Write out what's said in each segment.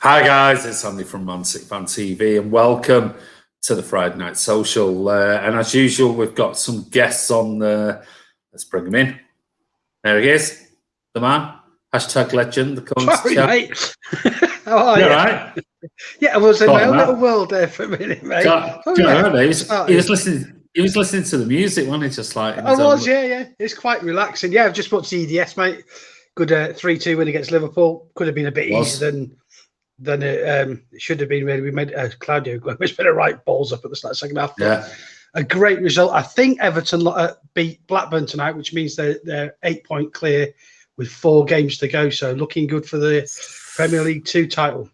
Hi guys, it's Andy from mcfcfantv and welcome to the Friday Night Social. And as usual, we've got some guests on. Let's bring them in. There he is, the man, hashtag legend. The Sorry, mate. How are you? All right? Yeah, I was in my own little world there for a minute, mate. He was listening. He was listening to the music, wasn't he? Just like yeah. It's quite relaxing. Yeah, I've just watched the EDS, mate. Good 3-2 win against Liverpool. Could have been a bit easier than it should have been. Really, we made Claudio Gomez made a right balls up at the start of the second half. Yeah, a great result. I think Everton beat Blackburn tonight, which means they're 8-point clear with 4 games to go. So looking good for the Premier League 2 title.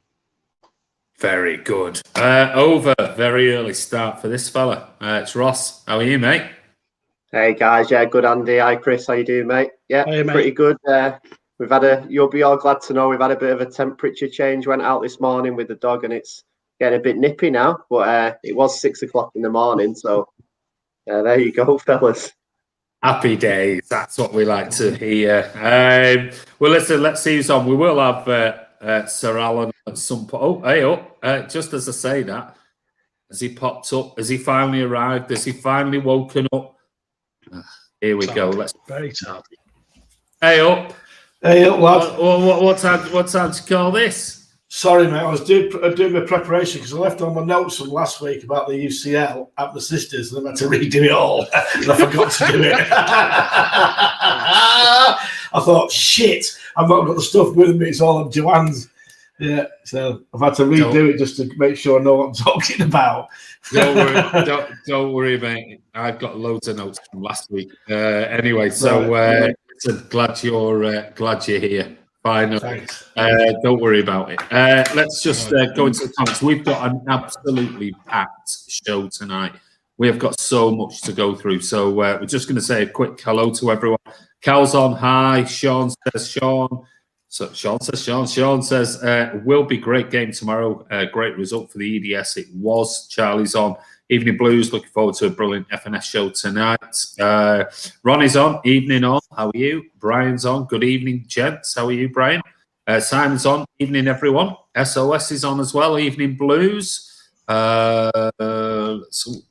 Very good. Very early start for this fella. It's Ross. How are you, mate? Hey guys, yeah, good Andy. Hi Chris, how you doing, mate? Yeah, hey, mate. Pretty good. We've had you'll be all glad to know we've had a bit of a temperature change. Went out this morning with the dog and it's getting a bit nippy now, but it was 6 o'clock in the morning. So there you go, fellas. Happy days. That's what we like to hear. Well, listen, let's see who's on. We will have Sir Alan at some point. Oh, hey, just as I say that, has he popped up? Has he finally arrived? Has he finally woken up? Here we go. Let's very tardy. Hey up. Hey up, lad. What time to call this? Sorry, mate. I was doing my preparation because I left all my notes from last week about the UCL at my sister's and I had to redo it all. And I forgot to do it. I thought, shit, I've not got the stuff with me. It's all on Joanne's. Yeah, so I've had to redo it just to make sure I know what I'm talking about. Don't worry, mate. I've got loads of notes from last week. Anyway, so glad you're here. Finally, don't worry about it. Let's just go into the comments. We've got an absolutely packed show tonight. We have got so much to go through. So we're just going to say a quick hello to everyone. Cal's on. Hi. Sean says Sean. So Sean says, will be great game tomorrow. Great result for the EDS. It was. Charlie's on. Evening Blues. Looking forward to a brilliant FNS show tonight. Ronnie's on. Evening on. How are you? Brian's on. Good evening, gents. How are you, Brian? Simon's on. Evening, everyone. SOS is on as well. Evening Blues.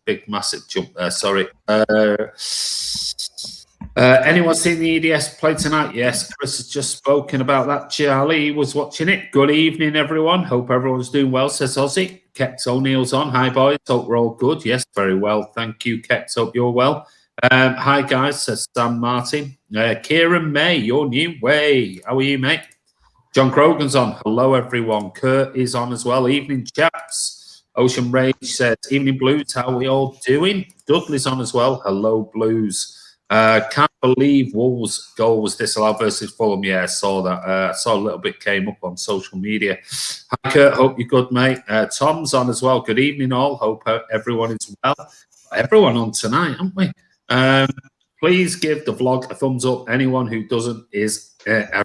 Big, massive jump there. Sorry. Anyone seen the EDS play tonight? Yes, Chris has just spoken about that. Charlie was watching it. Good evening, everyone. Hope everyone's doing well, says Ozzy. Kex O'Neill's on. Hi, boys. Hope we're all good. Yes, very well. Thank you, Kex. Hope you're well. Hi, guys, says Sam Martin. Kieran May, your new way. How are you, mate? John Krogan's on. Hello, everyone. Kurt is on as well. Evening, chaps. Ocean Rage says, evening, Blues. How are we all doing? Dudley's on as well. Hello, Blues. Can't believe Wolves' goal was disallowed versus Fulham. Yeah, I saw that. I saw a little bit came up on social media. Hi, Kurt. Hope you're good, mate. Tom's on as well. Good evening, all. Hope everyone is well. Everyone on tonight, aren't we? Please give the vlog a thumbs up. Anyone who doesn't is a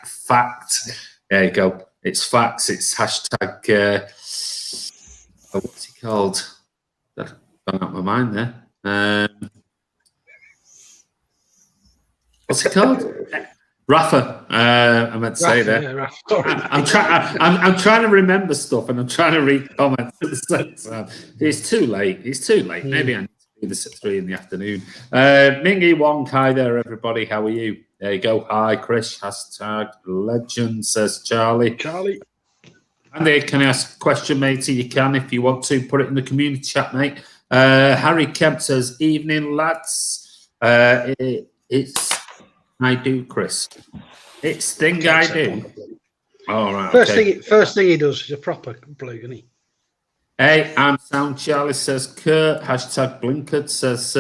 fact. There you go. It's facts. It's hashtag. What's he called? I've gone out my mind there. What's it called? Rafa. I meant to say that. Yeah, I'm trying to remember stuff and I'm trying to read comments at the same time. It's too late. It's too late. Maybe I need to do this at 3 in the afternoon. Mingy Wong, hi there, everybody. How are you? There you go. Hi, Chris. Hashtag legend, says Charlie. Andy, can I ask a question, matey? You can, if you want to, put it in the community chat, mate. Harry Kemp says, evening, lads. It's I do, Chris. It's thing I do. All right. First thing he does is a proper blue, isn't he? Hey, I'm Sound Charlie, says Kurt. Hashtag Blinkered, says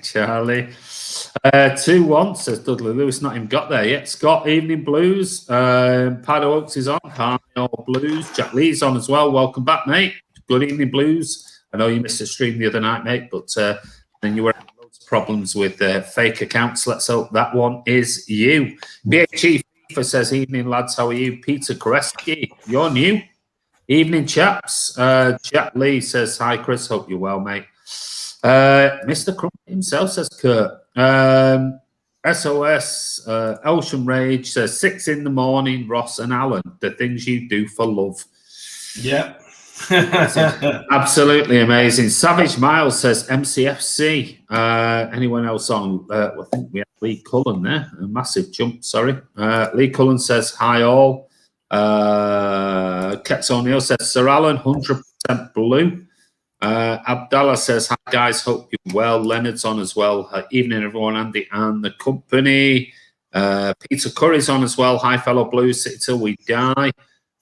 Charlie. 2-1, says Dudley Lewis. Not even got there yet. Scott, evening blues. Pido Oaks is on. Hi, all blues. Jack Lee's on as well. Welcome back, mate. Good evening, blues. I know you missed a stream the other night, mate, but then you were having loads of problems with fake accounts. Let's hope that one is you. BHE FIFA says, evening, lads. How are you? Peter Koreski, you're new. Evening, chaps. Jack Lee says, hi, Chris. Hope you're well, mate. Mr. Crump himself says, Kurt. SOS, Elsham Rage says, 6 in the morning, Ross and Alan. The things you do for love. Yeah. Absolutely amazing. Savage Miles says, MCFC. Anyone else on? I think we have Lee Cullen there. A massive jump, sorry. Lee Cullen says, hi, all. Kex O'Neill says, Sir Alan, 100% blue. Abdallah says, hi guys, hope you're well. Leonard's on as well. Evening everyone, Andy and the company. Peter Curry's on as well. Hi fellow blues, sit till we die.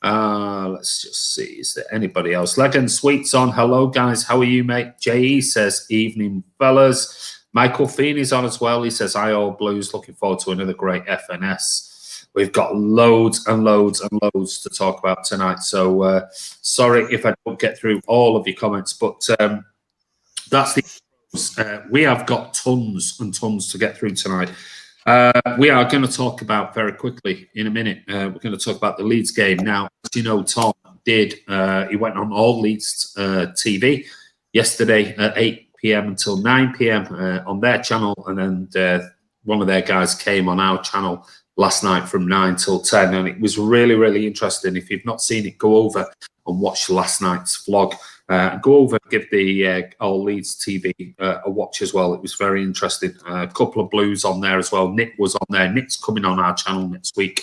Let's just see, is there anybody else? Legend Sweet's on. Hello guys, how are you, mate? JE says, evening fellas. Michael Feeney's on as well. He says, hi all blues, looking forward to another great FNS. We've got loads and loads and loads to talk about tonight. So sorry if I don't get through all of your comments, but that's the we have got tons and tons to get through tonight. We are going to talk about very quickly in a minute. We're going to talk about the Leeds game. Now, as you know, Tom did, he went on all Leeds TV yesterday at 8 p.m. until 9 p.m. On their channel. And then one of their guys came on our channel last night from 9 till 10, and it was really, really interesting. If you've not seen it, go over and watch last night's vlog. Go over and give the All Leeds TV a watch as well. It was very interesting. A couple of blues on there as well. Nick was on there. Nick's coming on our channel next week.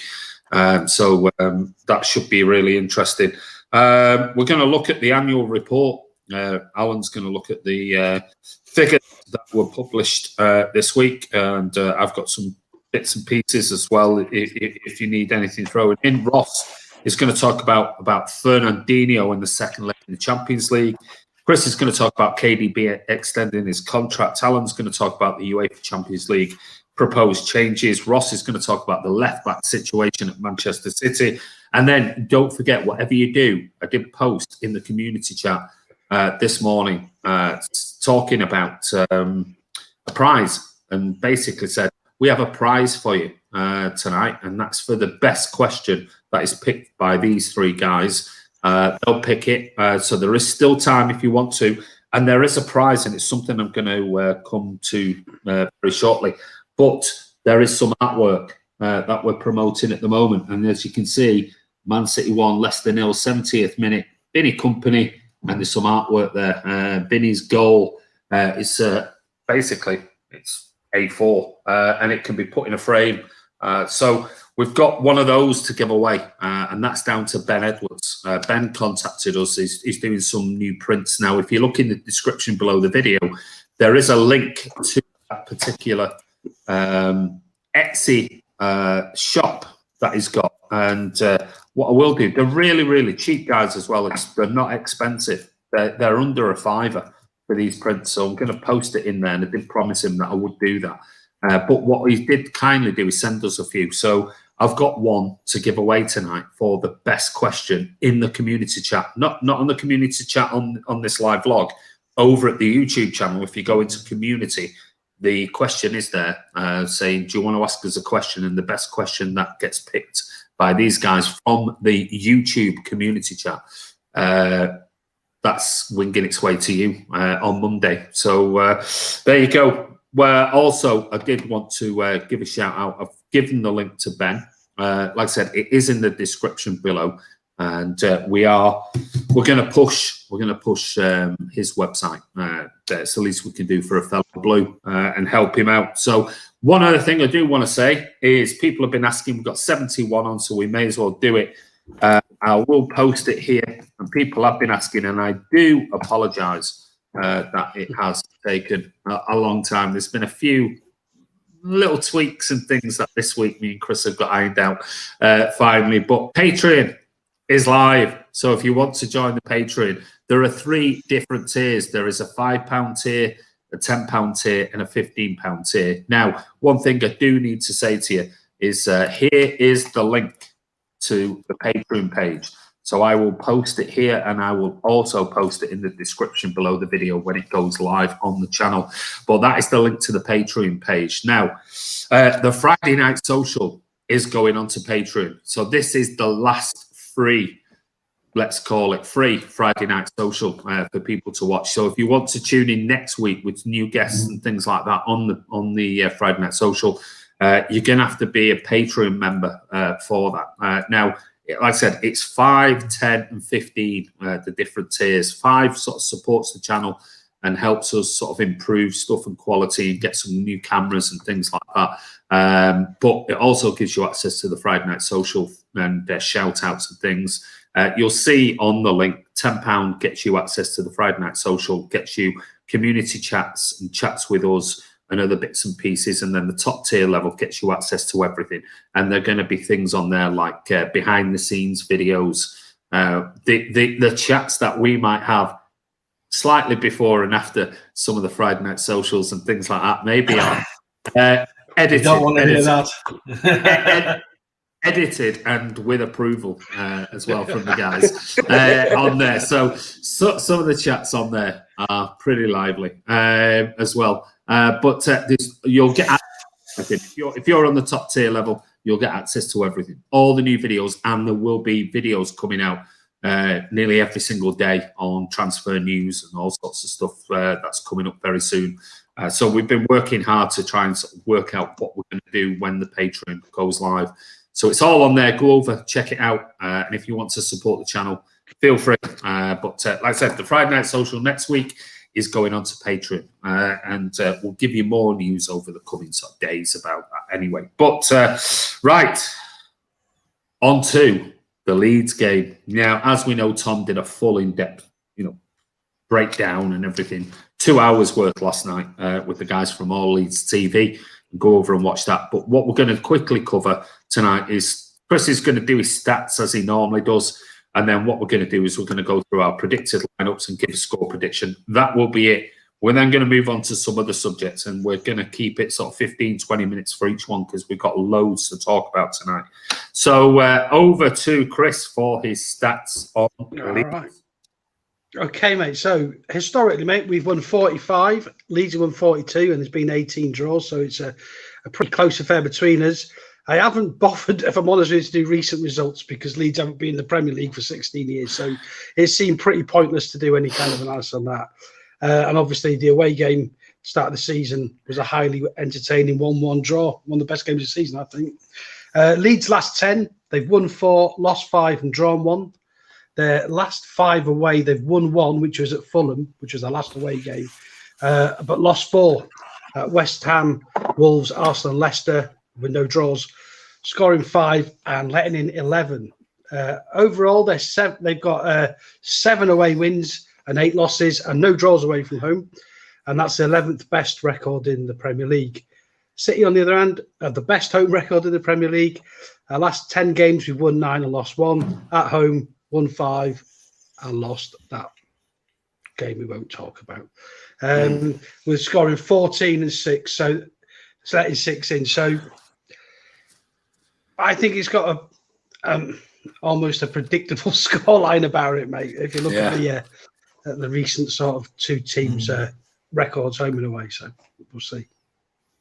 So that should be really interesting. We're going to look at the annual report. Alan's going to look at the figures that were published this week, and I've got some bits and pieces as well. If you need anything thrown in, Ross is going to talk about Fernandinho in the second leg in the Champions League. Chris is going to talk about KDB extending his contract. Alan's going to talk about the UEFA Champions League proposed changes. Ross is going to talk about the left-back situation at Manchester City. And then don't forget, whatever you do, I did post in the community chat this morning talking about a prize, and basically said, we have a prize for you tonight, and that's for the best question that is picked by these three guys. They'll pick it, so there is still time if you want to, and there is a prize, and it's something I'm going to come to very shortly. But there is some artwork that we're promoting at the moment, and as you can see, Man City won Leicester 0, 70th minute. Binny Company, and there's some artwork there. Binny's goal is basically it's A4, and it can be put in a frame. So we've got one of those to give away, and that's down to Ben Edwards. Ben contacted us. He's doing some new prints now. If you look in the description below the video, there is a link to that particular Etsy shop that he's got. And what I will do, they're really, really cheap, guys, as well. They're not expensive. They're under a £5 for these prints, so I'm going to post it in there, and I did promise him that I would do that. But what he did kindly do is send us a few. So I've got one to give away tonight for the best question in the community chat. Not on the community chat on this live vlog, over at the YouTube channel. If you go into community, the question is there saying, do you want to ask us a question? And the best question that gets picked by these guys from the YouTube community chat, that's winging its way to you on Monday. So there you go. Also, I did want to give a shout out. I've given the link to Ben. Like I said, it is in the description below, and we're going to push his website. That's the least we can do for a fellow blue and help him out. So one other thing I do want to say is people have been asking. We've got 71 on, so we may as well do it. I will post it here. And people have been asking, and I do apologise that it has taken a long time. There's been a few little tweaks and things that this week me and Chris have got ironed out finally. But Patreon is live. So if you want to join the Patreon, there are 3 different tiers. There is a £5 tier, a £10 tier, and a £15 tier. Now, one thing I do need to say to you is here is the link to the Patreon page. So I will post it here, and I will also post it in the description below the video when it goes live on the channel. But that is the link to the Patreon page. Now, the Friday Night Social is going on to Patreon. So this is the last free, let's call it free, Friday Night Social for people to watch. So if you want to tune in next week with new guests and things like that on the Friday Night Social, you're going to have to be a Patreon member for that. Now, like I said, it's 5, 10, and 15, the different tiers. 5 sort of supports the channel and helps us sort of improve stuff and quality and get some new cameras and things like that. But it also gives you access to the Friday Night Social and shout outs and things. You'll see on the link, £10 gets you access to the Friday Night Social, gets you community chats and chats with us and other bits and pieces, and then the top tier level gets you access to everything. And there are going to be things on there like behind the scenes videos, the chats that we might have slightly before and after some of the Friday Night Socials and things like that. Maybe edited. Don't want to hear that. Edited and with approval as well from the guys on there. So some of the chats on there are pretty lively as well. But you'll get access. If you're on the top tier level, you'll get access to everything, all the new videos, and there will be videos coming out nearly every single day on transfer news and all sorts of stuff that's coming up very soon. So we've been working hard to try and sort of work out what we're going to do when the Patreon goes live. So it's all on there. Go over, check it out. And if you want to support the channel, feel free. But like I said, the Friday Night Social next week is going on to Patreon. And we'll give you more news over the coming sort of days about that anyway. But right, on to the Leeds game. Now, as we know, Tom did a full in-depth, breakdown and everything. 2 hours worth last night with the guys from All Leeds TV. Go over and watch that. But what we're going to quickly cover tonight is Chris is going to do his stats as he normally does. And then what we're going to do is we're going to go through our predicted lineups and give a score prediction. That will be it. We're then going to move on to some other subjects, and we're going to keep it sort of 15, 20 minutes for each one because we've got loads to talk about tonight. So over to Chris for his stats on Leeds. Right. Okay, mate. So historically, mate, we've won 45. Leeds have won 42, and there's been 18 draws. So it's a pretty close affair between us. I haven't bothered, if I'm honest with you, to do recent results because Leeds haven't been in the Premier League for 16 years. So it seemed pretty pointless to do any kind of analysis on that. And obviously, the away game start of the season was a highly entertaining 1-1 draw. One of the best games of the season, I think. Leeds last 10, they've won 4, lost 5, and drawn 1. Their last 5 away, they've won 1, which was at Fulham, which was their last away game, but lost 4 at West Ham, Wolves, Arsenal, and Leicester with no draws, scoring 5 and letting in 11. Overall, they've got 7 away wins and 8 losses and no draws away from home, and that's the 11th best record in the Premier League. City, on the other hand, have the best home record in the Premier League. Last 10 games, we've won 9 and lost 1 at home. Won 5 and lost that game we won't talk about. We're scoring 14 and 6, so letting 6 in. So I think it's got a almost a predictable scoreline about it, mate. If you look at the recent sort of 2 teams' records home and away, so we'll see.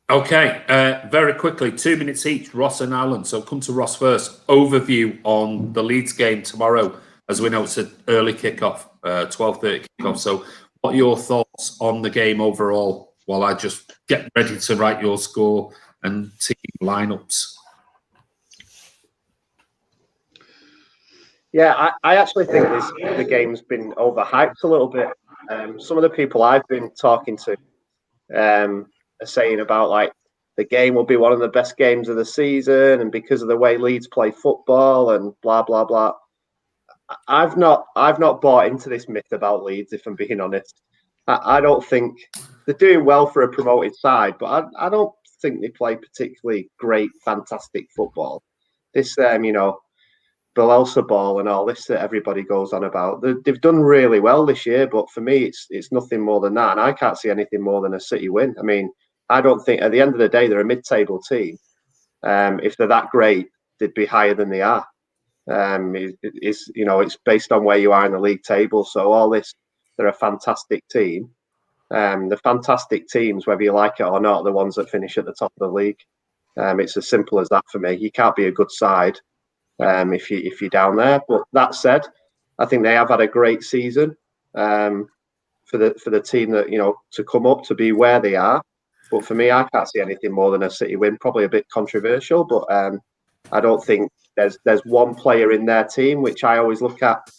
Okay, very quickly, 2 minutes each, Ross and Alan. So come to Ross first. Overview on the Leeds game tomorrow. As we know, it's an early kickoff, 12:30 kickoff. So what are your thoughts on the game overall while I just get ready to write your score and team lineups? Yeah, I actually think the game's been overhyped a little bit. Some of the people I've been talking to are saying about like the game will be one of the best games of the season, and because of the way Leeds play football and blah blah blah. I've not bought into this myth about Leeds, if I'm being honest. I don't think they're doing well for a promoted side, but I don't think they play particularly great, fantastic football. This, Bielsa ball and all this that everybody goes on about. They've done really well this year, but for me, it's nothing more than that, and I can't see anything more than a City win. I mean, I don't think at the end of the day they're a mid-table team. If they're that great, they'd be higher than they are. It's based on where you are in the league table. So all this, they're a fantastic team. The fantastic teams, whether you like it or not, are the ones that finish at the top of the league. It's as simple as that for me. You can't be a good side if you're down there. But that said, I think they have had a great season for the team that to come up to be where they are. But for me, I can't see anything more than a City win. Probably a bit controversial, but I don't think there's one player in their team, which I always look at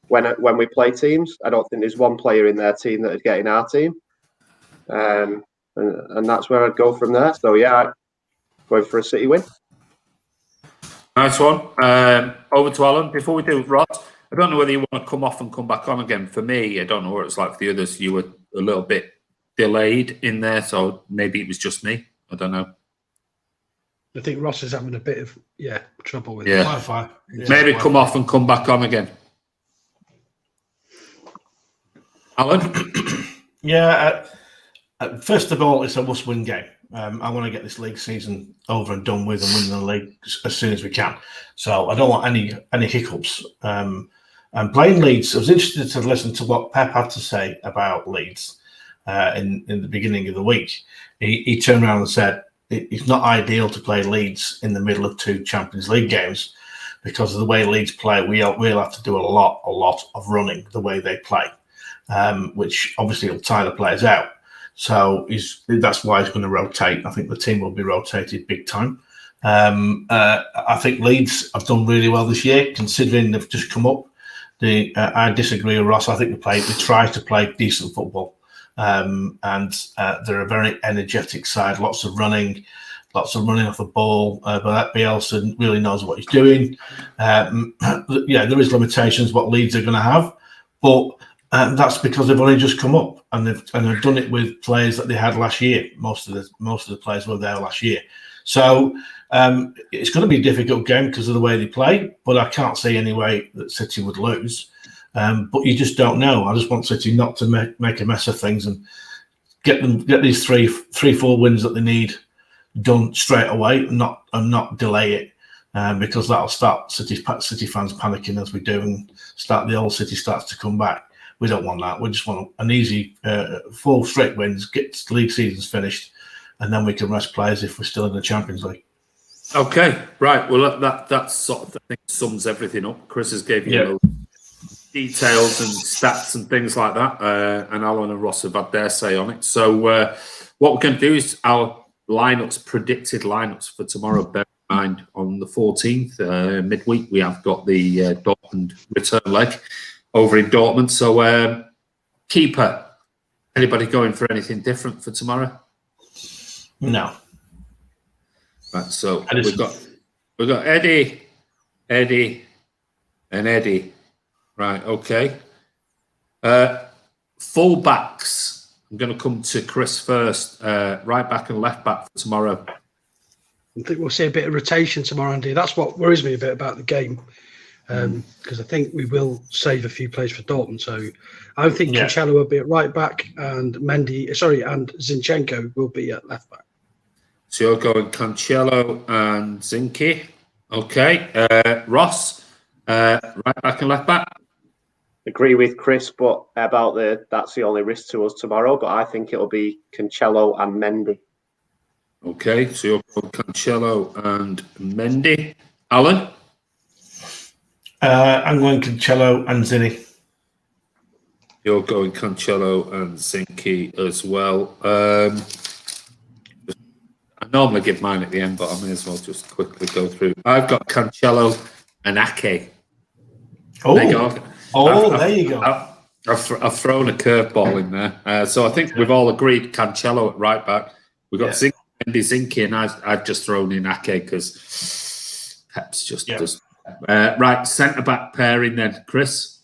when we play teams. I don't think there's one player in their team that would get in our team, and that's where I'd go from there. So yeah, going for a City win. Nice one. Over to Alan. Before we do, Rod, I don't know whether you want to come off and come back on again. For me, I don't know what it's like for the others. You were a little bit delayed in there, so maybe it was just me. I don't know. I think Ross is having a bit of trouble with Wi-Fi. Yeah. Maybe come off and come back on again. Alan? First of all, it's a must-win game. I want to get this league season over and done with and win the league as soon as we can. So I don't want any hiccups. And playing Leeds, I was interested to listen to what Pep had to say about Leeds in the beginning of the week. He turned around and said it's not ideal to play Leeds in the middle of 2 Champions League games because of the way Leeds play. We'll have to do a lot of running the way they play, which obviously will tire the players out. So that's why he's going to rotate. I think the team will be rotated big time. I think Leeds have done really well this year, considering they've just come up. I disagree with Ross. I think they try to play decent football, and they're a very energetic side. Lots of running off the ball. But Bielsa really knows what he's doing. There is limitations what Leeds are going to have, but that's because they've only just come up and they've done it with players that they had last year. Most of the players were there last year, so it's going to be a difficult game because of the way they play. But I can't see any way that City would lose. But you just don't know. I just want City not to make a mess of things and get these three, 4 wins that they need done straight away and not delay it. Because that'll start City fans panicking as we do, and the old City starts to come back. We don't want that. We just want an easy 4 straight wins, get the league seasons finished, and then we can rest players if we're still in the Champions League. Okay, right. Well, that sort of thing sums everything up. Chris has gave you details and stats and things like that, and Alan and Ross have had their say on it. So what we're going to do is our predicted lineups for tomorrow. Bear in mind, on the 14th, midweek, we have got the Dortmund return leg over in Dortmund. So, keeper, anybody going for anything different for tomorrow? No. Right. So we've got Eddie, and Eddie. Right. Okay. Full backs. I'm going to come to Chris first. Right back and left back for tomorrow. I think we'll see a bit of rotation tomorrow, Andy. That's what worries me a bit about the game. Because I think we will save a few players for Dortmund. So I think Cancelo will be at right back and and Zinchenko will be at left back. So you're going Cancelo and Zinke. Okay. Ross, right back and left back. Agree with Chris, but that's the only risk to us tomorrow. But I think it'll be Cancelo and Mendy. Okay, so you're going Cancelo and Mendy. Alan? I'm going Cancelo and Zinny. You're going Cancelo and Zinke as well. I normally give mine at the end, but I may as well just quickly go through. I've got Cancelo and Ake. Oh, there you go. There you go. I've thrown a curveball in there. So I think we've all agreed Cancelo at right back. We've got Zinke, and I've just thrown in Ake because Pep's just Right, centre-back pairing then. Chris?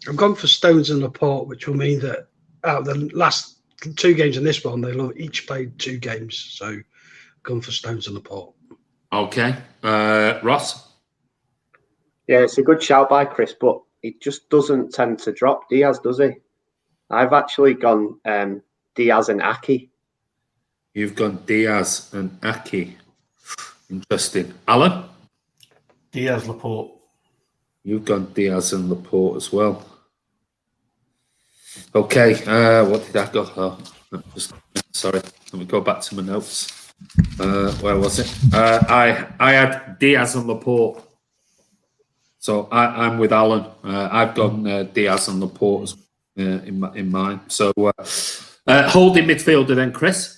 I've gone for Stones and Laporte, which will mean that out of the last 2 games in this one, they'll have each played 2 games. So gone for Stones and Laporte. Okay. Ross? Yeah, it's a good shout by Chris, but he just doesn't tend to drop Diaz, does he? I've actually gone Diaz and Aki. You've gone Diaz and Aki. Interesting. Alan? Diaz, Laporte. You've gone Diaz and Laporte as well. Okay. What did I go? Oh, sorry. Let me go back to my notes. Where was it? I had Diaz and Laporte. So I'm with Alan. I've gone Diaz and Laporte in mine. So holding midfielder then, Chris?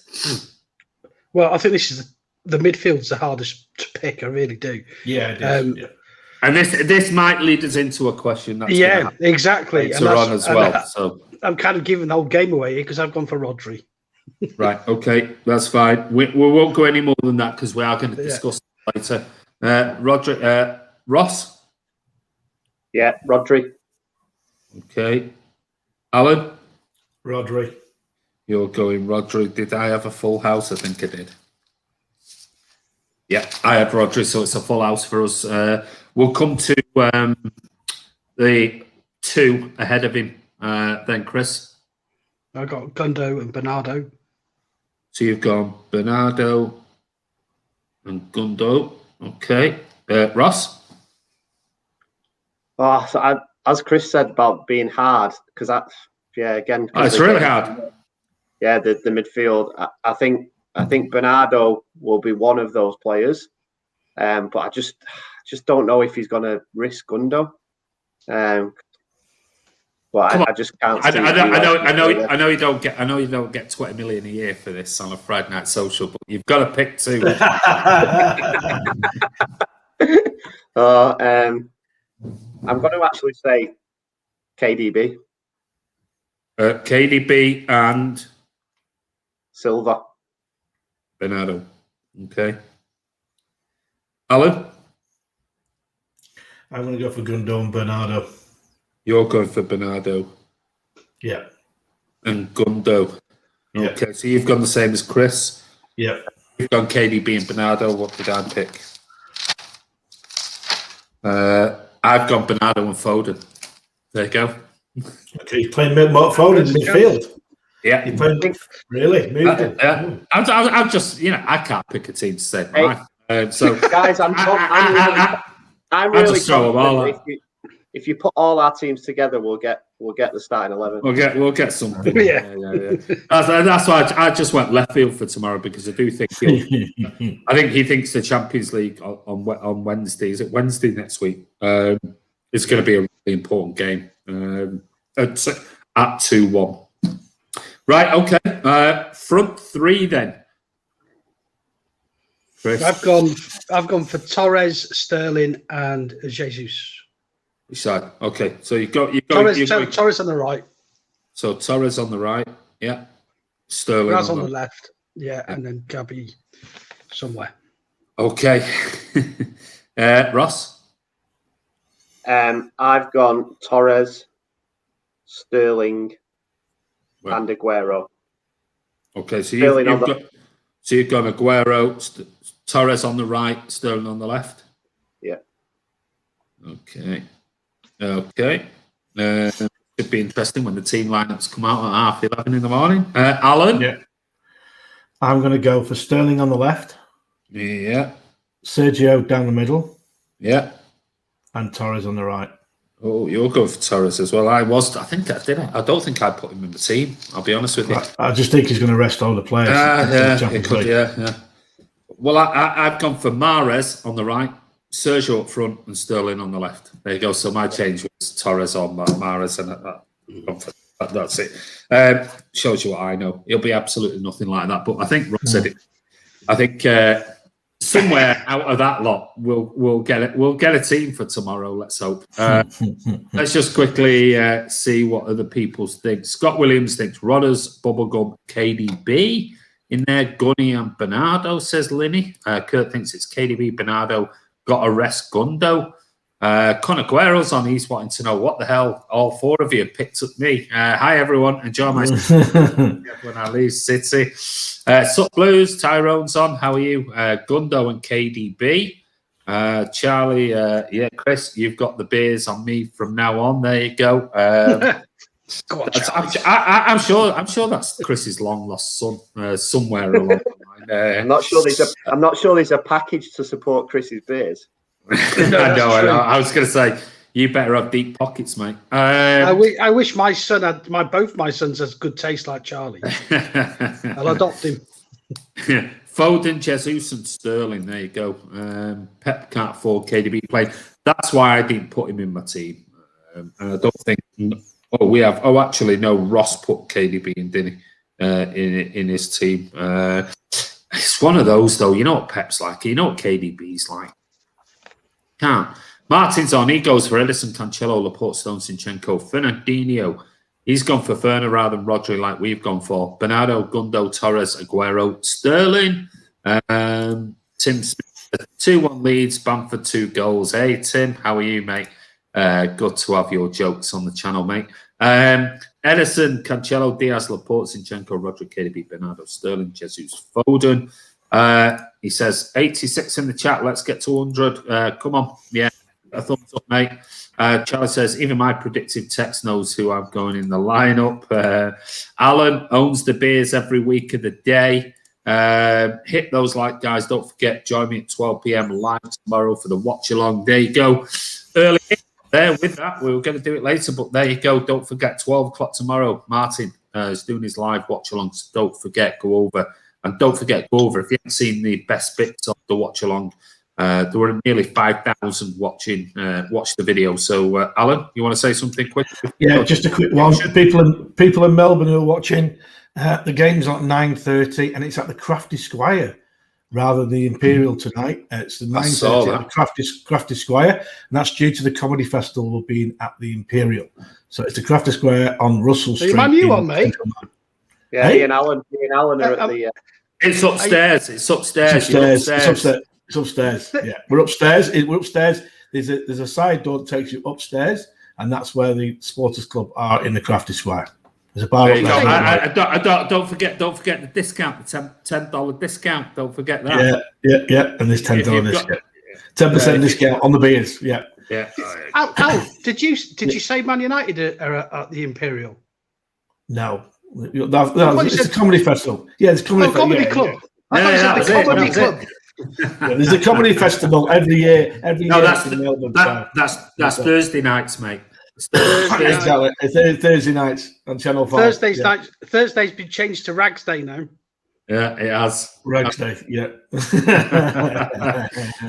Well, I think this is the midfield's the hardest to pick. I really do. Yeah, it is. Yeah. And this might lead us into a question. That's exactly. Later on as well. So I'm kind of giving the whole game away here because I've gone for Rodri. Right. Okay. That's fine. We won't go any more than that because we are going to discuss it later. Rodri, Ross? Yeah, Rodri. Okay. Alan? Rodri. You're going Rodri. Did I have a full house? I think I did. Yeah, I had Rodri, so it's a full house for us. We'll come to the 2 ahead of him then, Chris. I got Gundo and Bernardo. So you've gone Bernardo and Gundo. Okay. Ross? Oh, so as Chris said about being hard, because that's again. It's really hard. Yeah, the midfield. I think Bernardo will be one of those players, but I just don't know if he's going to risk Gundo. But I just can't. I know you don't get. I know you don't get 20 million a year for this on a Friday night social, but you've got to pick 2. I'm going to actually say KDB. KDB and Silva. Bernardo. Okay. Alan? I'm going to go for Gundo and Bernardo. You're going for Bernardo. Yeah. And Gundo. Okay, yeah. So you've gone the same as Chris. Yeah. You've gone KDB and Bernardo. What did I pick? I've gone Bernardo and Foden. There you go. Okay, he's playing Foden in midfield. Yeah. He played, really? Moved it. I'm just, I can't pick a team to save mine. So guys, I'm really confident if you put all our teams together, we'll get the starting 11. We'll get something. Yeah. That's why I just went left field for tomorrow, because I do think I think he thinks the Champions League on Wednesday. Is it Wednesday next week? It's going to be a really important game at 2-1. Right. Okay. Front 3 then. Chris. I've gone for Torres, Sterling, and Jesus. Side. Okay, so you've got Torres on the right. So Torres on the right, yeah. Sterling on the left, yeah, and then Gabby somewhere. Okay. Ross? I've gone Torres, Sterling, and Aguero. Okay, so you've gone Aguero, Torres on the right, Sterling on the left? Yeah. Okay. Should be interesting when the team lineups come out at 11:30 in the morning. Alan? Yeah. I'm going to go for Sterling on the left. Yeah. Sergio down the middle. Yeah. And Torres on the right. Oh, you're going for Torres as well. I think I did. I don't think I put him in the team. I'll be honest with you. I just think he's going to rest all the players. Yeah. Well, I've gone for Mahrez on the right, Sergio up front, and Sterling on the left. There you go. So my change was Torres on Mahrez, and that's it. Shows you what I know. It'll be absolutely nothing like that. But I think Ross said it. I think somewhere out of that lot, we'll get it. We'll get a team for tomorrow. Let's hope. Let's just quickly see what other people think. Scott Williams thinks Rodders, Bubblegum, KDB in there. Gunny and Bernardo, says Linny. Kurt thinks it's KDB, Bernardo. Got to rest Gundo. Conor Guerrero's on. He's wanting to know what the hell all four of you picked up me. Hi, everyone. Enjoy my when I lose City. Sup Blues, Tyrone's on. How are you? Gundo and KDB. Charlie, yeah, Chris, you've got the beers on me from now on. There you go. I'm sure that's Chris's long lost son somewhere along the line. I'm not sure there's a package to support Chris's beers. I know. I was going to say you better have deep pockets, mate. I wish my son had both my sons has good taste like Charlie. I'll adopt him. Foden, Jesus, and Sterling. There you go. Pep can't afford KDB playing. That's why I didn't put him in my team. And I don't think. We have. Oh, actually, no. Ross put KDB in, didn't he? In his team. It's one of those, though. You know what Pep's like. You know what KDB's like. Can't. Martin's on. He goes for Ederson, Cancelo, Laporte, Stone, Zinchenko, Fernandinho. He's gone for Ferna rather than Rodri, like we've gone for. Bernardo, Gundo, Torres, Aguero, Sterling. Tim Smith, 2-1 Leeds, Bamford 2 goals. Hey, Tim, how are you, mate? Good to have your jokes on the channel, mate. Ederson, Cancelo, Diaz, Laporte, Zinchenko, Rodri, KDB, Bernardo, Sterling, Jesus, Foden. He says 86 in the chat. Let's get to 100. Come on. Yeah, a thumbs up, mate. Charlie says, even my predictive text knows who I'm going in the lineup. Alan owns the beers every week of the day. Hit those like, guys. Don't forget, join me at 12 p.m. live tomorrow for the watch along. There you go. Early there with that. We were going to do it later, but there you go. Don't forget, 12 o'clock tomorrow. Martin is doing his live watch along. So don't forget, go over. And don't forget, go over. If you haven't seen the best bits of the watch along, there were nearly 5,000 watching. Watch the video. So, Alan, you want to say something quick? Yeah, just a quick one. People in Melbourne who are watching, the game's at 9:30, and it's at the Crafty Squire rather than the Imperial tonight. It's the 9:30 at the Crafty Squire, and that's due to the comedy festival being at the Imperial. So it's the Crafty Square on Russell Street. You on, mate? Yeah, hey? Ian Allen are at the. It's upstairs. It's upstairs. It's upstairs. Yeah, we're upstairs. We're upstairs. There's a side door that takes you upstairs, and that's where the Supporters Club are in the Crafty Square. There's a bar. There you go. Don't forget the discount, the $10 discount. Don't forget that. Yeah. And there's $10 discount. 10% discount on the beers. Yeah. Al, did you say Man United are at the Imperial? No. It's a comedy festival. Yeah, it's a comedy club. Club. Yeah, there's a comedy festival every year. In Melbourne. That's Thursday nights, mate. Thursday nights on Channel 5. Thursday's been changed to Rags Day now. Yeah, it has. Rags Day, yeah.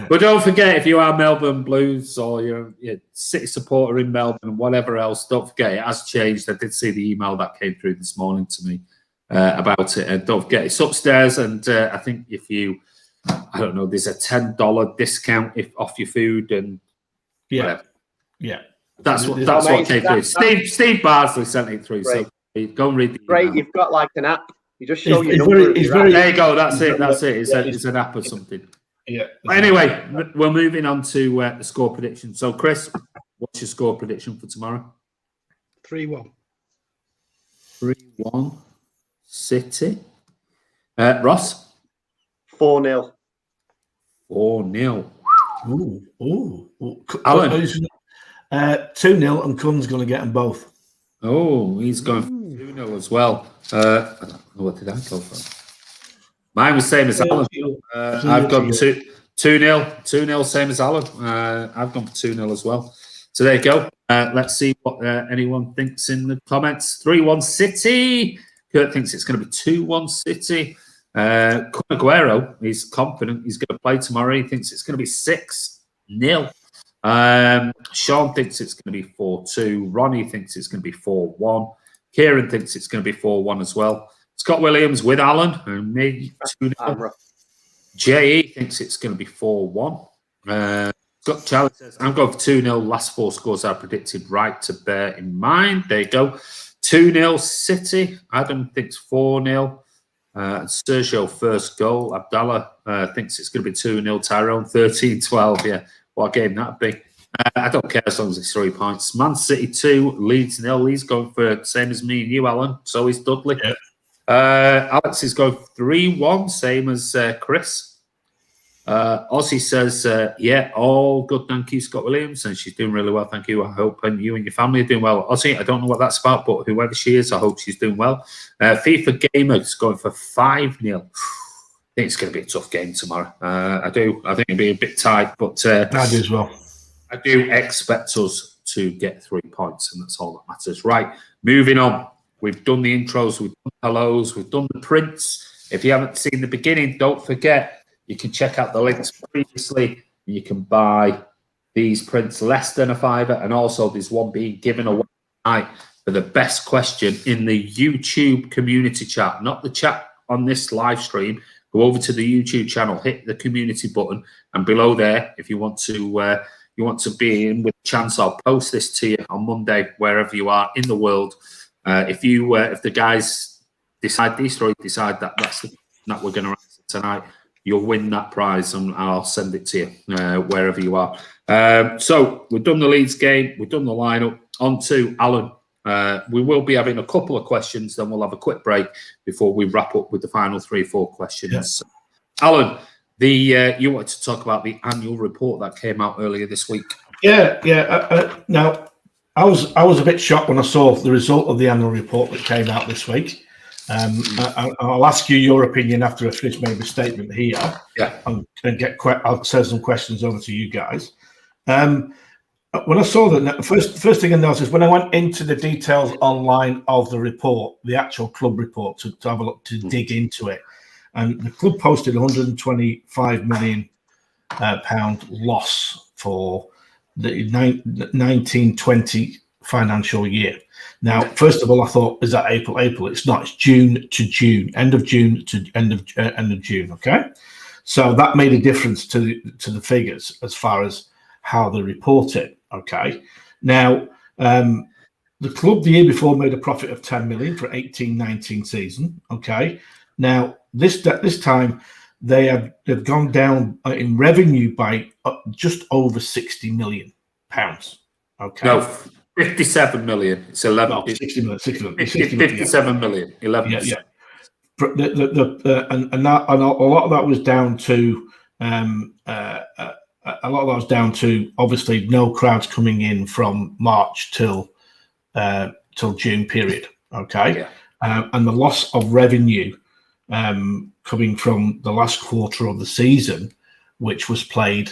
But don't forget, if you are Melbourne Blues or you're a City supporter in Melbourne, whatever else, don't forget, it has changed. I did see the email that came through this morning to me about it. And don't forget, it's upstairs. And I think if you, I don't know, there's a $10 discount off your food and whatever. Yeah. That's what came through. Steve Barsley sent it through. Great. So go and read the email. Great, you've got like an app. You just show your number. There you go. That's it. It's an app or something. Yeah. But anyway, we're moving on to the score prediction. So, Chris, what's your score prediction for tomorrow? 3-1. 3-1. City. Ross. 4-0. 4-0. Ooh. Alan. 2-0, and Kuhn's going to get them both. Oh, he's going for 2-0 as well. I don't know, what did I go for? Mine was same as Alan. I've gone 2-0. 2-0, same as Alan. I've gone for 2-0 as well. So there you go. Let's see what anyone thinks in the comments. 3-1 City. Kurt thinks it's going to be 2-1 City. Aguero, he's confident he's going to play tomorrow. He thinks it's going to be 6-0. Sean thinks it's going to be 4-2. Ronnie thinks it's going to be 4-1. Kieran thinks it's going to be 4-1 as well. Scott Williams with Alan and me 2-0. J.E. thinks it's going to be 4-1. Scott Charlie says, I'm going for 2-0. Last 4 scores I predicted right to bear in mind. There you go. 2-0 City. Adam thinks 4-0. Sergio first goal. Abdallah thinks it's going to be 2-0. Tyrone 13-12. Yeah. What a game that'd be. I don't care as long as it's 3 points. Man City 2, Leeds 0. Leeds going for same as me and you, Alan. So is Dudley. Yeah. Alex is going 3-1, same as Chris. Ozzy says, yeah, all good, thank you, Scott Williams, and she's doing really well, thank you. I hope you and your family are doing well. Ozzy, I don't know what that's about, but whoever she is, I hope she's doing well. FIFA Gamer is going for 5-0. I think it's going to be a tough game tomorrow. I think it'll be a bit tight, but I do as well. I do expect us to get 3 points, and that's all that matters. Right, moving on. We've done the intros, we've done the hellos, we've done the prints. If you haven't seen the beginning, don't forget, you can check out the links previously. You can buy these prints less than £5, and also there's one being given away tonight for the best question in the YouTube community chat, not the chat on this live stream. Go over to the YouTube channel, hit the community button, and below there, if you want to be in with a chance, I'll post this to you on Monday, wherever you are in the world. If the guys decide that that's that we're going to answer tonight, you'll win that prize, and I'll send it to you wherever you are. So we've done the Leeds game, we've done the lineup. On to Alan. We will be having a couple of questions, then we'll have a quick break before we wrap up with the final 3-4 questions. Yeah. Alan, you wanted to talk about the annual report that came out earlier this week. Yeah. Now, I was a bit shocked when I saw the result of the annual report that came out this week. I'll ask you your opinion after I finish making a statement here. Yeah, and I'll send some questions over to you guys. When I saw that, first thing I noticed is when I went into the details online of the report, the actual club report, to have a look, to dig into it, and the club posted £125 million loss for the 1920 financial year. Now, first of all, I thought, is that April? It's not. It's June to June, end of June to end of June. Okay, so that made a difference to the figures as far as how they report it. Okay, now the club the year before made a profit of 10 million for 18-19 season. Okay, now this time they've gone down in revenue by just over £60 million. Okay. No, 57 million. It's 11. No, 60 million. 57 million. 11. Yeah. And a lot of that was down to obviously no crowds coming in from March till June period. Okay. Yeah. And the loss of revenue coming from the last quarter of the season, which was played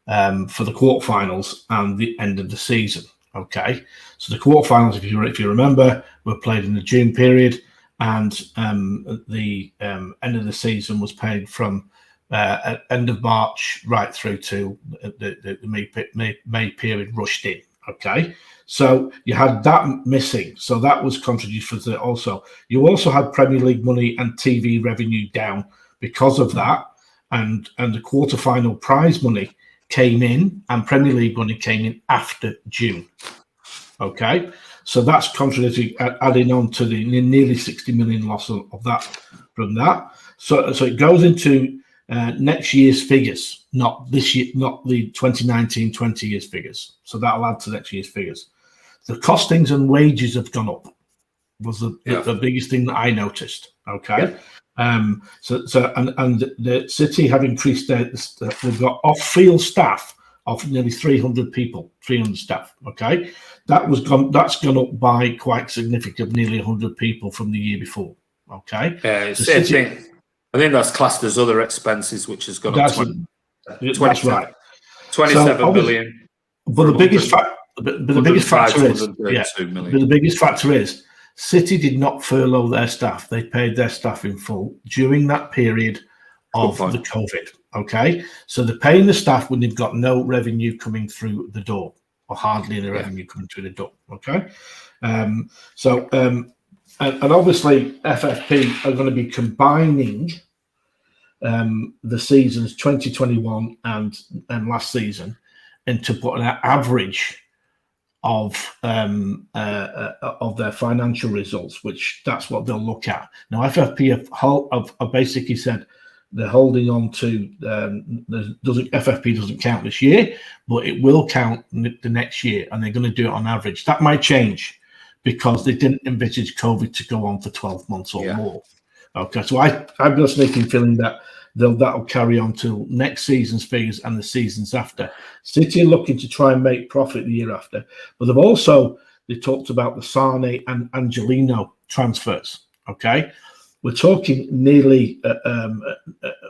for the quarterfinals and the end of the season. Okay, so the quarterfinals, if you remember, were played in the June period, and the end of the season was played from end of March right through to the May period rushed in. Okay, so you had that missing, so that was contributed for the also. You also had Premier League money and TV revenue down because of that, and the quarterfinal prize money came in, and Premier League money came in after June. Okay, so that's contributing, adding on to the nearly 60 million loss of that from that. So it goes into next year's figures, not this year, not the 2019-20 years figures. So that'll add to next year's figures. The costings and wages have gone up. Was the biggest thing that I noticed. Okay. Yeah. So the City have increased they've got off-field staff of nearly 300 people, 300 staff. Okay, that's gone up by quite significant, nearly 100 people from the year before. Okay, I think that's classed as other expenses, which has gone up. That's right, 27 million. But the biggest factor is City did not furlough their staff. They paid their staff in full during that period of the COVID. Okay. So they're paying the staff when they've got no revenue coming through the door, or hardly any revenue coming through the door. Okay. And obviously FFP are going to be combining the seasons 2021 and last season into put an average of their financial results, which that's what they'll look at. Now, FFP have basically said they're holding on to. FFP doesn't count this year, but it will count the next year, and they're going to do it on average. That might change because they didn't envisage COVID to go on for 12 months or more. Okay, so I've got a sneaking feeling that that'll carry on till next season's figures and the seasons after. City are looking to try and make profit the year after, but they talked about the Sane and Angelino transfers. Okay, we're talking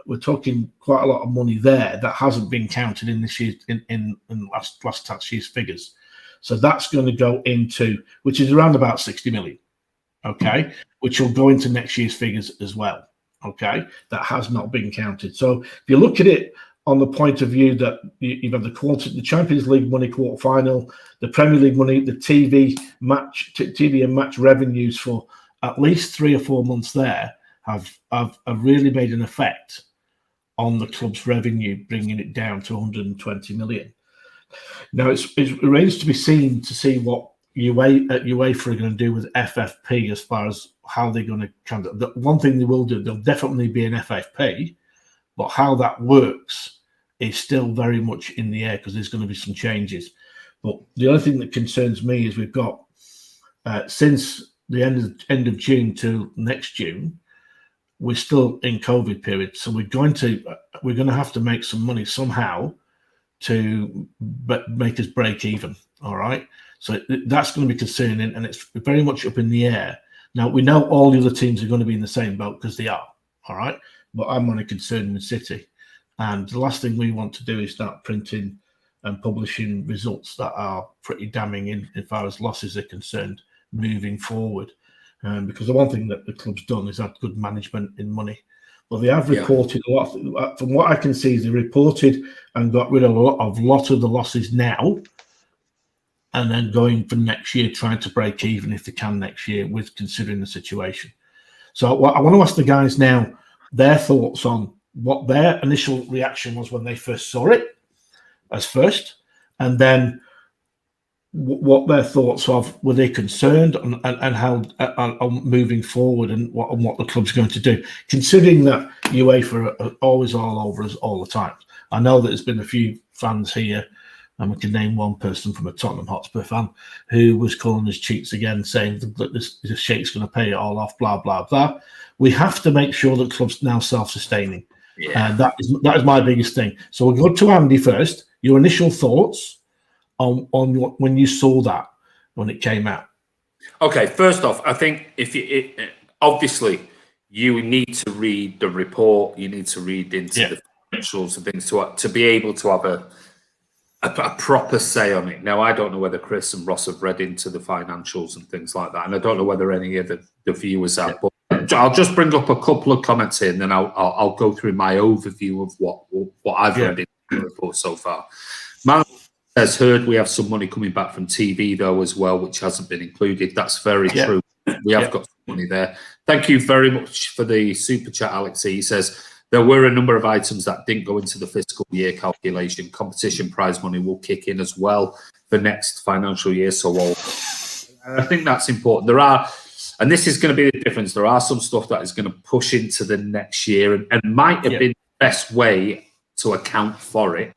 we're talking quite a lot of money there that hasn't been counted in this year in last tax year's figures. So that's going to go into, which is around about 60 million. Okay, which will go into next year's figures as well. Okay, that has not been counted. So if you look at it on the point of view that you've had the Champions League money quarterfinal, the Premier League money, the TV and match revenues for at least 3 or 4 months there have really made an effect on the club's revenue, bringing it down to 120 million. Now it remains to be seen to see what UEFA are going to do with FFP as far as how they're going to kind of. The one thing they will do, there'll definitely be an FFP, but how that works is still very much in the air because there's going to be some changes. But the other thing that concerns me is we've got since the end of June to next June, we're still in COVID period, so we're going to have to make some money somehow to make us break even. All right. So that's going to be concerning, and it's very much up in the air. Now, we know all the other teams are going to be in the same boat because they are, all right? But I'm only concerned with City. And the last thing we want to do is start printing and publishing results that are pretty damning as far as losses are concerned moving forward. Because the one thing that the club's done is had good management in money. Well, they have reported a lot. From what I can see, they reported and got rid of a lot of the losses now, and then going for next year, trying to break even if they can next year with considering the situation. So I want to ask the guys now their thoughts on what their initial reaction was when they first saw it as first, and then what their thoughts of, were they concerned and how on moving forward and what the club's going to do, considering that UEFA are always all over us all the time. I know that there's been a few fans here, and we can name one person from a Tottenham Hotspur fan who was calling us cheats again, saying that this Sheik's going to pay it all off, blah, blah, blah. We have to make sure that club's now self-sustaining. Yeah. That is my biggest thing. So we'll go to Andy first. Your initial thoughts on when you saw that when it came out. Okay, first off, I think obviously you need to read the report. You need to read into the financials and things to be able to have a proper say on it. Now, I don't know whether Chris and Ross have read into the financials and things like that, and I don't know whether any of the viewers have. But I'll just bring up a couple of comments here, and then I'll go through my overview of what I've read in the report so far. Man has heard we have some money coming back from TV though as well, which hasn't been included. That's very true. We have got some money there. Thank you very much for the super chat, Alex. He says, there were a number of items that didn't go into the fiscal year calculation. Competition prize money will kick in as well for next financial year. So I think that's important. There are, and this is going to be the difference, there are some stuff that is going to push into the next year and might have been the best way to account for it,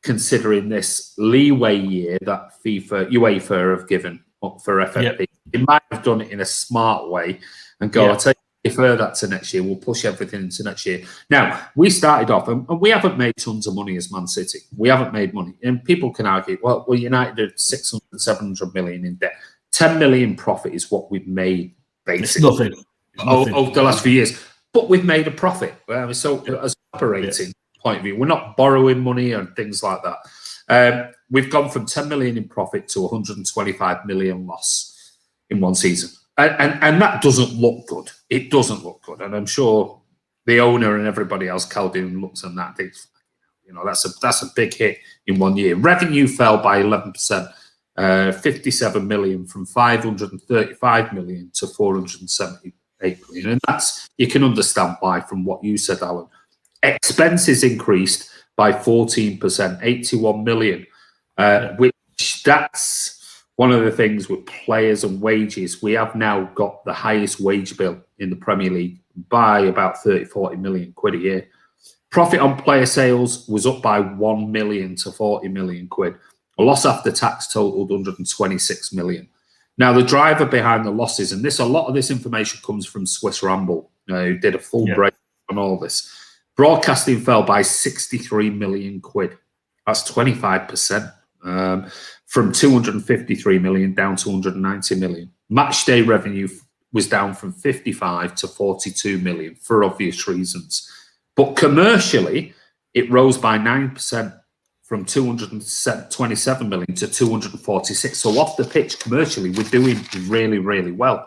considering this leeway year that UEFA have given up for FFP. They might have done it in a smart way and go, I'll take defer that to next year. We'll push everything into next year. Now, we started off, and we haven't made tons of money as Man City. We haven't made money. And people can argue, well, United did 600, 700 million in debt. 10 million profit is what we've made, basically. It's nothing. Over the last few years. But we've made a profit. So as operating point of view, we're not borrowing money and things like that. We've gone from 10 million in profit to 125 million loss in one season. And that doesn't look good. It doesn't look good. And I'm sure the owner and everybody else, Caldoon, looks on that and thinks, that's a big hit in 1 year. Revenue fell by 11%, 57 million from 535 million to 478 million. And that's, you can understand why from what you said, Alan. Expenses increased by 14%, 81 million, which that's one of the things with players and wages. We have now got the highest wage bill in the Premier League by about 30, 40 million quid a year. Profit on player sales was up by 1 million to 40 million quid. A loss after tax totaled 126 million. Now, the driver behind the losses, and a lot of this information comes from Swiss Ramble, who did a full break on all this. Broadcasting fell by 63 million quid. That's 25%, from 253 million down to 190 million. Match day revenue was down from 55 to 42 million for obvious reasons. But commercially, it rose by 9%. From 227 million to 246. So off the pitch commercially, we're doing really, really well.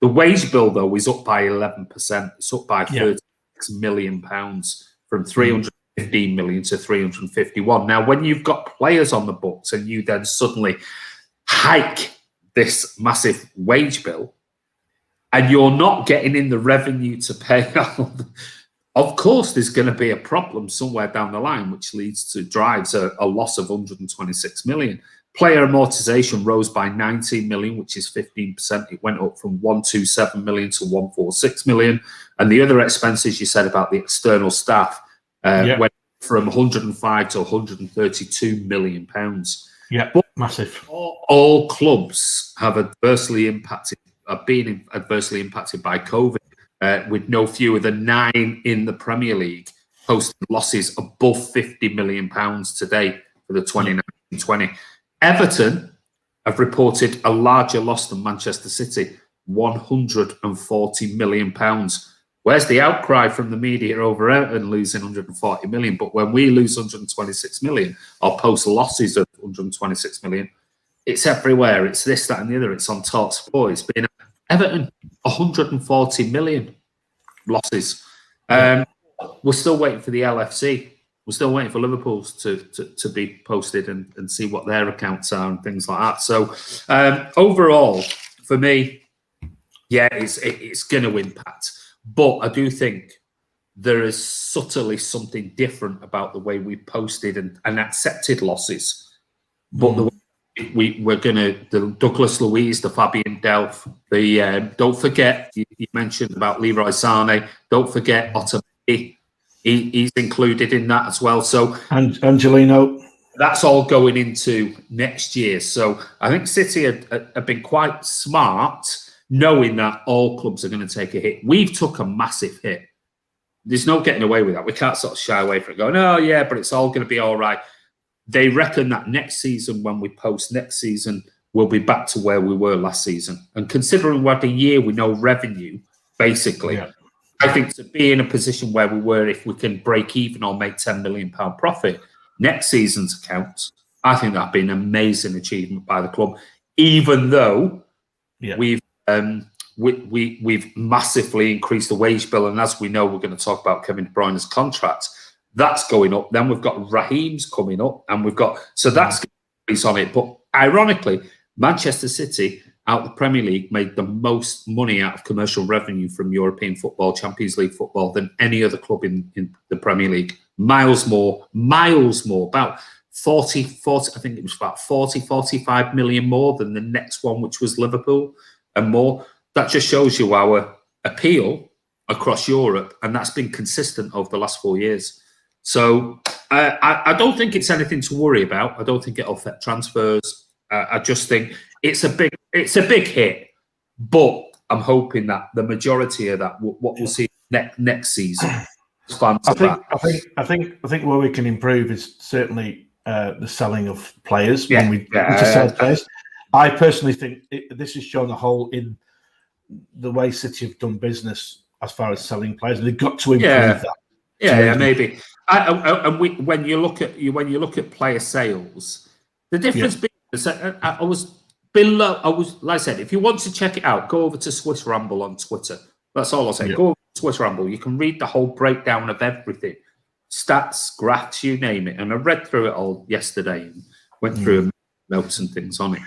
The wage bill, though, is up by 11%. It's up by 36 million pounds from 315 million to 351. Now, when you've got players on the books and you then suddenly hike this massive wage bill and you're not getting in the revenue to pay of course, there's going to be a problem somewhere down the line, which drives a loss of 126 million. Player amortization rose by 19 million, which is 15%. It went up from 127 million to 146 million. And the other expenses you said about the external staff went from 105 to 132 million pounds. Yeah, but massive. All clubs have been adversely impacted by COVID. With no fewer than 9 in the Premier League posting losses above 50 million pounds today for the 2019-20. Everton have reported a larger loss than Manchester City, 140 million pounds. Where's the outcry from the media over Everton losing 140 million? But when we lose 126 million or post losses of 126 million, it's everywhere. It's this, that, and the other. It's on Talk Sport. It's been Everton, 140 million losses. We're still waiting for the LFC. We're still waiting for Liverpool's to be posted and see what their accounts are and things like that. So overall, for me, it's going to impact. But I do think there is subtly something different about the way we posted and accepted losses. But the way we're going to, the Douglas Luiz, the Fabian Delph, don't forget, you mentioned about Leroy Sané, don't forget Otamendi, he's included in that as well. So Angelino. That's all going into next year. So I think City have been quite smart, knowing that all clubs are going to take a hit. We've took a massive hit. There's no getting away with that. We can't sort of shy away from it going, oh yeah, but it's all going to be all right. They reckon that next season, when we post next season, we'll be back to where we were last season. And considering we're at a year with no revenue, basically, I think to be in a position where we were, if we can break even or make £10 million profit next season's accounts, I think that'd be an amazing achievement by the club. Even though we've massively increased the wage bill, and as we know, we're going to talk about Kevin De Bruyne's contract. That's going up. Then we've got Raheem's coming up, and we've got that's going to increase on it. But ironically, Manchester City out the Premier League made the most money out of commercial revenue from European football, Champions League football than any other club in the Premier League. Miles more, about 40, I think it was about 45 million more than the next one, which was Liverpool and more. That just shows you our appeal across Europe, and that's been consistent over the last 4 years. So I don't think it's anything to worry about. I don't think it'll affect transfers. I just think it's a big hit, but I'm hoping that the majority of that, what we'll see next season, I think where we can improve is certainly the selling of players. When we sell players, I personally think this has shown a hole in the way City have done business as far as selling players, and they've got to improve that. Yeah, maybe. When you look at player sales, the difference being I was like I said, if you want to check it out, go over to Swiss Ramble on Twitter. That's all I'll say. Go over to Swiss Ramble. You can read the whole breakdown of everything, stats, graphs, you name it. And I read through it all yesterday and went through notes and things on it.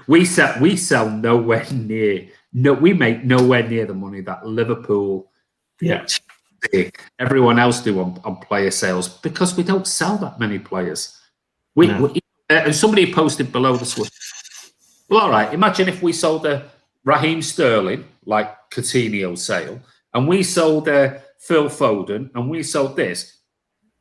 We sell nowhere near. No, we make nowhere near the money that Liverpool, everyone else do on player sales, because we don't sell that many players. And somebody posted below the Swiss. Well, all right. Imagine if we sold a Raheem Sterling, like Coutinho's sale, and we sold Phil Foden and we sold this,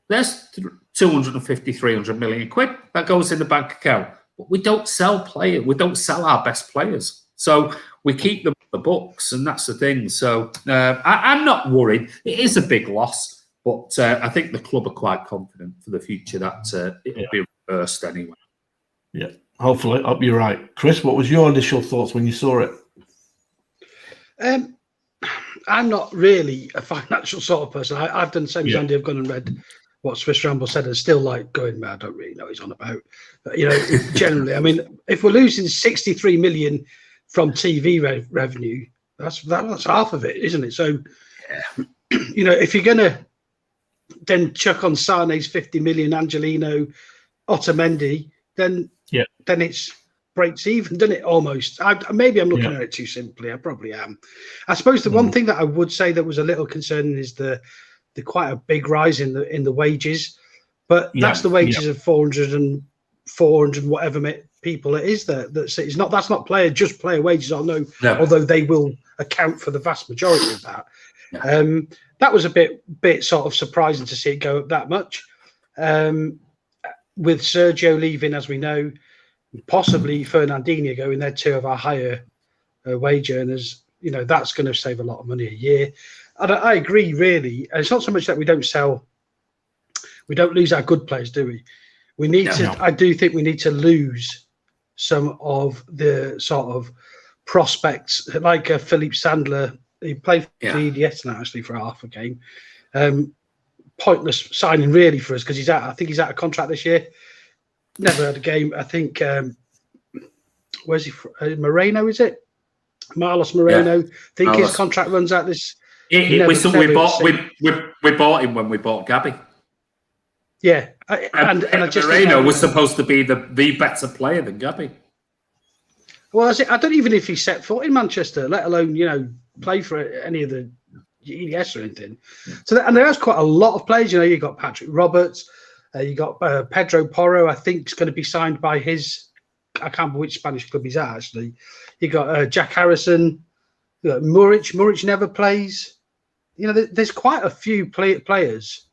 there's 250, 300 million quid that goes in the bank account. But we don't sell players. We don't sell our best players. So we keep them on the books, and that's the thing. So I'm not worried. It is a big loss, but I think the club are quite confident for the future that it'll be reversed anyway. Yeah, hopefully. I'll be right. Chris, what was your initial thoughts when you saw it? I'm not really a financial sort of person. I've done the same as Andy. I've gone and read what Swiss Ramble said and still like going, man, I don't really know what he's on about. But, you know, generally, I mean, if we're losing 63 million from TV revenue, that's half of it, isn't it? So, you know, if you're going to then chuck on Sane's 50 million, Angelino, Otamendi, then it's breaks even, doesn't it? Almost. Maybe I'm looking at it too simply. I probably am. I suppose the one thing that I would say that was a little concerning is the quite a big rise in the wages, but that's the wages of 400 whatever people it is that's not player wages. Although they will account for the vast majority of that. That was a bit sort of surprising to see it go up that much. With Sergio leaving, as we know, possibly Fernandinho going, they're two of our higher wage earners. You know, that's going to save a lot of money a year. And I agree, really. And it's not so much that we don't lose our good players, do we? We need to. I do think we need to lose some of the sort of prospects, like Philippe Sandler. He played for the EDS now, actually, for half a game. Pointless signing, really, for us, because he's out. I think he's out of contract this year. Never had a game. I think. Where's he from? Moreno, is it? Marlos Moreno. I think his contract runs out this. We bought him when we bought Gabby. Yeah, and I just Moreno was supposed to be the better player than Gabby. Well, I don't even know if he set foot in Manchester, let alone play for any of the EDS or anything. So and there's quite a lot of players. You got Patrick Roberts, you got Pedro Porro. I think is going to be signed by his. I can't remember which Spanish club he's at actually. You got Jack Harrison. You got Muric never plays. There's quite a few players.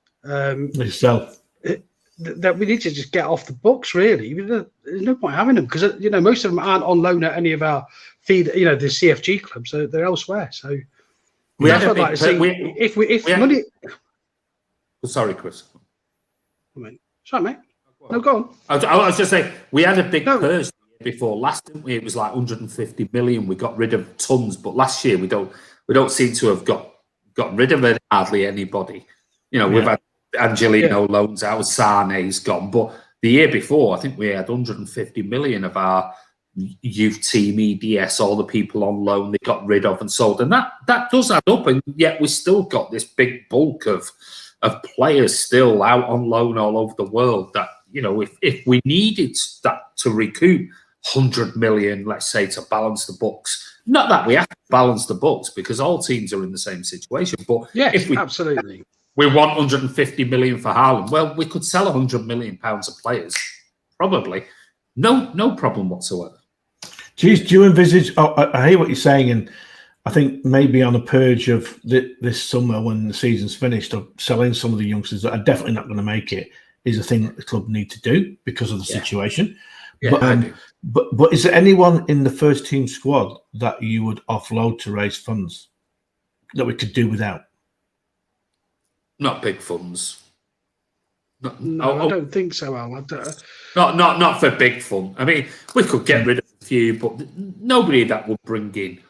That we need to just get off the books, really. There's no point having them because most of them aren't on loan at any of our feed. The CFG clubs, so they're elsewhere. So that's what I'd like to see. If money. Sorry, Chris. Sorry, mate. No, go on. I was just saying we had a big purse before last, didn't we? It was like 150 million. We got rid of tons, but last year we don't seem to have got rid of hardly anybody. We've had Angelino loans out, Sane's gone, but the year before I think we had 150 million of our youth team EDS, all the people on loan they got rid of and sold, and that does add up, and yet we still got this big bulk of players still out on loan all over the world that if we needed that to recoup 100 million, let's say, to balance the books, not that we have to balance the books because all teams are in the same situation, but if we absolutely we want 150 million for Haaland, well, we could sell 100 million pounds of players, probably, no problem whatsoever. Do you envisage? I hear what you're saying, and I think maybe on a purge of this summer when the season's finished, of selling some of the youngsters that are definitely not going to make it is a thing that the club need to do because of the situation. Yeah, but is there anyone in the first team squad that you would offload to raise funds that we could do without? Not big funds. I don't think so, Al. Not for big fun. I mean, we could get rid of a few, but nobody that would bring in.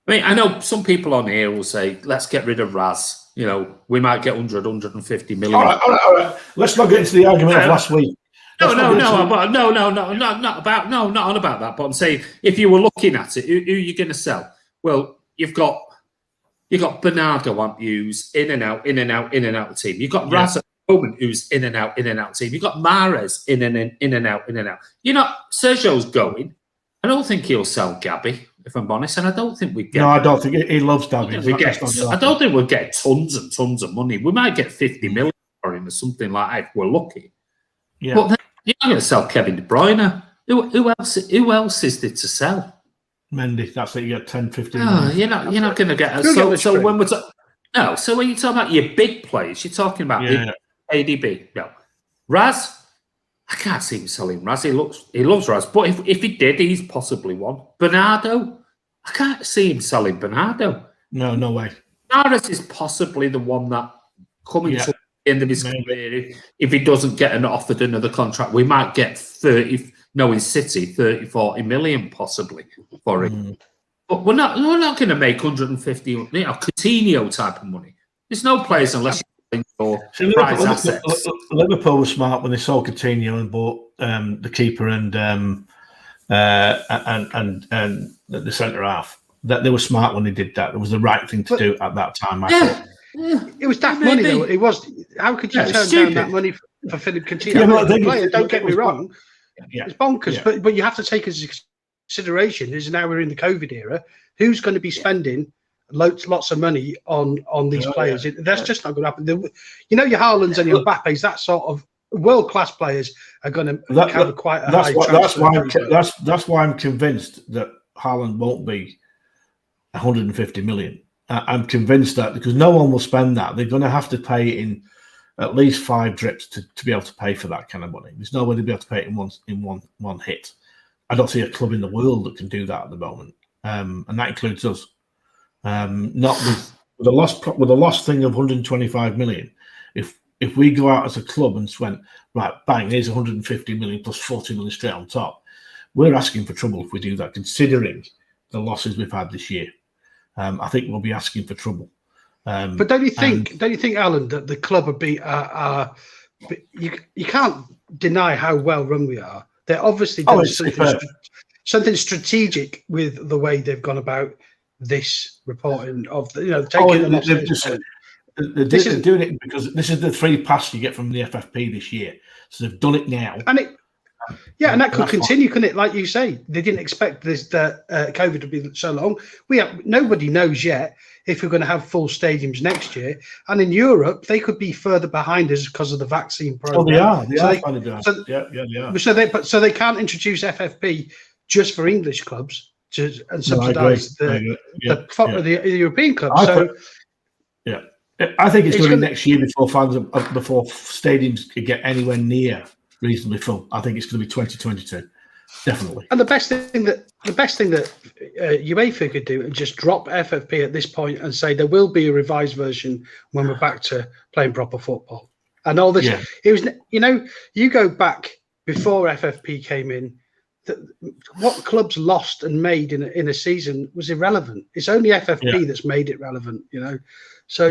I mean, I know some people on here will say, let's get rid of Raz. We might get 150 million. All right. Let's not get into the argument of last week. Not about that. But I'm saying, if you were looking at it, who are you going to sell? Well, you've got Bernardo, who's in and out the team. You've got Raz at the moment, who's in and out the team. You've got Mahrez in and out. Sergio's going. I don't think he'll sell Gabby, if I'm honest, and I don't think we get. No, I don't think he loves Gabby. I don't think we'll get tons and tons of money. We might get 50 million for him or something like that if we're lucky. Yeah. But then you're not going to sell Kevin De Bruyne. Who else is there to sell? Mendy, that's it. You get 10, 15. You're not going to get. So when we're No, so when you talk about your big players, you're talking about ADB. No, Raz. I can't see him selling Raz. He loves Raz, but if he did, he's possibly one. Bernardo, I can't see him selling Bernardo. No way. Raz is possibly the one that coming to the end of his career. If he doesn't get offered another contract, we might get 30, in City, 30, 40 million possibly for him. But we're not going to make 150, Coutinho type of money. There's no players unless you're for prize assets. Liverpool was smart when they sold Coutinho and bought the keeper and the centre half. That they were smart when they did that. It was the right thing to do at that time. I thought. Yeah. It was daft money, though. It was. How could you turn down that money for Philip Coutinho? Don't get me wrong. It's bonkers, but you have to take into consideration is now we're in the COVID era. Who's going to be spending lots of money on these players? That's just not going to happen. Your Haalands and your Mbappes, that sort of world-class players are going to have quite a high. That's why I'm convinced that Haaland won't be 150 million. I'm convinced that because no one will spend that. They're going to have to pay in at least 5 drips to be able to pay for that kind of money. There's no way to be able to pay it in one hit. I don't see a club in the world that can do that at the moment, and that includes us. Not with a lost thing of 125 million. If we go out as a club and went right, bang, here's 150 million plus 40 million straight on top, we're asking for trouble if we do that. Considering the losses we've had this year, I think we'll be asking for trouble. But don't you think, Alan, that the club would be? You can't deny how well run we are. They're obviously done something strategic with the way they've gone about this reporting of taking the losses. They're doing it because this is the free pass you get from the FFP this year. So they've done it now. And that could continue, couldn't it? Like you say, they didn't expect this COVID to be so long. Nobody knows yet if we're going to have full stadiums next year. And in Europe, they could be further behind us because of the vaccine program. Oh, they are. They are. So they can't introduce FFP just for English clubs and subsidise the European clubs. I think it's going to be next year before stadiums could get anywhere near reasonably full. I think it's going to be 2022, definitely. And the best thing that UEFA could do is just drop FFP at this point and say there will be a revised version when we're back to playing proper football. And all this, it was, you go back before FFP came in. What clubs lost and made in a season was irrelevant. It's only FFP that's made it relevant, So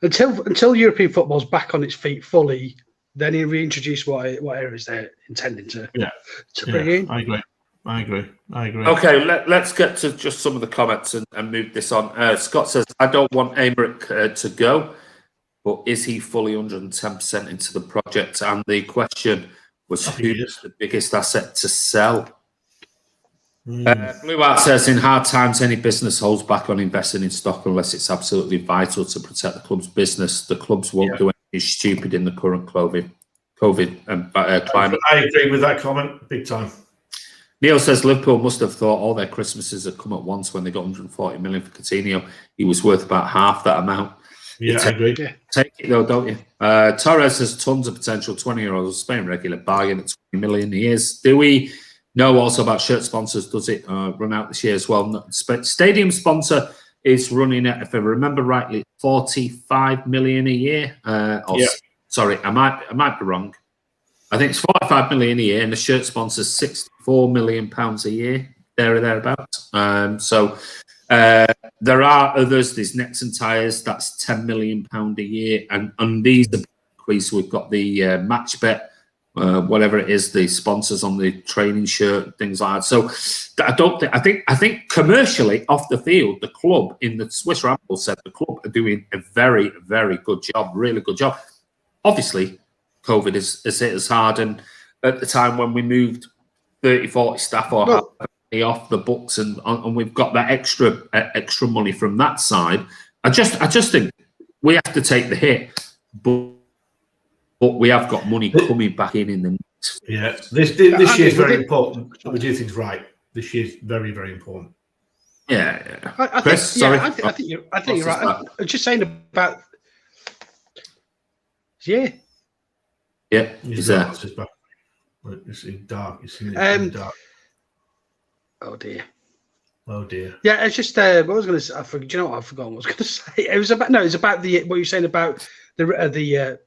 until European football's back on its feet fully, then he reintroduce what areas they're intending to bring in. I agree. Okay, let's get to just some of the comments and move this on. Scott says, I don't want Aymeric to go, but is he fully 110% into the project? And the question was, who's the biggest asset to sell? Blue Art says, in hard times, any business holds back on investing in stock unless it's absolutely vital to protect the club's business. The clubs won't do anything stupid in the current COVID and climate. I agree with that comment, big time. Neil says, Liverpool must have thought all their Christmases had come at once when they got 140 million for Coutinho. He was worth about half that amount. Yeah, I agree. Take it though, don't you? Torres has tons of potential. 20-year-olds Spain regular bargain at 20 million. He is. Do we know also about shirt sponsors? Does it run out this year as well? Stadium sponsor is running at, if I remember rightly, 45 million a year. Sorry, I might be wrong. I think it's 45 million a year, and the shirt sponsor's 64 million pounds a year, there or thereabouts. There are others. There's Nets and Tires. That's 10 million pound a year, and these are increased. We've got the match bet, whatever it is, the sponsors on the training shirt, things like that. So I think commercially off the field, the club in the Swiss Ramble said the club are doing a very, very good job, really good job. Obviously, COVID has hit us hard, and at the time when we moved 30, 40 staff off the books, and we've got that extra money from that side. I just think we have to take the hit, but we have got money coming back in the next. Yeah, this year is very important. We do things right. This year is very, very important. Yeah. I Chris, think, sorry. yeah, I think you're right. I'm just saying about. Yeah. Yeah. He's there. It's in dark. It's in dark. Oh dear. Oh dear. Yeah, it's just what I was going to say. Do you know what? I've forgotten what I was going to say. It was about what you're saying about the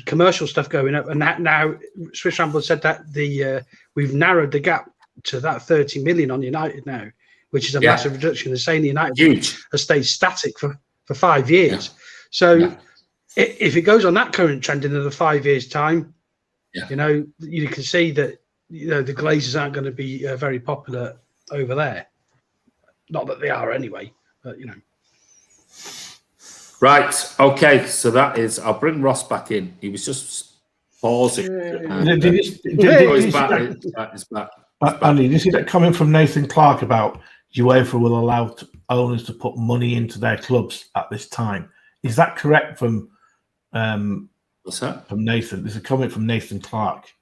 commercial stuff going up, and that now Swiss Ramble said that we've narrowed the gap to that 30 million on United now, which is a massive reduction. They're saying the United has stayed static for 5 years. Yeah. So if it goes on that current trend in another 5 years' time, you can see that the Glazers aren't going to be very popular over there. Not that they are anyway, but Right. Okay. So that is. I'll bring Ross back in. He was just pausing. He's back. Andy, did you see that comment from Nathan Clark about UEFA will allow owners to put money into their clubs at this time? Is that correct from what's that? From Nathan? There's a comment from Nathan Clark.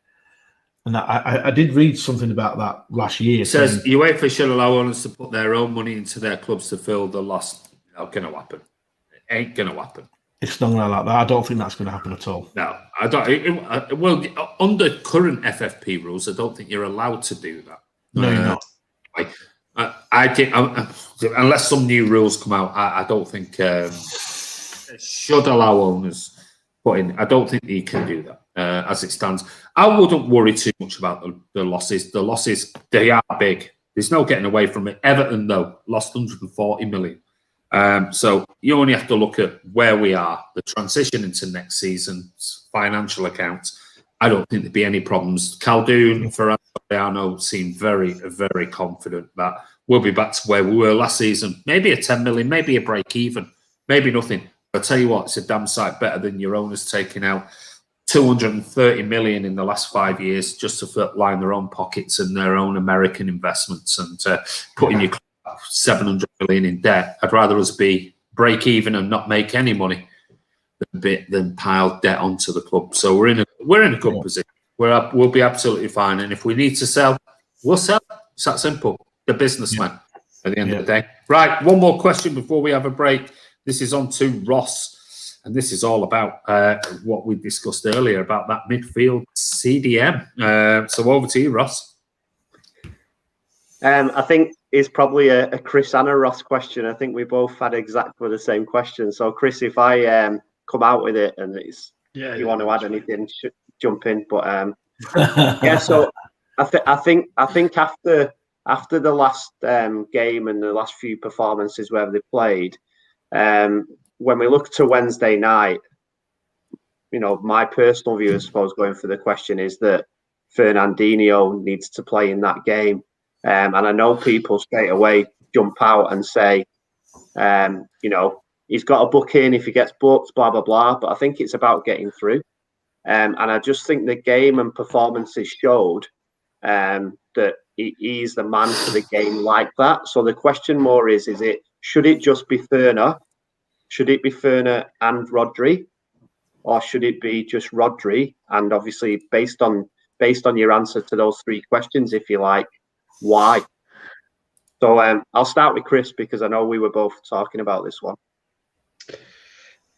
And I did read something about that last year. It says UEFA should allow owners to put their own money into their clubs to fill the loss. Not going to happen. It ain't going to happen. It's not going to like that. I don't think that's going to happen at all. No, I don't. Well, under current FFP rules, I don't think you're allowed to do that. No, you're not. I think unless some new rules come out, I don't think it should allow owners put in. I don't think you can do that as it stands. I wouldn't worry too much about the losses. The losses, they are big. There's no getting away from it. Everton, though, lost 140 million. So you only have to look at where we are, the transition into next season's financial accounts. I don't think there'd be any problems. Caldoun, Ferrano seem very, very confident that we'll be back to where we were last season. Maybe a 10 million, maybe a break even, maybe nothing. But I'll tell you what, it's a damn sight better than your owners taking out 230 million in the last 5 years just to line their own pockets and their own American investments and putting your 700 million in debt. I'd rather us be break even and not make any money than pile debt onto the club. So we're in a good position. We'll be absolutely fine. And if we need to sell, we'll sell. It's that simple. The businessman at the end of the day. Right. One more question before we have a break. This is on to Ross. And this is all about what we discussed earlier about that midfield CDM. So over to you, Ross. I think it's probably a Chris and a Ross question. I think we both had exactly the same question. So, Chris, if I come out with it and if you want to add anything, jump in. But so I think after the last game and the last few performances where they played, when we look to Wednesday night, my personal view, I suppose, going for the question is that Fernandinho needs to play in that game. And I know people straight away jump out and say, he's got a book in if he gets booked, blah, blah, blah. But I think it's about getting through. And I just think the game and performances showed that he's the man for the game like that. So the question more should it just be Ferna? Should it be Ferna and Rodri? Or should it be just Rodri? And obviously, based on your answer to those three questions, if you like, why? So I'll start with Chris because I know we were both talking about this one.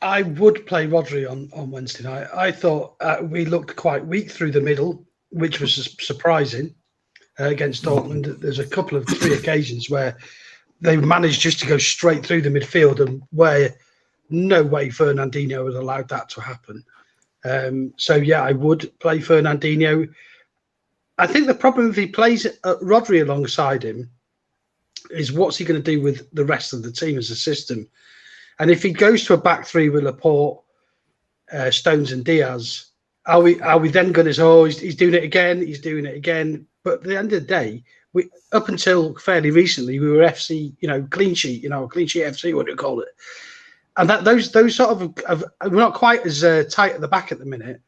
I would play Rodri on Wednesday night. I thought we looked quite weak through the middle, which was surprising against Dortmund. There's a couple of 3 occasions where they managed just to go straight through the midfield and where no way Fernandinho would allowed that to happen. I would play Fernandinho. I think the problem if he plays Rodri alongside him is what's he going to do with the rest of the team as a system? And if he goes to a back three with Laporte, Stones and Diaz, are we then going to say, he's doing it again, he's doing it again? But at the end of the day, up until fairly recently, we were FC, clean sheet, clean sheet FC, what do you call it? And that those sort of we're not quite as tight at the back at the minute,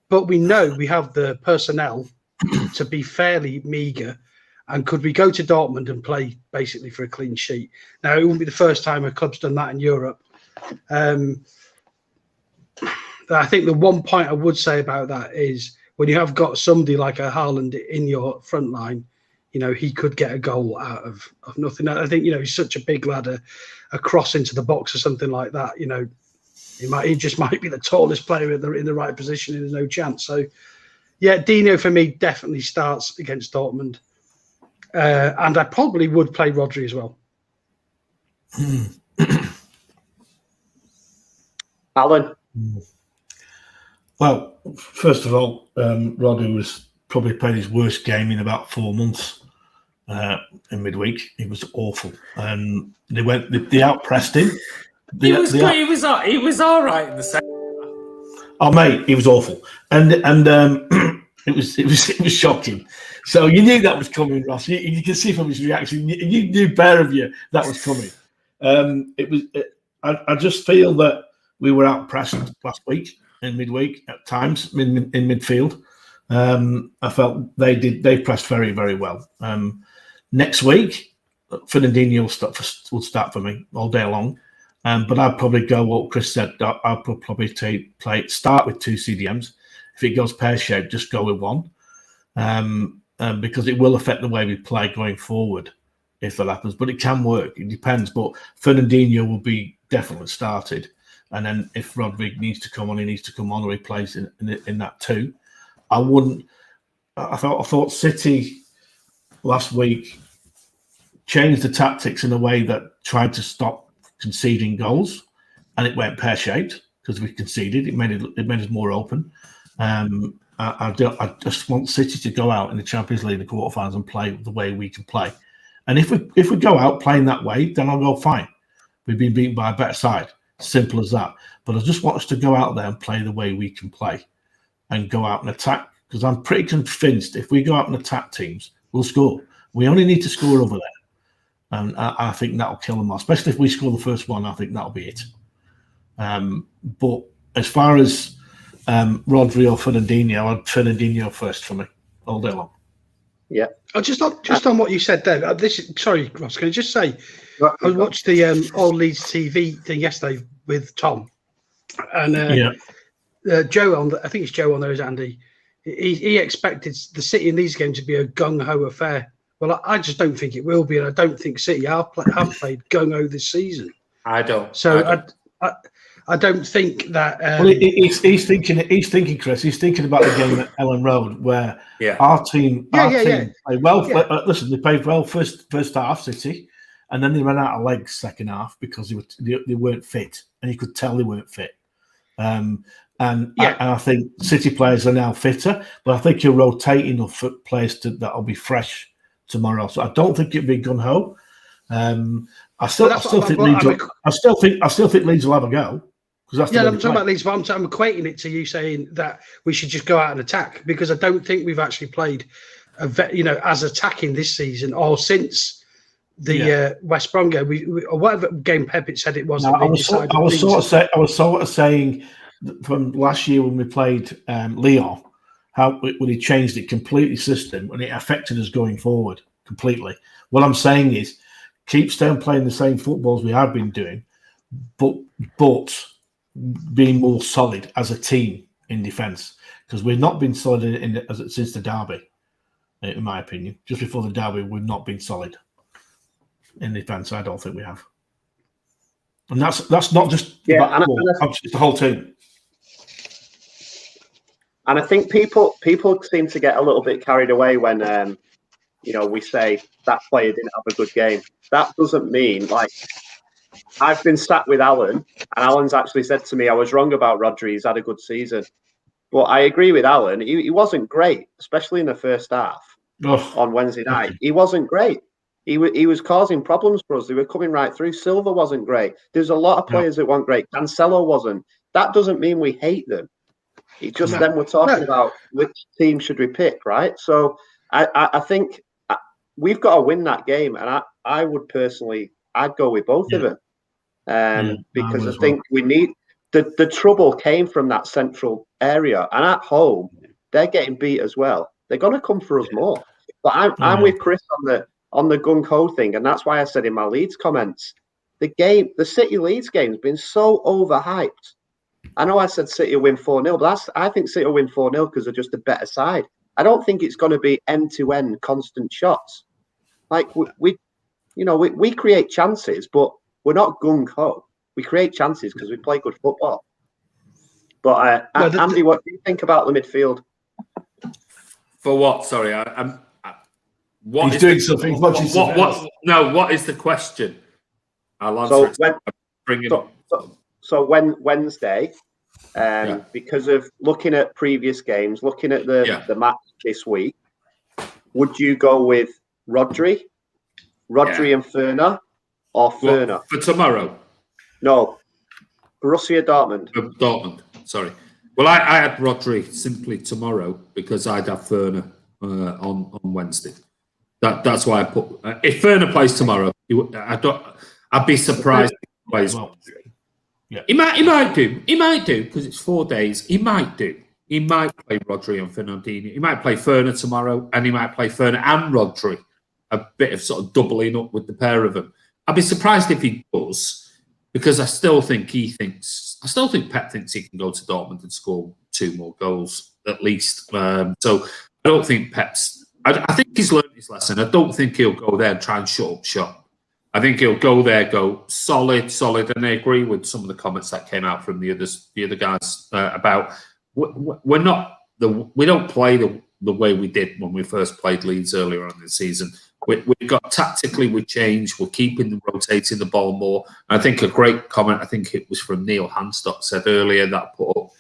but we know we have the personnel to be fairly meagre. And could we go to Dortmund and play basically for a clean sheet? Now, it wouldn't be the first time a club's done that in Europe. I think the one point I would say about that is when you have got somebody like a Haaland in your front line, he could get a goal out of nothing. I think, he's such a big lad, a cross into the box or something like that. He just might be the tallest player in the right position, and there's no chance. So, yeah, Dino for me definitely starts against Dortmund. And I probably would play Rodri as well. Alan? Well, first of all, Rodri was probably played his worst game in about 4 months in midweek. It was awful. They outpressed him. He was all right in the second. Oh, mate, he was awful, and it was shocking. So you knew that was coming, Ross. You can see from his reaction. You knew better of you that was coming. I just feel that we were outpressed last week in midweek at times in midfield. I felt they pressed very, very well. Next week, Fernandinho will start for me all day long. But I'd probably go what Chris said. I'd probably start with 2 CDMs. If it goes pear-shaped, just go with 1. Because it will affect the way we play going forward if that happens. But it can work. It depends. But Fernandinho will be definitely started. And then if Rodri needs to come on, he needs to come on, or he plays in that 2. I wouldn't. I thought City last week changed the tactics in a way that tried to stop conceding goals, and it went pear-shaped because we conceded. It made us more open. I just want City to go out in the Champions League, the quarterfinals, and play the way we can play. And if we go out playing that way, then I'll go fine. We've been beaten by a better side. Simple as that. But I just want us to go out there and play the way we can play, and go out and attack. Because I'm pretty convinced if we go out and attack teams, we'll score. We only need to score over there. And I think that'll kill them all, especially if we score the first one. I think that'll be it. But as far as Rodri or Fernandinho, I'd Fernandinho first for me all day long. Yeah. Just on what you said there. Sorry, Ross. Can I just say, I watched the All Leeds TV thing yesterday with Tom, and Joe I think it's Joe on there, is Andy. He expected the City in these games to be a gung ho affair. Well, I just don't think it will be, and I don't think City have played gung-ho this season. I don't. So I don't think that. Well, he's thinking, Chris. He's thinking about the game at Ellen Road, where our team played well. Listen, they played well first half, City, and then they ran out of legs second half because they weren't fit, and you could tell they weren't fit. And I think City players are now fitter, but I think you're rotating of players that'll be fresh tomorrow. So I don't think it'd be gun ho. I still think Leeds will have a go. I'm talking about Leeds, but I'm equating it to you saying that we should just go out and attack, because I don't think we've actually played as attacking this season or since the West Brom game. Or whatever game Pep said it was. No, I was sort of saying from last year when we played Lyon, when he changed it completely system and it affected us going forward completely. What I'm saying is keep staying playing the same footballs we have been doing, but being more solid as a team in defence, because we've not been solid since the derby, in my opinion. Just before the derby, we've not been solid in defence. I don't think we have, and that's not just it's the whole team. And I think people seem to get a little bit carried away when we say that player didn't have a good game. That doesn't mean, like, I've been sat with Alan, and Alan's actually said to me, I was wrong about Rodri. He's had a good season. But I agree with Alan. He wasn't great, especially in the first half on Wednesday night. He wasn't great. He was causing problems for us. They were coming right through. Silva wasn't great. There's a lot of players that weren't great. Cancelo wasn't. That doesn't mean we hate them. It's just then we're talking about which team should we pick, right? So I think we've got to win that game, and I would personally, I'd go with both of them, because I think we need the trouble came from that central area, and at home they're getting beat as well. They're going to come for us more. But I'm with Chris on the gung ho thing, and that's why I said in my Leeds comments, the City Leeds game has been so overhyped. I know I said City will win 4-0, but I think City will win 4-0 because they're just a better side. I don't think it's going to be end-to-end constant shots. Like we create chances, but we're not gung ho. We create chances because we play good football. But Andy, what do you think about the midfield? For what? Sorry, what he's doing something. What is the question? I'll answer Wednesday, because of looking at previous games, looking at the match this week, would you go with Rodri and Ferna, or Ferna for tomorrow? No, Borussia Dortmund. Dortmund. Sorry. Well, I had Rodri simply tomorrow because I'd have Ferna on Wednesday. That's why I put. If Ferna plays tomorrow, I'd be surprised if he plays. Yeah. He might do because it's 4 days. He might do. He might play Rodri and Fernandinho. He might play Ferna tomorrow, and he might play Ferna and Rodri. A bit of sort of doubling up with the pair of them. I'd be surprised if he does, because I still think Pep thinks he can go to Dortmund and score 2 more goals at least. So I don't think Pep's. I think he's learned his lesson. I don't think he'll go there and try and shut up shop. I think he'll go there, go solid, and I agree with some of the comments that came out from the other guys about we don't play the way we did when we first played Leeds earlier on in the season. We've got tactically, we changed. We're rotating the ball more. And I think a great comment, I think it was from Neil Hanstock, said earlier that put up,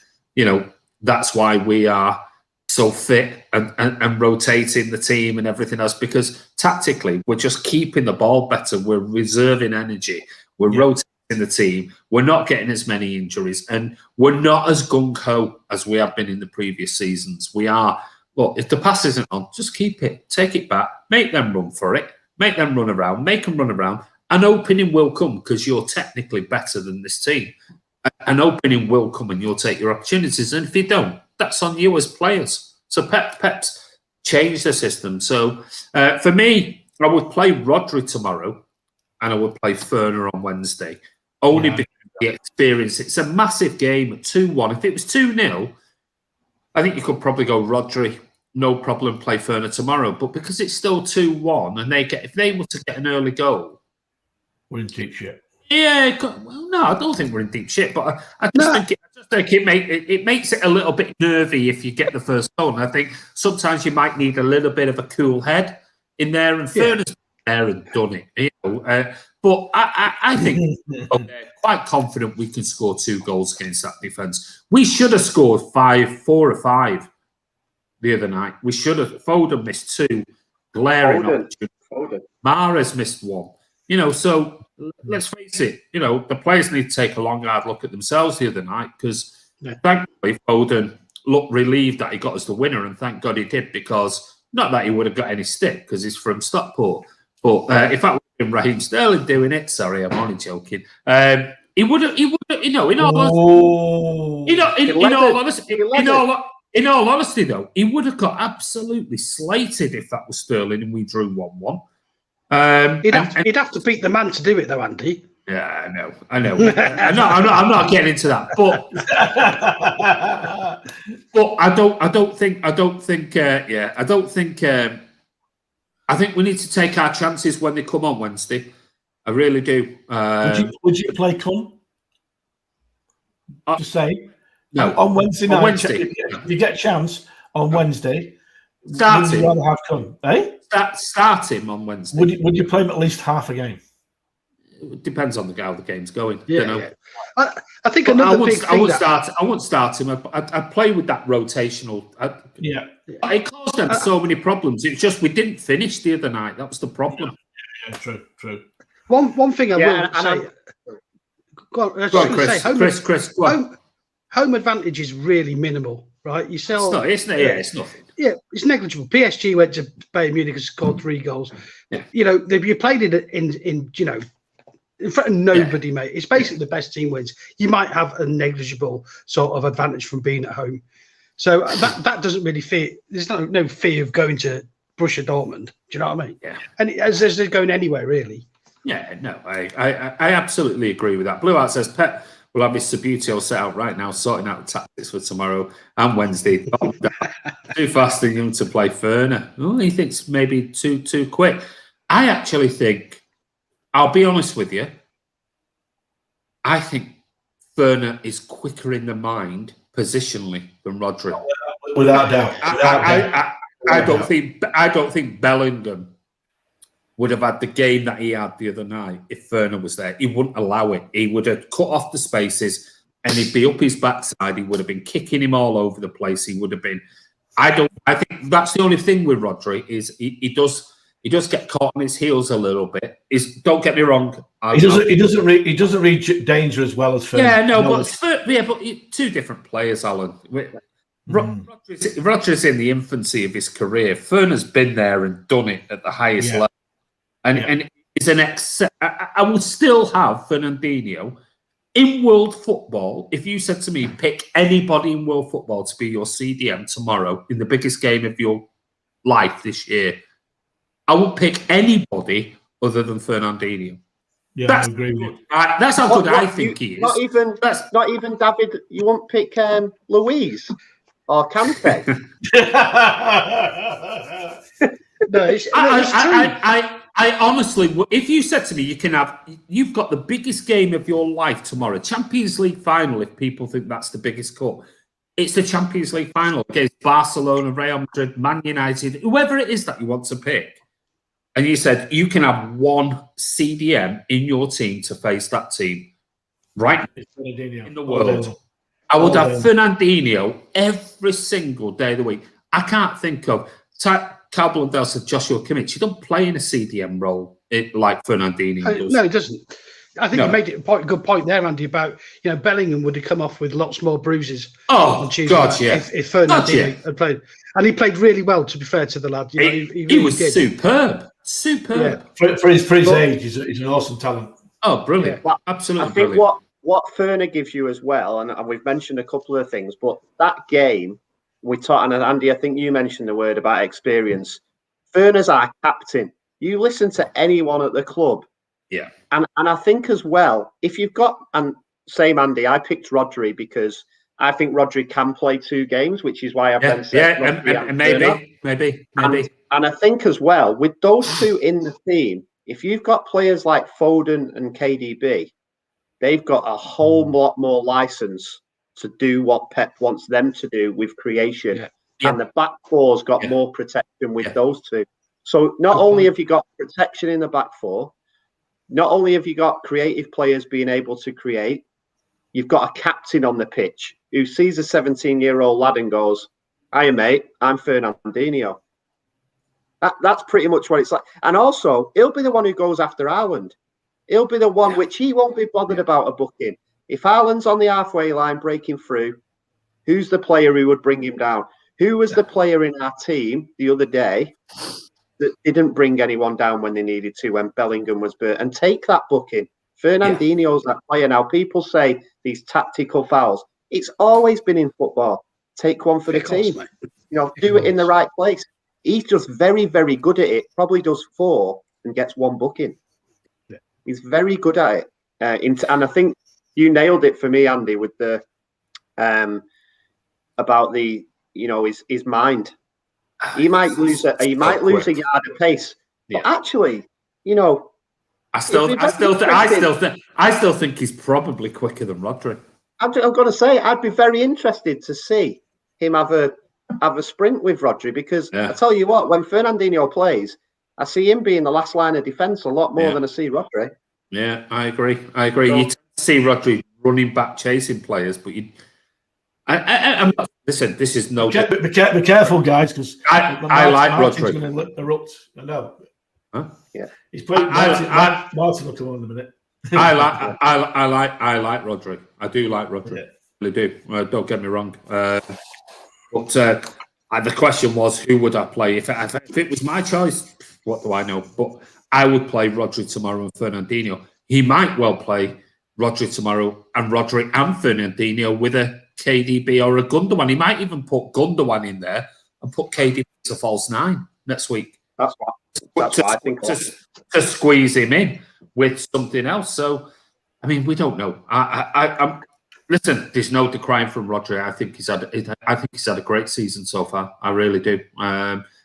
that's why we are so fit and rotating the team and everything else, because tactically we're just keeping the ball better. We're reserving energy. We're rotating the team. We're not getting as many injuries, and we're not as gung-ho as we have been in the previous seasons. We are. Well, if the pass isn't on, just keep it, take it back, make them run for it, make them run around, An opening will come because you're technically better than this team. An opening will come and you'll take your opportunities. And if you don't, that's on you as players. So Pep's changed the system. So for me, I would play Rodri tomorrow and I would play Ferna on Wednesday. Only because of the experience. It's a massive game at 2-1. If it was 2-0, I think you could probably go Rodri, no problem, play Ferna tomorrow. But because it's still 2-1 and if they were to get an early goal, we're in deep shit. Yeah, well, no, I don't think we're in deep shit, but I just think it makes it a little bit nervy if you get the first goal. And I think sometimes you might need a little bit of a cool head in there, and Ferna's there and done it. But I think I'm quite confident we can score 2 goals against that defence. We should have scored 4 or 5 the other night. We should have. Foden missed 2 glaring opportunities. Mahrez missed 1. So let's face it, the players need to take a long, hard look at themselves the other night, because thankfully Foden looked relieved that he got us the winner, and thank God he did, because not that he would have got any stick because he's from Stockport, but if that would have been Raheem Sterling doing it, sorry, I'm only joking, he would have, in all honesty though, he would have got absolutely slated if that was Sterling and we drew 1-1. He'd have to beat the man to do it, though, Andy. Yeah, I know. I'm not getting into that, but I think we need to take our chances when they come on Wednesday. I really do. Would you play Kun? Just say no on Wednesday night. Wednesday. If you get a chance on Wednesday, start him. Rather have Kun, Start him on Wednesday. Would you play him at least half a game? It depends on how the game's going. Yeah. I think another big thing. I won't start him. I'd play with that rotational. It caused them so many problems. It's just we didn't finish the other night. That was the problem. Yeah, true. One thing I will say. Go on, Chris. Go on. Home advantage is really minimal, right? You sell. It's nothing. Yeah, it's negligible. PSG went to Bayern Munich and scored 3 goals. Yeah. You played it in front of nobody, mate. It's basically the best team wins. You might have a negligible sort of advantage from being at home. So that doesn't really fear. There's no fear of going to Borussia Dortmund. Do you know what I mean? Yeah. And as they're going anywhere, really. Yeah, no, I absolutely agree with that. Blue Art says Pep will have his Subbuteo set out right now, sorting out the tactics for tomorrow and Wednesday. Too fast and young to play Ferna. Oh, he thinks maybe too quick. I actually think, I'll be honest with you, I think Ferna is quicker in the mind positionally than Rodri. Without doubt. I don't think Bellingham would have had the game that he had the other night if Ferna was there. He wouldn't allow it. He would have cut off the spaces and he'd be up his backside. He would have been kicking him all over the place. He would have been. I think that's the only thing with Rodri is he does get caught on his heels a little bit. Don't get me wrong. He doesn't read danger as well as Ferna. Yeah, but two different players, Alan. Rodri's in the infancy of his career. Ferna's been there and done it at the highest level. And it's an I would still have Fernandinho in world football. If you said to me, pick anybody in world football to be your CDM tomorrow in the biggest game of your life this year, I would pick anybody other than Fernandinho. Yeah, I agree with you. That's how good I think he is. Not even David. You won't pick Louise or Kante. No, it's true. I honestly, if you said to me, you've got the biggest game of your life tomorrow, Champions League final, if people think that's the biggest cup, it's the Champions League final against Barcelona, Real Madrid, Man United, whoever it is that you want to pick. And you said you can have one CDM in your team to face that team right in the world. I would have Fernandinho every single day of the week. I can't think of... Carl Blundell said Joshua Kimmich. You don't play in a CDM role like Fernandinho does. No, he doesn't. I think you made it a good point there, Andy, about Bellingham would have come off with lots more bruises. Oh, God, yeah. If Fernandinho had played. And he played really well, to be fair to the lad. He really was did. Superb. Yeah. For his age, he's an awesome talent. Oh, brilliant. Yeah. Absolutely I think brilliant. What Ferna gives you as well, and we've mentioned a couple of things, but that game, and Andy, I think you mentioned the word about experience. Ferna's our captain. You listen to anyone at the club. Yeah. And I think as well, if you've got, and same Andy, I picked Rodri because I think Rodri can play two games, which is why I've then said maybe. And I think as well, with those two in the team, if you've got players like Foden and KDB, they've got a whole lot more license to do what Pep wants them to do with creation. Yeah. Yeah. And the back four's got more protection with those two. So not only have you got protection in the back four, not only have you got creative players being able to create, you've got a captain on the pitch who sees a 17-year-old lad and goes, "Hiya, mate, I'm Fernandinho." That's pretty much what it's like. And also, he'll be the one who goes after Haaland. He'll be the one which he won't be bothered about a booking. If Haaland's on the halfway line breaking through, who's the player who would bring him down? Who was the player in our team the other day that didn't bring anyone down when they needed to when Bellingham was burnt? And take that booking. Fernandinho's that player. Now, people say these tactical fouls. It's always been in football. Take one for the team. Do it in the right place. He's just very, very good at it. Probably does 4 and gets 1 booking. Yeah. He's very good at it. And I think you nailed it for me, Andy, with the about the his mind. He might lose a yard of pace, but actually, I still think he's probably quicker than Rodri. I'm going to say I'd be very interested to see him have a sprint with Rodri because I tell you what, when Fernandinho plays, I see him being the last line of defence a lot more than I see Rodri. Yeah, I agree. So, you tend to see Rodri running back, chasing players, but I'm not. Listen, this is no. Be careful, guys, because I like Rodri. Going to erupt. No. Huh? Yeah. He's playing. Martin will come on in a minute. I like Rodri. I do like Rodri. I really do. Don't get me wrong. But the question was, who would I play if it was my choice? What do I know? But I would play Rodri tomorrow and Fernandinho. He might well play Rodri tomorrow and Rodri and Fernandinho with a KDB or a Gundogan. He might even put Gundogan in there and put KDB as a false 9 next week. That's what I think. To squeeze him in with something else. So, I mean, we don't know. I'm listen. There's no decrying from Rodri. I think he's had a great season so far. I really do.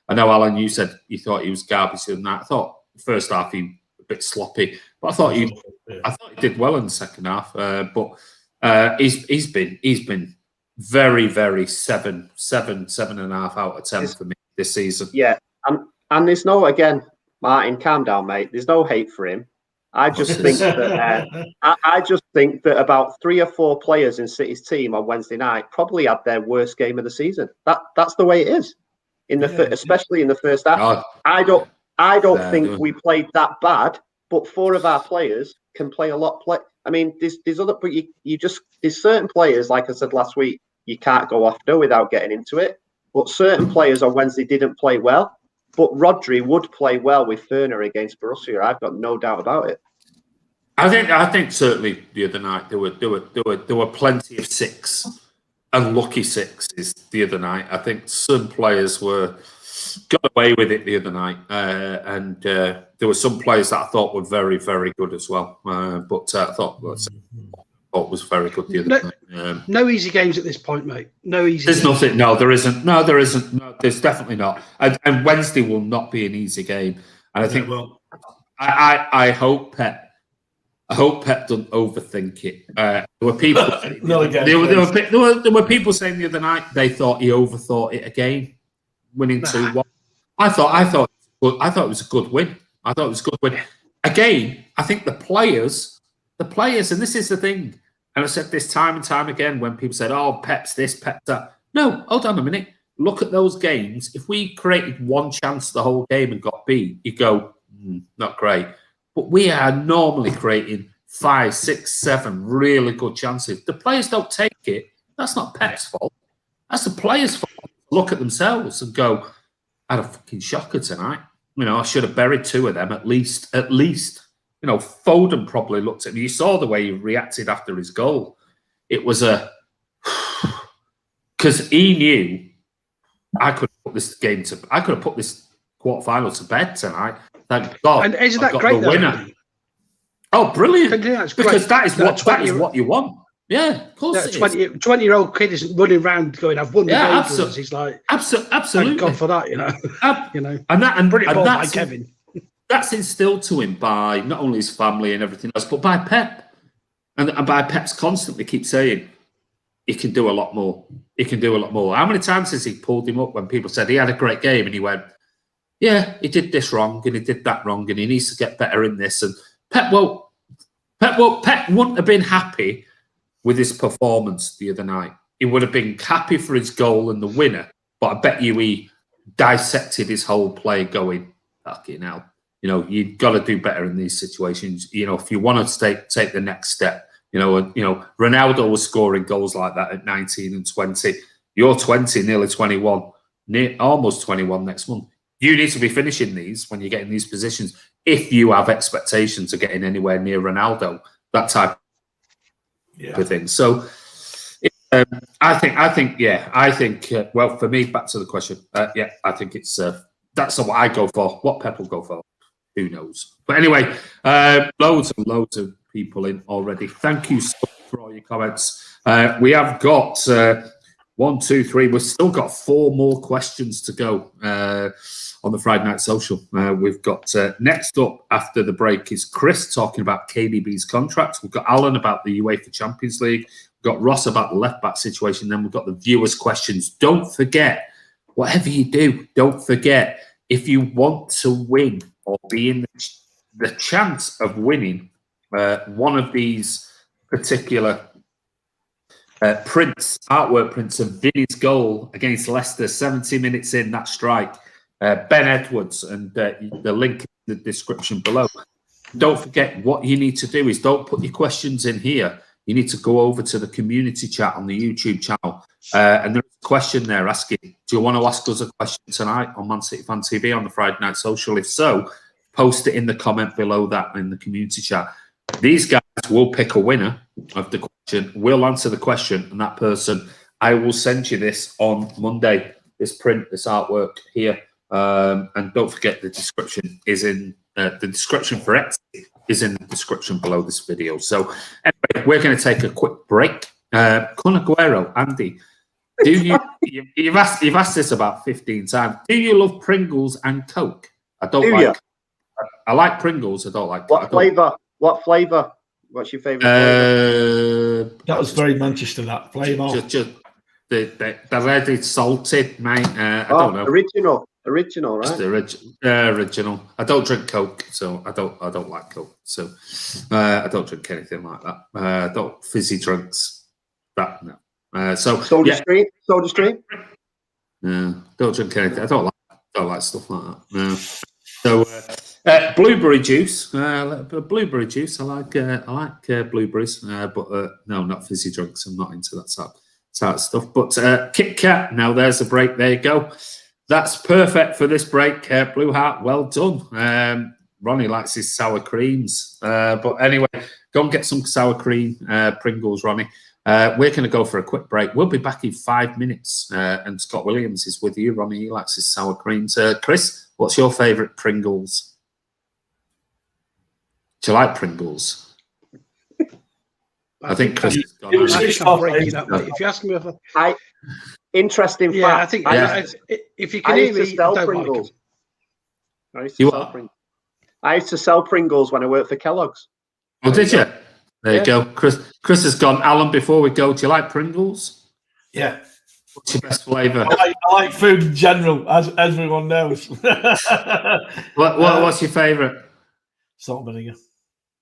I know, Alan, you said you thought he was garbage and that. I thought first half he a bit sloppy, but I thought he did well in the second half. But he's been very, very 7.5 out of 10 for me this season. Yeah, and there's no, again, Martin, calm down, mate. There's no hate for him. I just think that I just think that about 3 or 4 players in City's team on Wednesday night probably had their worst game of the season. That's the way it is especially in the first half. God. I don't think we played that bad, but 4 of our players can play a lot. I mean, there's other, but there's certain players, like I said last week, you can't go off without getting into it. But certain players on Wednesday didn't play well. But Rodri would play well with Ferna against Borussia. I've got no doubt about it. I think certainly the other night there were plenty of 6 and lucky 6s the other night. I think some players got away with it the other night, and there were some players that I thought were very, very good as well. But I thought was very good the other night. No easy games at this point, mate. No easy. There's games. nothing. No, there isn't. No, there isn't. No, there's definitely not. And Wednesday will not be an easy game. And I think, I hope Pep. I hope Pep doesn't overthink it. There were people. There were people saying the other night they thought he overthought it again, winning 2-1. I thought it was a good win. I thought it was a good win. Again, I think the players, and this is the thing. And I said this time and time again when people said, "Oh, Pep's this, Pep's that." No, hold on a minute. Look at those games. If we created one chance the whole game and got beat, you go, not great. But we are normally creating 5, 6, 7 really good chances. The players don't take it. That's not Pep's fault. That's the players' fault. Look at themselves and go, I had a fucking shocker tonight. I should have buried 2 of them at least. Foden probably looked at me. You saw the way he reacted after his goal. It was because he knew I could put this quarterfinal to bed tonight. Thank God. And isn't that got great? The winner. Oh, brilliant! That's because great. that is what you want. Yeah, of course. That 20-year-old kid isn't running around going, "I've won the game." Absolutely. He's like, absolutely. Thank God for that, And brilliant ball by Kevin. That's instilled to him by not only his family and everything else, but by Pep. And by Pep's constantly keep saying, he can do a lot more. He can do a lot more. How many times has he pulled him up when people said he had a great game and he went, yeah, he did this wrong and he did that wrong and he needs to get better in this. And Pep wouldn't have been happy with his performance the other night. He would have been happy for his goal and the winner, but I bet you he dissected his whole play going, fucking hell. You've got to do better in these situations. If you want to take the next step, Ronaldo was scoring goals like that at 19 and 20. You're 20, nearly 21, almost 21 next month. You need to be finishing these when you get in these positions. If you have expectations of getting anywhere near Ronaldo, that type of thing. So, I think. Well, for me, back to the question. I think it's that's what I go for. What Pep will go for, who knows? But anyway, loads and loads of people in already. Thank you so much for all your comments. We have got 1, 2, 3. We've still got 4 more questions to go on the Friday Night Social. We've got next up after the break is Chris talking about KDB's contract. We've got Alan about the UEFA Champions League. We've got Ross about the left-back situation. Then we've got the viewers' questions. Don't forget, whatever you do, don't forget, if you want to win or be in the chance of winning one of these particular artwork prints of Vinny's goal against Leicester, 70 minutes in, that strike, Ben Edwards, and the link in the description below. Don't forget, what you need to do is don't put your questions in here. You need to go over to the community chat on the YouTube channel. And there's a question there asking, do you want to ask us a question tonight on Man City Fan TV on the Friday Night Social? If so, post it in the comment below that in the community chat. These guys will pick a winner of the question. We'll answer the question, and that person, I will send you this on Monday, this print, this artwork here. And don't forget, the description is in the description for X is in the description below this video. So anyway, we're going to take a quick break. Kun Aguero, Andy, do you've asked this about 15 times. Do you love Pringles and Coke? I don't like. I like Pringles. I don't like. What flavour? What flavour? What's your favourite flavour? That was very Manchester. That flavour. Just the red is salted, mate. I don't know. Original, right? Just original. I don't drink Coke, so I don't like Coke. So I don't drink anything like that. I don't fizzy drinks. That no. Soda Stream. No, don't drink anything. I don't like stuff like that. No. So blueberry juice. Blueberry juice. I like blueberries, but no, not fizzy drinks. I'm not into that sort of stuff. But Kit Kat. Now there's a break. There you go. That's perfect for this break. Blue Heart, well done. Ronnie likes his sour creams. But anyway, go and get some sour cream Pringles, Ronnie. We're going to go for a quick break. We'll be back in 5 minutes. And Scott Williams is with you. Ronnie, he likes his sour creams. Chris, what's your favourite Pringles? Do you like Pringles? I think Chris has gone. If you ask me if interesting fact. I think if you can hear me, sell Pringles. I used to sell Pringles when I worked for Kellogg's. Oh, did you? There you go. Chris has gone. Alan, before we go, do you like Pringles? Yeah. What's your best flavour? I like food in general, as everyone knows. What's your favourite? Salt and vinegar.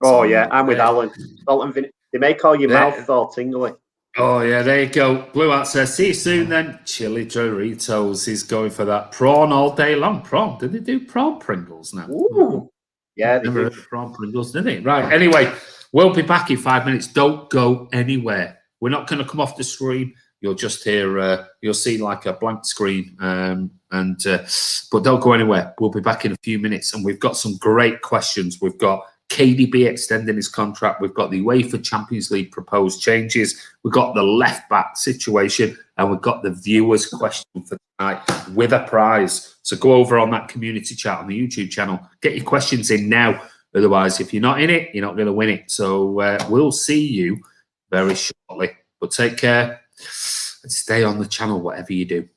Oh, yeah, I'm with Alan. Salt and vinegar. They make all your mouth all tingly. Oh, yeah, there you go. Blue Hat says, see you soon then. Chili Doritos. He's going for that. Prawn all day long. Prawn. Did they do prawn Pringles now? Ooh. Yeah, they never heard of prawn Pringles, did they? Right, anyway, we'll be back in 5 minutes. Don't go anywhere. We're not going to come off the screen. You'll just hear, you'll see like a blank screen. But don't go anywhere. We'll be back in a few minutes. And we've got some great questions. We've got KDB extending his contract. We've got the UEFA Champions League proposed changes. We've got the left back situation, and we've got the viewers' question for tonight with a prize. So go over on that community chat on the YouTube channel. Get your questions in now. Otherwise, if you're not in it, you're not going to win it. So we'll see you very shortly. But take care and stay on the channel, whatever you do.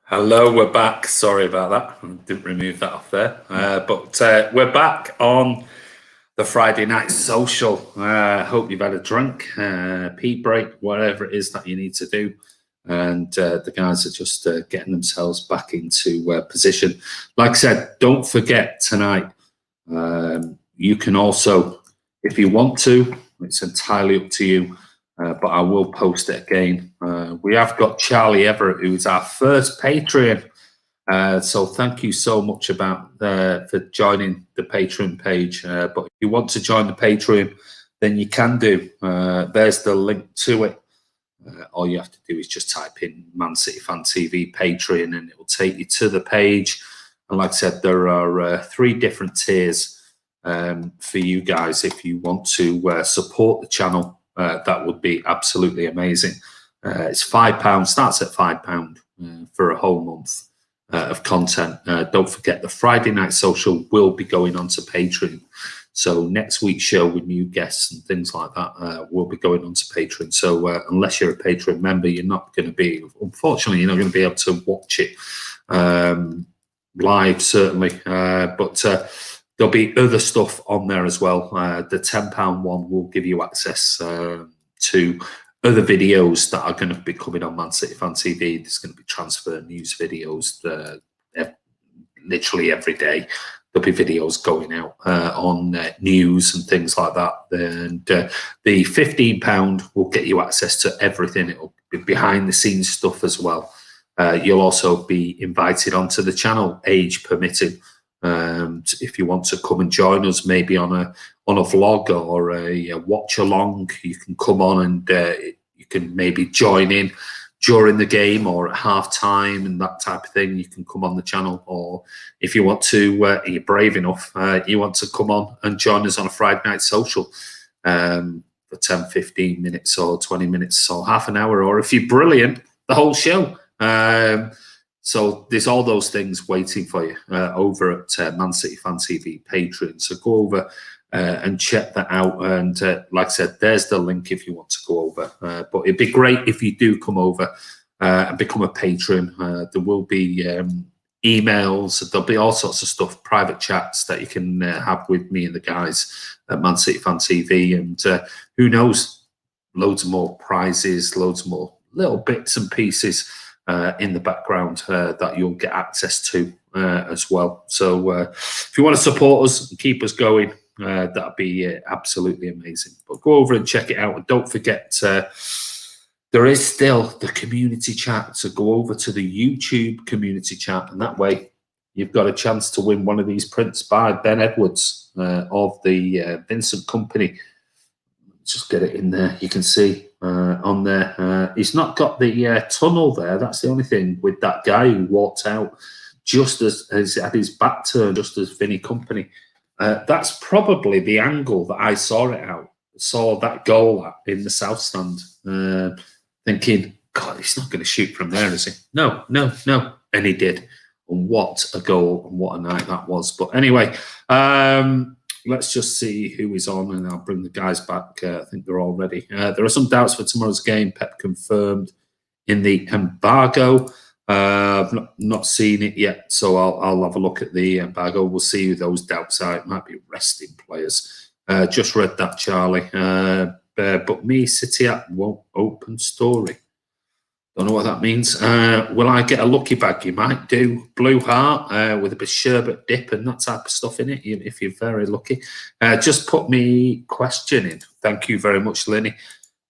Hello, we're back. Sorry about that. I didn't remove that off there. But we're back on the Friday night social. Hope you've had a drink, pee break, whatever it is that you need to do. And the guys are just getting themselves back into position. Like I said, don't forget tonight, you can also, if you want to, it's entirely up to you, but I will post it again. We have got Charlie Everett, who's our first Patreon. So thank you so much for joining the Patreon page. But if you want to join the Patreon, then you can do. There's the link to it. All you have to do is just type in Man City Fan TV Patreon and it will take you to the page. And like I said, there are 3 different tiers for you guys. If you want to support the channel, that would be absolutely amazing. It's £5, starts at £5 for a whole month of content. Don't forget the Friday night social will be going on to Patreon. So next week's show with new guests and things like that will be going on to Patreon. So unless you're a Patreon member, you're not going to be, unfortunately, you're not going to be able to watch it live, certainly. But there'll be other stuff on there as well. The £10 one will give you access to other videos that are going to be coming on Man City Fan TV. There's going to be transfer news videos literally every day. There'll be videos going out on news and things like that. And the £15 will get you access to everything. It'll be behind the scenes stuff as well. You'll also be invited onto the channel, age permitting. If you want to come and join us, maybe on a vlog or a watch along, you can come on and you can maybe join in during the game or at half time and that type of thing. You can come on the channel, or if you want to, you're brave enough, you want to come on and join us on a Friday night social for 10, 15 minutes or 20 minutes or half an hour, or if you're brilliant, the whole show. So there's all those things waiting for you over at Man City Fan TV Patreon. So go over and check that out. And like I said, there's the link if you want to go over. But it'd be great if you do come over and become a patron. There will be emails. There'll be all sorts of stuff, private chats that you can have with me and the guys at Man City Fan TV. And who knows, loads more prizes, loads more little bits and pieces in the background that you'll get access to as well. So if you want to support us and keep us going, that'd be absolutely amazing. But go over and check it out. And don't forget, there is still the community chat. So go over to the YouTube community chat, and that way you've got a chance to win one of these prints by Ben Edwards of the Vincent Company. Just get it in there. You can see on there. He's not got the tunnel there. That's the only thing with that guy who walked out just as had his back turned, just as Vinny Company. That's probably the angle that I saw it out. Saw that goal at in the south stand. Thinking, God, he's not going to shoot from there, is he? No, no, no. And he did. And what a goal and what a night that was. But anyway, let's just see who is on, and I'll bring the guys back. I think they're all ready. There are some doubts for tomorrow's game. Pep confirmed in the embargo. I've not seen it yet, so I'll have a look at the embargo. We'll see who those doubts are. It might be resting players. Just read that, Charlie. But me, City app won't open story. Don't know what that means. Will I get a lucky bag? You might do. Blue heart with a bit of sherbet dip and that type of stuff in it, if you're very lucky. Just put me question in. Thank you very much, Lenny.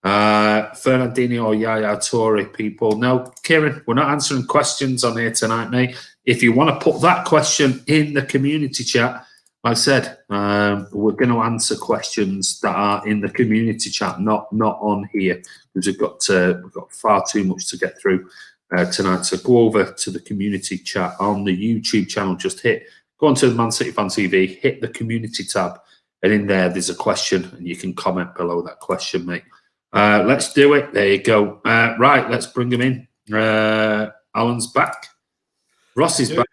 Fernandinho or Yaya Toure, people. No, Kieran, we're not answering questions on here tonight, mate. If you want to put that question in the community chat, like I said, we're going to answer questions that are in the community chat, not on here, because we've got far too much to get through tonight. So go over to the community chat on the YouTube channel. Just go onto the Man City Fan TV, hit the community tab, and in there's a question, and you can comment below that question, mate. Let's do it. There you go. Right, let's bring him in. Alan's back. Ross is back.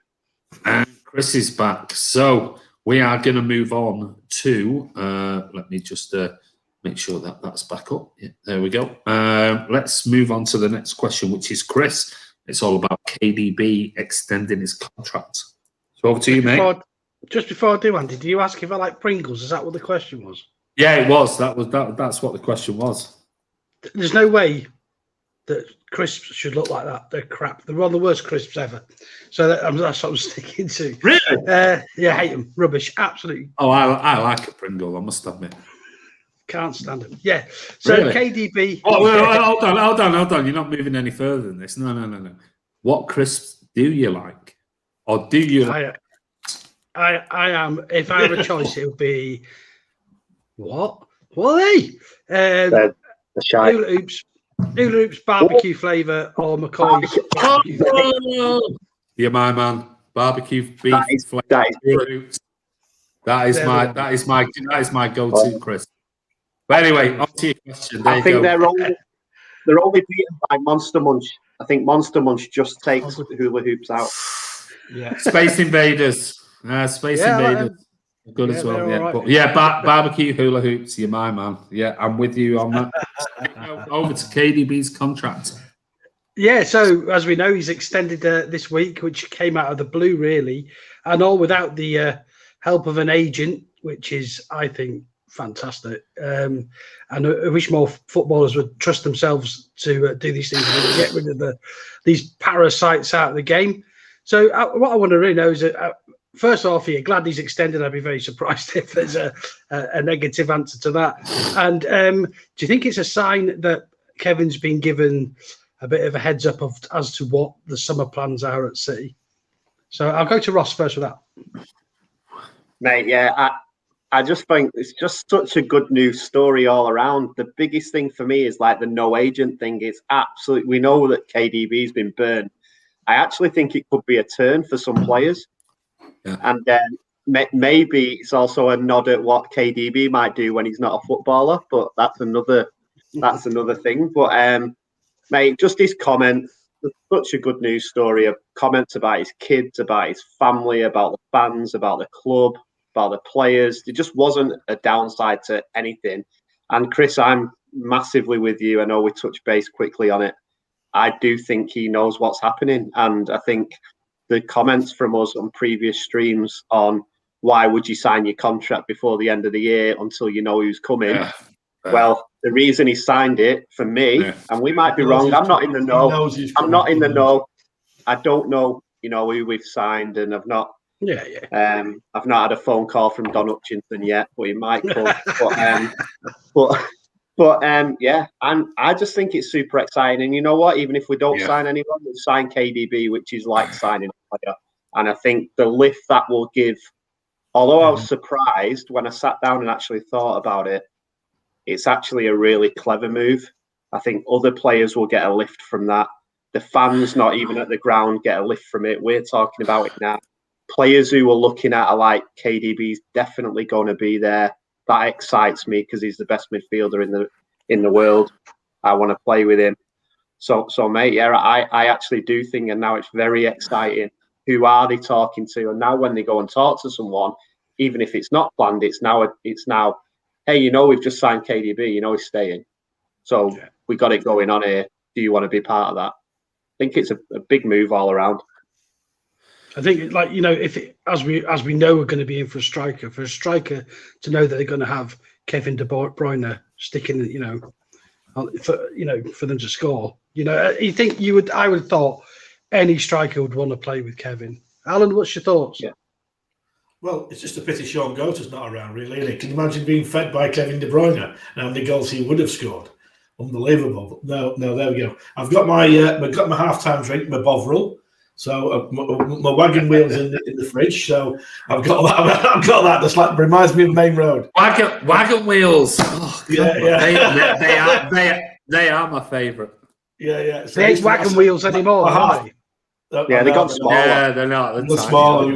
And Chris is back. So we are going to move on to, let me just make sure that that's back up. Yeah, there we go. Let's move on to the next question, which is Chris. It's all about KDB extending his contract. So over to you, mate. Just before I do, Andy, do you ask if I like Pringles? Is that what the question was? Yeah, it was. That's what the question was. There's no way that crisps should look like that. They're crap. They're one of the worst crisps ever. So that's what I'm sticking to. Really? Yeah, hate them. Rubbish. Absolutely. Oh, I like a Pringle, I must admit. Can't stand them. Yeah. So Really? KDB. Oh, hold on. You're not moving any further than this. No. What crisps do you like? Or do you like? I am. If I have a choice, it would be what? What are they? The shy. Hula hoops, barbecue flavour, or McCoy's. You're my man. Barbecue beef flavour. Hula hoops. That is my go-to crisp. But anyway, on to your question. I think they're only beaten by Monster Munch. I think Monster Munch just takes hula hoops out. Yeah. Space Invaders. Space Invaders. Good as well. Yeah, right. But yeah, barbecue hula hoops. You're my man. Yeah, I'm with you on that. Over to KDB's contract. Yeah, so as we know, he's extended this week, which came out of the blue, really, and all without the help of an agent, which is, I think, fantastic. And I wish more footballers would trust themselves to do these things and get rid of these parasites out of the game. So what I want to really know is first off, you're glad he's extended. I'd be very surprised if there's a negative answer to that. And do you think it's a sign that Kevin's been given a bit of a heads up as to what the summer plans are at City? So I'll go to Ross first with that. Mate, yeah, I just think it's just such a good news story all around. The biggest thing for me is like the no agent thing. It's absolutely, we know that KDB's been burned. I actually think it could be a turn for some players. Yeah. And then maybe it's also a nod at what KDB might do when he's not a footballer, but that's another thing. But mate, just his comments, such a good news story of comments about his kids, about his family, about the fans, about the club, about the players. There just wasn't a downside to anything. And Chris, I'm massively with you. I know we touched base quickly on it. I do think he knows what's happening. And I think the comments from us on previous streams on why would you sign your contract before the end of the year until you know who's coming? Yeah. Well, the reason he signed it for me, and we might be wrong. I'm not in the know. I'm not in the know. I don't know, who we've signed, and I've not. I've not had a phone call from Don Hutchinson yet, but he might come. But I just think it's super exciting. And you know what? Even if we don't sign anyone, we'll sign KDB, which is like signing a player. And I think the lift that will give, although I was surprised when I sat down and actually thought about it, it's actually a really clever move. I think other players will get a lift from that. The fans, not even at the ground, get a lift from it. We're talking about it now. Players who we're looking at are like, KDB's definitely going to be there. That excites me because he's the best midfielder in the world. I want to play with him. So mate, yeah, I actually do think, and now it's very exciting. Who are they talking to? And now when they go and talk to someone, even if it's not planned, it's now, hey, we've just signed KDB, he's staying. So we got it going on here. Do you want to be part of that? I think it's a big move all around. I think, as we know, we're going to be in for a striker to know that they're going to have Kevin De Bruyne sticking, for them to score. You think I would have thought any striker would want to play with Kevin. Alan, what's your thoughts? Yeah. Well, it's just a pity Sean Goater's not around, really. Can you imagine being fed by Kevin De Bruyne and how many goals he would have scored? Unbelievable. No, there we go. I've got my half-time drink, my Bovril. So my wagon wheel's in the fridge. So I've got that. That's like reminds me of Main Road. Wagon wheels. Oh, they are my favourite. Yeah. So they ain't wagon wheels anymore, are they? Yeah, they got smaller. Yeah, they're not. They're smaller.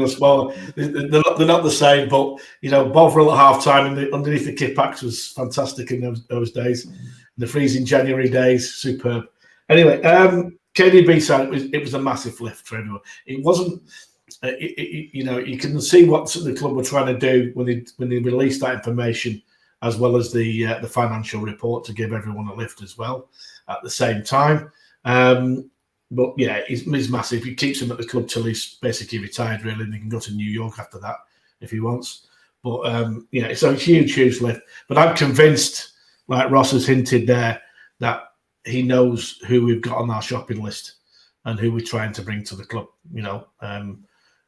They're not the same, but Bovril at half time underneath the Kippax was fantastic in those days. In the freezing January days, superb. Anyway, KDB side, it was a massive lift for everyone. It wasn't, you can see what the club were trying to do when they released that information, as well as the financial report to give everyone a lift as well at the same time. But yeah, he's massive. He keeps him at the club till he's basically retired, really, and he can go to New York after that if he wants. But yeah, it's a huge, huge lift. But I'm convinced, like Ross has hinted there, that he knows who we've got on our shopping list and who we're trying to bring to the club. You know, and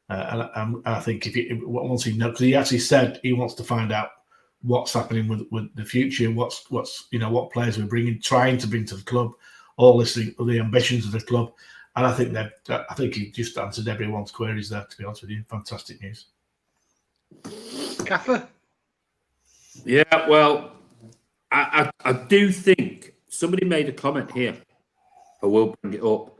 I think once he knows, because he actually said he wants to find out what's happening with the future, what's what players we're trying to bring to the club, all this, the ambitions of the club, and I think he just answered everyone's queries there. To be honest with you, fantastic news. Gaffer? Yeah, well, I do think somebody made a comment here. I will bring it up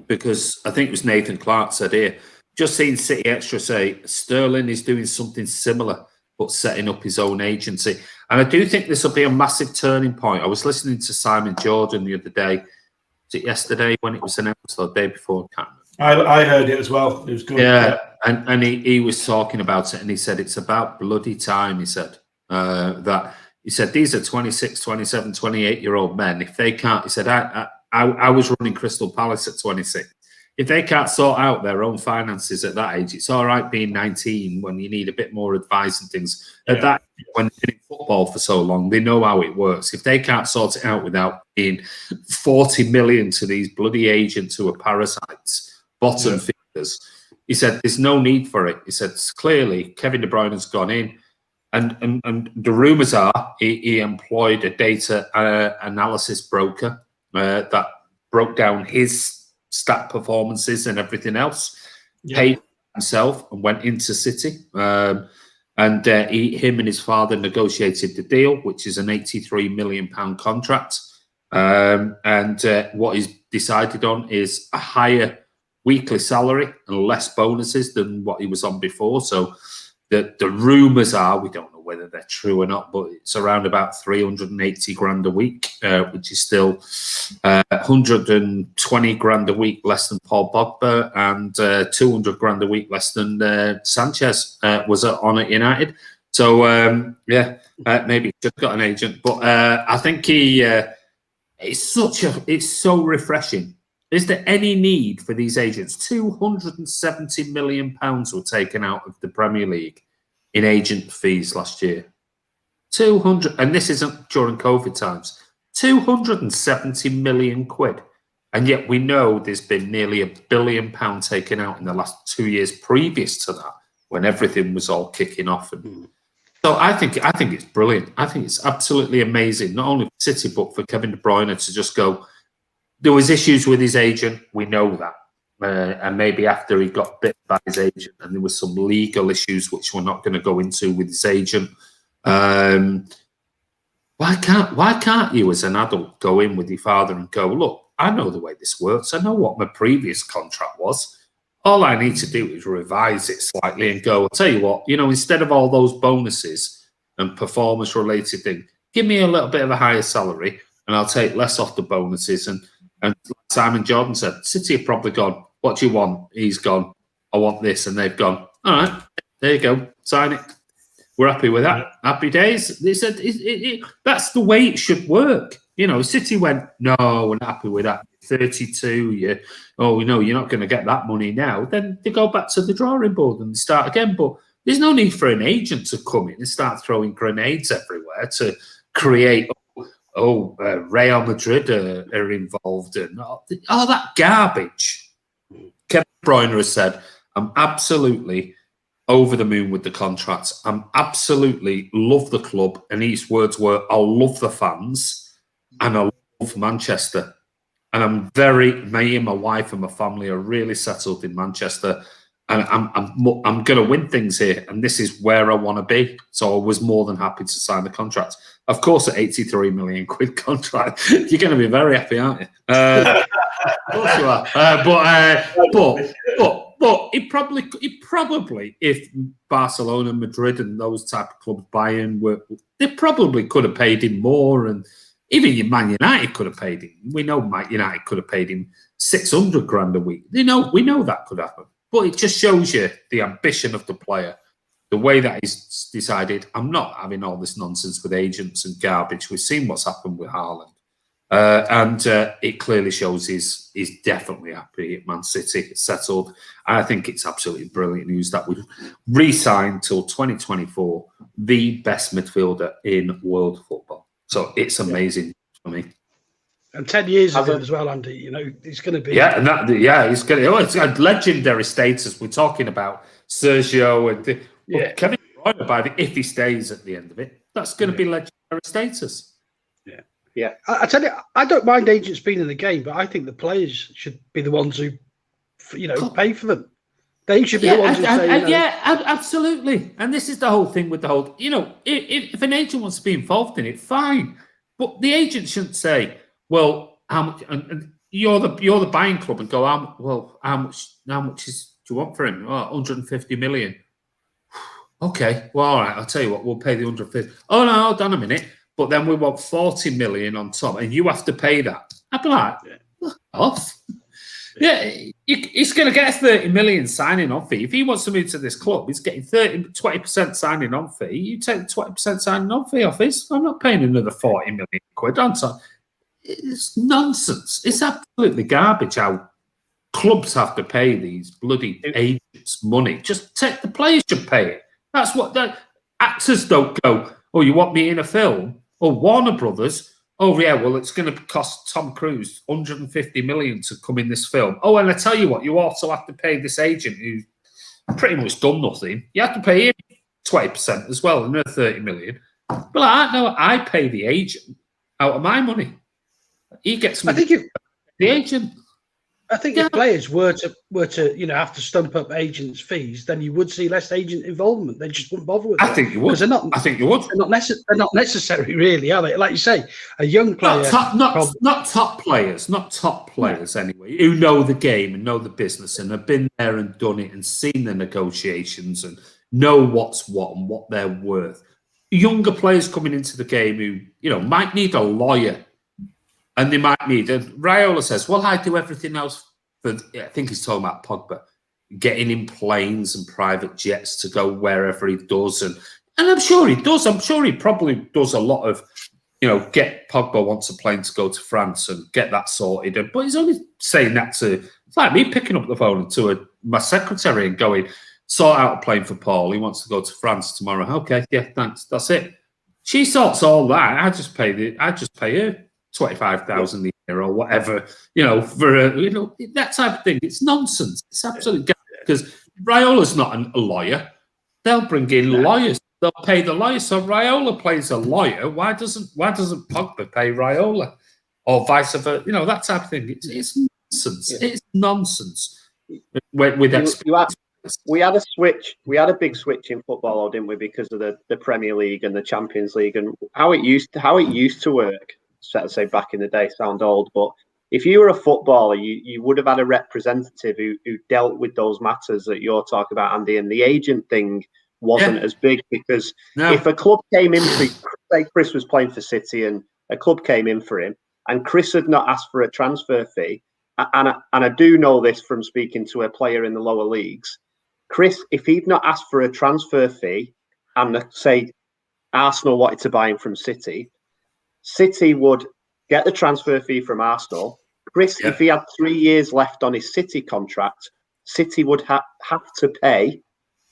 because I think it was Nathan Clark said here. Just seen City Extra say Sterling is doing something similar, but setting up his own agency. And I do think this will be a massive turning point. I was listening to Simon Jordan the other day. Was it yesterday when it was announced or the day before? I heard it as well. It was good. Yeah. And he was talking about it, and he said it's about bloody time. He said these are 26, 27, 28-year-old men. If they can't, he said, I was running Crystal Palace at 26. If they can't sort out their own finances at that age, it's all right being 19 when you need a bit more advice and things. At that, when they've been in football for so long, they know how it works. If they can't sort it out without being 40 million to these bloody agents who are parasites, bottom feeders, he said there's no need for it. He said clearly Kevin De Bruyne has gone in, and the rumours are he employed a data analysis broker that broke down his stat performances and everything else, paid himself and went into City. Him and his father negotiated the deal, which is an £83 million contract. What he's decided on is a higher weekly salary and less bonuses than what he was on before. So the rumours are, we don't know whether they're true or not, but it's around about 380 grand a week, which is still 120 grand a week less than Paul Pogba and 200 grand a week less than Sanchez was on at United. So maybe he's just got an agent, but I think it's so refreshing. Is there any need for these agents? £270 million were taken out of the Premier League in agent fees last year. 200, and this isn't during COVID times. 270 million quid, and yet we know there's been nearly £1 billion taken out in the last 2 years previous to that, when everything was all kicking off. And so I think it's brilliant. I think it's absolutely amazing, not only for City but for Kevin De Bruyne to just go. There was issues with his agent, we know that. And maybe after he got bit by his agent, and there was some legal issues which we're not going to go into with his agent. Why can't you as an adult go in with your father and go, look, I know the way this works. I know what my previous contract was. All I need to do is revise it slightly and go, I'll tell you what, instead of all those bonuses and performance-related things, give me a little bit of a higher salary and I'll take less off the bonuses. And Simon Jordan said, City have probably gone, what do you want? He's gone, I want this. And they've gone, all right, there you go, sign it. We're happy with that. Happy days. They said, that's the way it should work. City went, no, we're not happy with that. 32, we know you're not going to get that money now. Then they go back to the drawing board and they start again. But there's no need for an agent to come in and start throwing grenades everywhere to create... Real Madrid are involved in all that garbage. Kevin De Bruyne has said, I'm absolutely over the moon with the contracts. I'm absolutely love the club. And his words were, I love the fans and I love Manchester. And me and my wife and my family are really settled in Manchester. And I'm going to win things here, and this is where I want to be. So I was more than happy to sign the contract. Of course, at 83 million quid contract, you're going to be very happy, aren't you? Of course you are. But it probably, if Barcelona, Madrid, and those type of clubs, Bayern, they probably could have paid him more, and even Man United could have paid him. We know Man United could have paid him 600 grand a week. We know that could happen. But it just shows you the ambition of the player, the way that he's decided, I'm not having all this nonsense with agents and garbage. We've seen what's happened with Haaland. And it clearly shows he's definitely happy at Man City. It's settled. I think it's absolutely brilliant news that we've re-signed till 2024 the best midfielder in world football. So it's amazing for me. And 10 years of it as well, Andy. You know, he's going to be. Yeah, and he's going to. Oh, it's a legendary status. We're talking about Sergio and Kevin De Bruyne, if he stays at the end of it, that's going to be legendary status. Yeah. I tell you, I don't mind agents being in the game, but I think the players should be the ones who, pay for them. They should be the ones who say, absolutely. And this is the whole thing with the whole, if an agent wants to be involved in it, fine. But the agent shouldn't say, well, how much, and you're the buying club and go, how much do you want for him? 150 million. Okay, well, all right, I'll tell you what, we'll pay the 150. Oh, no, hold on a minute. But then we want 40 million on top, and you have to pay that. I'd be like, off. Yeah, he's going to get a 30 million signing on fee. If he wants to move to this club, he's getting 20% signing on fee. You take the 20% signing on fee off his. I'm not paying another 40 million quid on top. It's nonsense. It's absolutely garbage how clubs have to pay these bloody agents money. Just take the players should pay it. That's what actors don't go, oh, you want me in a film? Or Warner Brothers, oh, yeah, well, it's going to cost Tom Cruise 150 million to come in this film. Oh, and I tell you what, you also have to pay this agent who's pretty much done nothing. You have to pay him 20% as well, another 30 million. But I pay the agent out of my money. He gets me the agent. I think if players were to have to stump up agents' fees, then you would see less agent involvement. They just wouldn't bother with it. I think you would. I think you would. They're not necessary, really, are they? Like you say, a young player, not top players anyway, who know the game and know the business and have been there and done it and seen the negotiations and know what's what and what they're worth. Younger players coming into the game who might need a lawyer. And they might need, and Raiola says, well, I do everything else. I think he's talking about Pogba, getting in planes and private jets to go wherever he does. And I'm sure he does. I'm sure he probably does a lot of, get Pogba wants a plane to go to France and get that sorted. But he's only saying that it's like me picking up the phone to my secretary and going, sort out a plane for Paul. He wants to go to France tomorrow. Okay, yeah, thanks. That's it. She sorts all that. I just pay her 25,000 a year or whatever, for that type of thing. It's nonsense. It's absolute because Raiola's not a lawyer. They'll bring in lawyers. They'll pay the lawyer. So Raiola plays a lawyer. Why doesn't Pogba pay Raiola, or vice versa? That type of thing. It's nonsense. Yeah. It's nonsense. We had a switch. We had a big switch in football, didn't we? Because of the Premier League and the Champions League and how it used to work. To say back in the day, sound old, but if you were a footballer, you would have had a representative who dealt with those matters that you're talking about, Andy. And the agent thing wasn't as big because if a club came in, say Chris was playing for City and a club came in for him, and Chris had not asked for a transfer fee, and I do know this from speaking to a player in the lower leagues, Chris, if he'd not asked for a transfer fee, and say Arsenal wanted to buy him from City would get the transfer fee from Arsenal. Chris, if he had 3 years left on his City contract, City would have to pay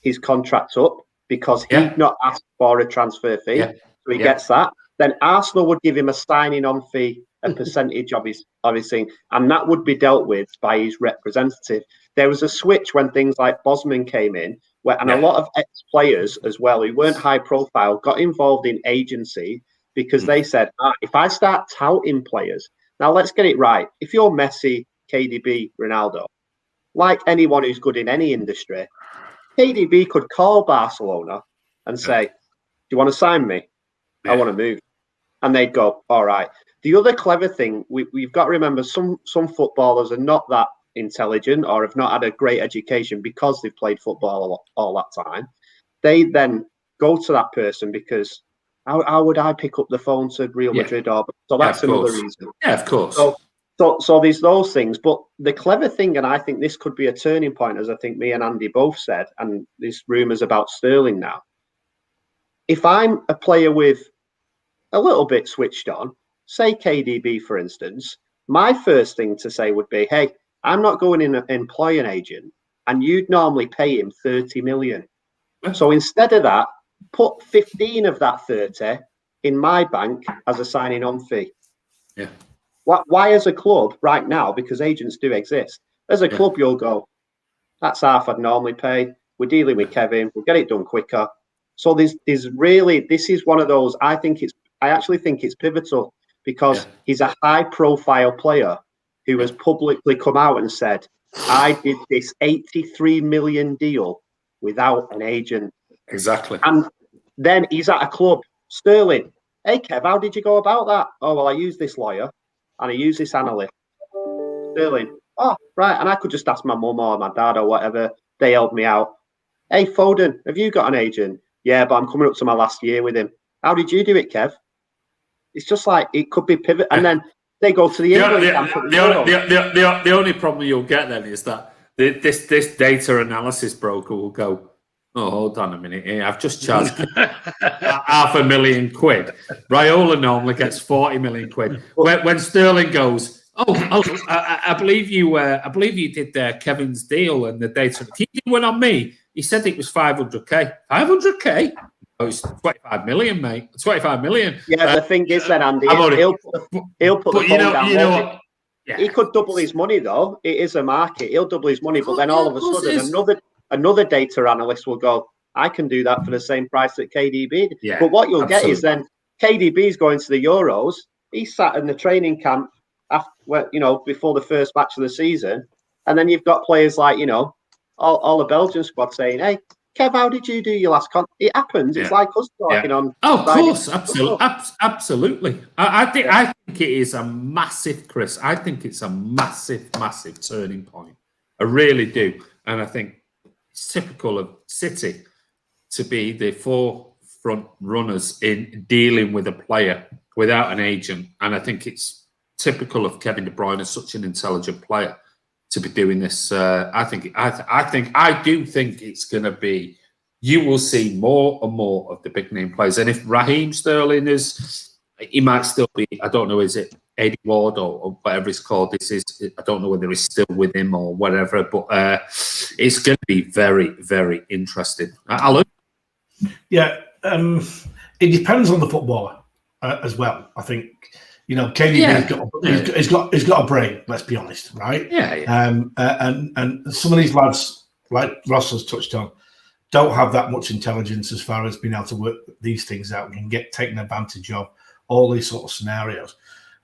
his contract up because he'd not asked for a transfer fee. So he gets that. Then Arsenal would give him a signing on fee, a percentage of his thing, and that would be dealt with by his representative. There was a switch when things like Bosman came in, and a lot of ex-players as well, who weren't high profile, got involved in agency because they said, if I start touting players, now let's get it right. If you're Messi, KDB, Ronaldo, like anyone who's good in any industry, KDB could call Barcelona and say, do you want to sign me? I want to move. And they'd go, all right. The other clever thing, we've got to remember some footballers are not that intelligent or have not had a great education because they've played football all that time. They then go to that person because how would I pick up the phone to Real Madrid? So that's another reason. Yeah, of course. So there's those things. But the clever thing, and I think this could be a turning point, as I think me and Andy both said, and there's rumours about Sterling now. If I'm a player with a little bit switched on, say KDB, for instance, my first thing to say would be, hey, I'm not going in and employ an agent, and you'd normally pay him 30 million. So instead of that, put 15 of that 30 in my bank as a signing on fee. Yeah. Why as a club right now, because agents do exist, as a club you'll go, that's half I'd normally pay. We're dealing with Kevin, we'll get it done quicker. So there's really, this is one of those, I actually think it's pivotal, because he's a high profile player who has publicly come out and said, I did this 83 million deal without an agent. Exactly. And then he's at a club, Sterling. Hey, Kev, how did you go about that? Oh, well, I used this lawyer and I used this analyst. Sterling. Oh, right. And I could just ask my mum or my dad or whatever. They helped me out. Hey, Foden, have you got an agent? Yeah, but I'm coming up to my last year with him. How did you do it, Kev? It's just like, it could be pivot. And then they go to the England camp. The only problem you'll get then is that this data analysis broker will go, oh, hold on a minute here. I've just charged £500,000 quid. Raiola normally gets 40 million quid. When Sterling goes, I believe you did Kevin's deal and the data. He did one on me. He said it was 500k. 500k? Oh, it's 25 million, mate. 25 million. Yeah, the thing is then, Andy, he'll put the phone down. You know what? Yeah. He could double his money, though. It is a market. He'll double his money, but then all of a sudden, another data analyst will go, I can do that for the same price that KDB did. Yeah, but what you'll get is then KDB's going to the Euros. He sat in the training camp before the first match of the season. And then you've got players like, all the Belgian squad saying, hey, Kev, how did you do your last con? It happens. It's like us talking on. Oh, of course, absolutely. I think it is a massive, Chris. I think it's a massive, massive turning point. I really do, and I think it's typical of City to be the forefront runners in dealing with a player without an agent, and I think it's typical of Kevin De Bruyne as such an intelligent player to be doing this. I do think it's going to be. You will see more and more of the big name players, and if Raheem Sterling he might still be. I don't know. Is it Eddie Ward or whatever it's called? I don't know whether he's still with him or whatever. But it's going to be very, very interesting. Alan. Yeah, it depends on the footballer as well. I think. KDB's got a brain. Let's be honest, right? Yeah. And some of these lads, like Ross has touched on, don't have that much intelligence as far as being able to work these things out and get taken advantage of all these sort of scenarios.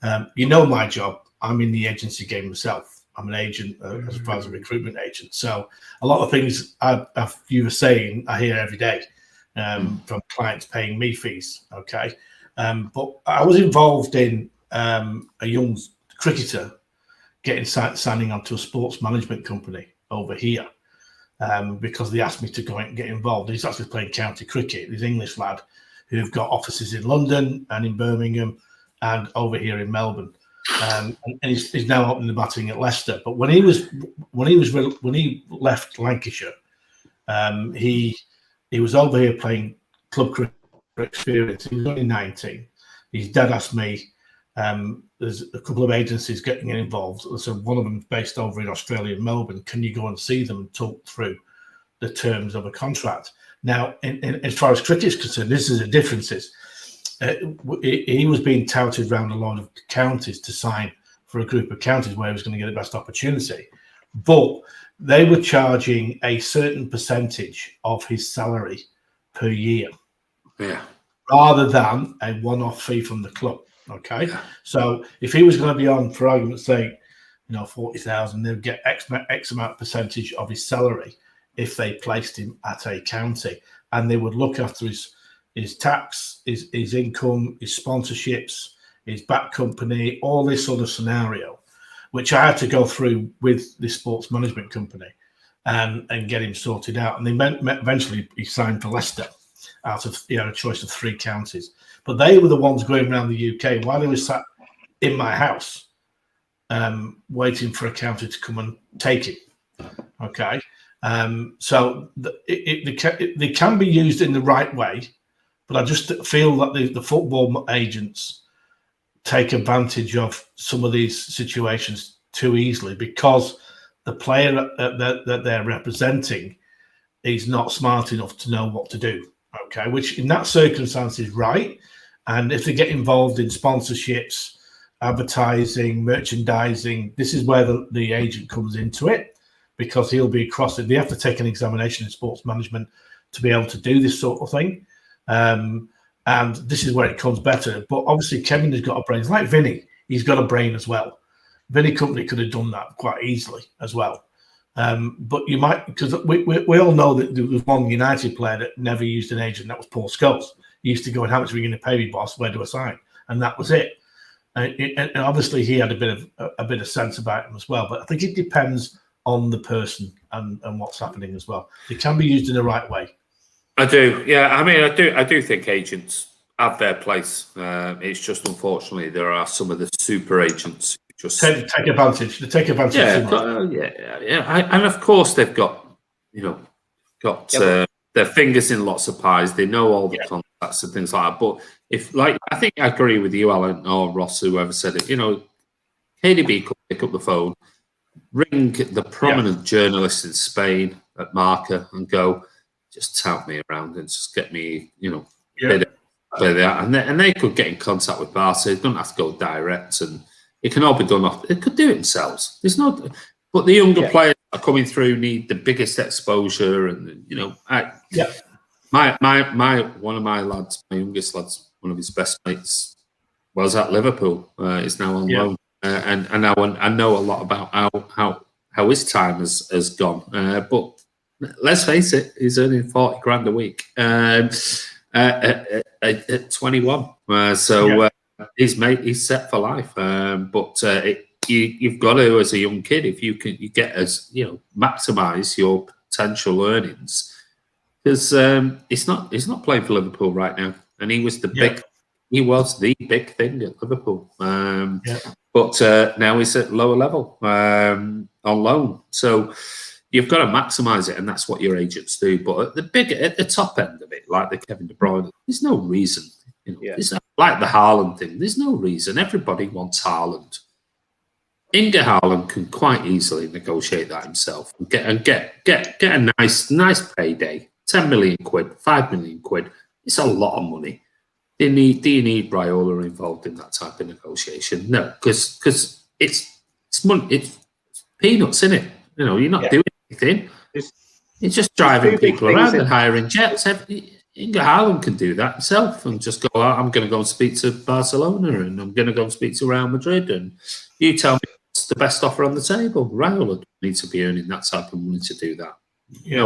My job. I'm in the agency game myself. I'm an agent as far as a recruitment agent. So a lot of things you were saying, I hear every day from clients paying me fees. Okay. But I was involved in a young cricketer signing onto a sports management company over here because they asked me to go and get involved. He's actually playing county cricket. He's an English lad who've got offices in London and in Birmingham and over here in Melbourne. And he's now up in the batting at Leicester. But when he left Lancashire, he was over here playing club cricket experience. He was only 19. His dad asked me, there's a couple of agencies getting involved. So one of them based over in Australia, Melbourne. Can you go and see them and talk through the terms of a contract? Now, as far as cricket is concerned, this is the differences. He was being touted around a lot of counties to sign for a group of counties where he was going to get the best opportunity. But they were charging a certain percentage of his salary per year. Yeah. Rather than a one-off fee from the club. Okay. Yeah. So if he was going to be on, for argument's sake, 40,000, they would get X amount percentage of his salary if they placed him at a county, and they would look after his tax, his income, his sponsorships, his back company, all this sort of scenario, which I had to go through with the sports management company and get him sorted out. And eventually he signed for Leicester. Out of a choice of 3 counties, but they were the ones going around the UK while they were sat in my house, waiting for a county to come and take it. Okay, so they can be used in the right way, but I just feel that the football agents take advantage of some of these situations too easily because the player that they're representing is not smart enough to know what to do. Okay, which in that circumstance is right. And if they get involved in sponsorships, advertising, merchandising, this is where the agent comes into it, because he'll be crossing. They have to take an examination in sports management to be able to do this sort of thing. And this is where it comes better. But obviously, Kevin has got a brain. It's like Vinny. He's got a brain as well. Vinny Company could have done that quite easily as well. But you might, because we all know that there was one United player that never used an agent. That was Paul Scholes. He used to go, and how much are we going to pay me, boss? Where do I sign? And that was it. And obviously, he had a bit of sense about him as well. But I think it depends on the person and what's happening as well. It can be used in the right way. I do, yeah. I mean, I do think agents have their place. It's just unfortunately there are some of the super agents who just take advantage. They take advantage. And of course they've got their fingers in lots of pies. They know all the contacts and things like that. But I think I agree with you, Alan or Ross, whoever said it. KDB could pick up the phone, ring the prominent journalist in Spain at Marca, and go, just tout me around and just get me, bit of that. And they could get in contact with Barca. They don't have to go direct, and it can all be done off. They could do it themselves. But the younger players that are coming through need the biggest exposure, and my one of my lads, my youngest lads, one of his best mates was at Liverpool. Is now on loan, and I know a lot about how his time has gone. But let's face it, he's earning 40 grand a week at 21. He's set for life. You've got to, as a young kid, if you maximise your potential earnings, because he's not playing for Liverpool right now, and he was the big thing at Liverpool. But now he's at lower level on loan, so you've got to maximise it, and that's what your agents do. But at the top end of it, like the Kevin De Bruyne, there's no reason. It's like the Haaland thing. There's no reason. Everybody wants Haaland. Inga Haaland can quite easily negotiate that himself and get a nice payday. 10 million quid, 5 million quid. It's a lot of money. Do you need Raiola involved in that type of negotiation? No, because it's money. It's peanuts, isn't it? You're not doing anything. It's just driving people around and hiring jets. Inga Haaland can do that himself and just go, I'm going to go and speak to Barcelona, and I'm going to go and speak to Real Madrid, and you tell me what's the best offer on the table. Raiola needs to be earning that type of money to do that.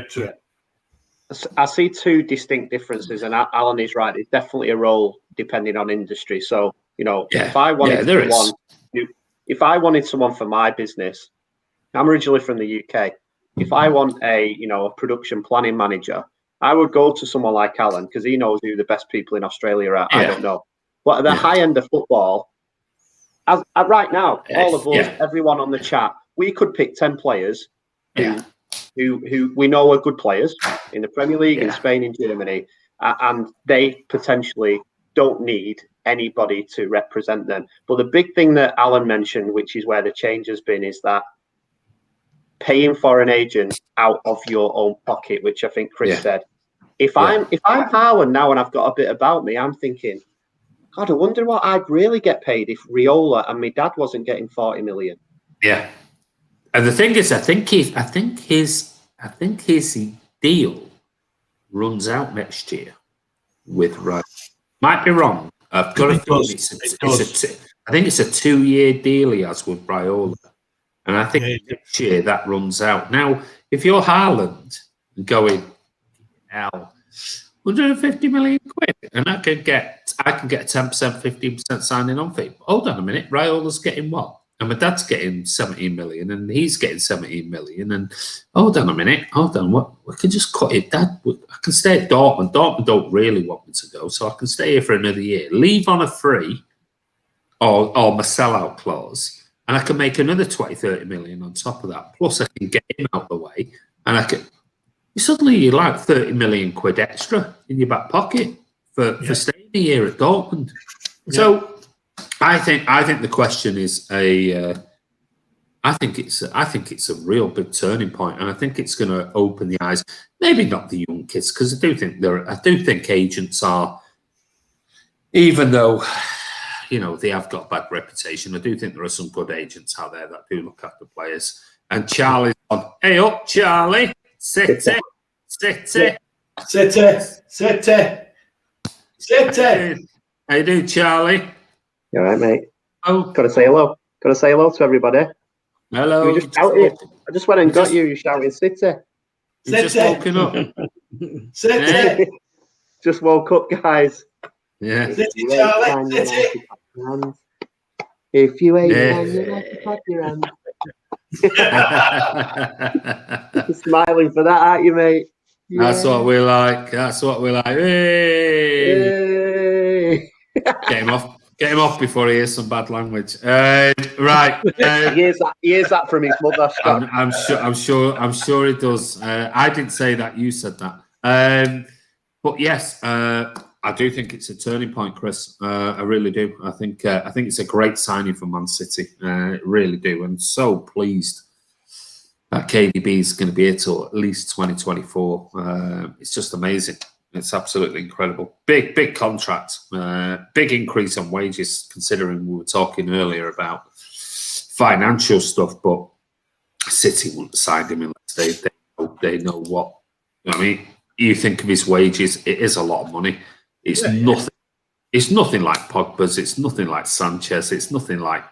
True. I see two distinct differences, and Alan is right. It's definitely a role depending on industry. So, if I wanted someone for my business, I'm originally from the UK. If I want a production planning manager, I would go to someone like Alan, because he knows who the best people in Australia are. I don't know. But at the high end of football, right now, all of us, everyone on the chat, we could pick 10 players who we know are good players in the Premier League, in Spain, in Germany, and they potentially don't need anybody to represent them. But the big thing that Alan mentioned, which is where the change has been, is that paying for an agent out of your own pocket, which I think Chris said. If I'm Haaland now and I've got a bit about me, I'm thinking, God, I wonder what I'd really get paid if Raiola and my dad wasn't getting 40 million. Yeah. And the thing is, I think his deal runs out next year with Raiola. Might be wrong. I've got to think I think it's a 2-year deal he has with Raiola. And I think next year that runs out. Now, if you're Haaland going, 150 million quid, and I can get a 10%, 15% signing on fee. Hold on a minute, Raiola's getting what? And my dad's getting 17 million, and he's getting 17 million. And hold on a minute, what? We can just cut it, Dad. I can stay at Dortmund. Dortmund don't really want me to go, so I can stay here for another year. Leave on a free or my sellout clause. And I can make another 20, 30 million on top of that. Plus, I can get him out of the way. And suddenly you're like 30 million quid extra in your back pocket for staying a year at Dortmund. So I think the question is I think it's a real big turning point, and I think it's going to open the eyes. Maybe not the young kids, because I do think agents are, even though they have got bad reputation. I do think there are some good agents out there that do look after players. And Charlie's on. Hey up, Charlie! Sit. How you doing, Charlie? You all right, mate? Oh, Got to say hello. Got to say hello to everybody. Hello. You just shouted. I just went and got you. You're shouting, City. You're just woken up. City. Just woke up, guys. Yeah. City, Charlie. City. If you ain't man, you have to clap your hands. You're smiling for that, aren't you, mate? Yeah. That's what we like. Hey. Get him off before he hears some bad language. Right. He hears that from his mother. I'm sure he does. I didn't say that. You said that. But yes, I do think it's a turning point, Chris. I really do. I think it's a great signing for Man City. Really do. I'm so pleased that KDB is going to be here till at least 2024. It's just amazing. It's absolutely incredible. Big contract. Big increase on wages, considering we were talking earlier about financial stuff. But City wouldn't have signed him unless they know what. I mean, you think of his wages, it is a lot of money. It's nothing. It's nothing like Pogba's. It's nothing like Sanchez. It's nothing like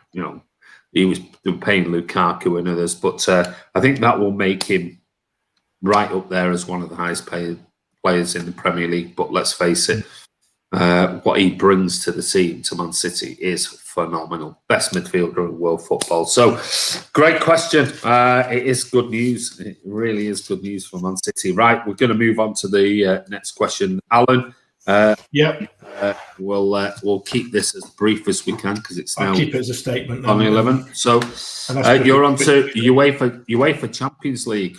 he was paying Lukaku and others. But I think that will make him right up there as one of the highest paid players in the Premier League. But let's face it, what he brings to the team, to Man City, is phenomenal. Best midfielder in world football. So, great question. It is good news. It really is good news for Man City. Right, we're going to move on to the next question, Alan. We'll keep this as brief as we can because it's now. I'll keep it as a statement on 11. So you're on to UEFA Champions League.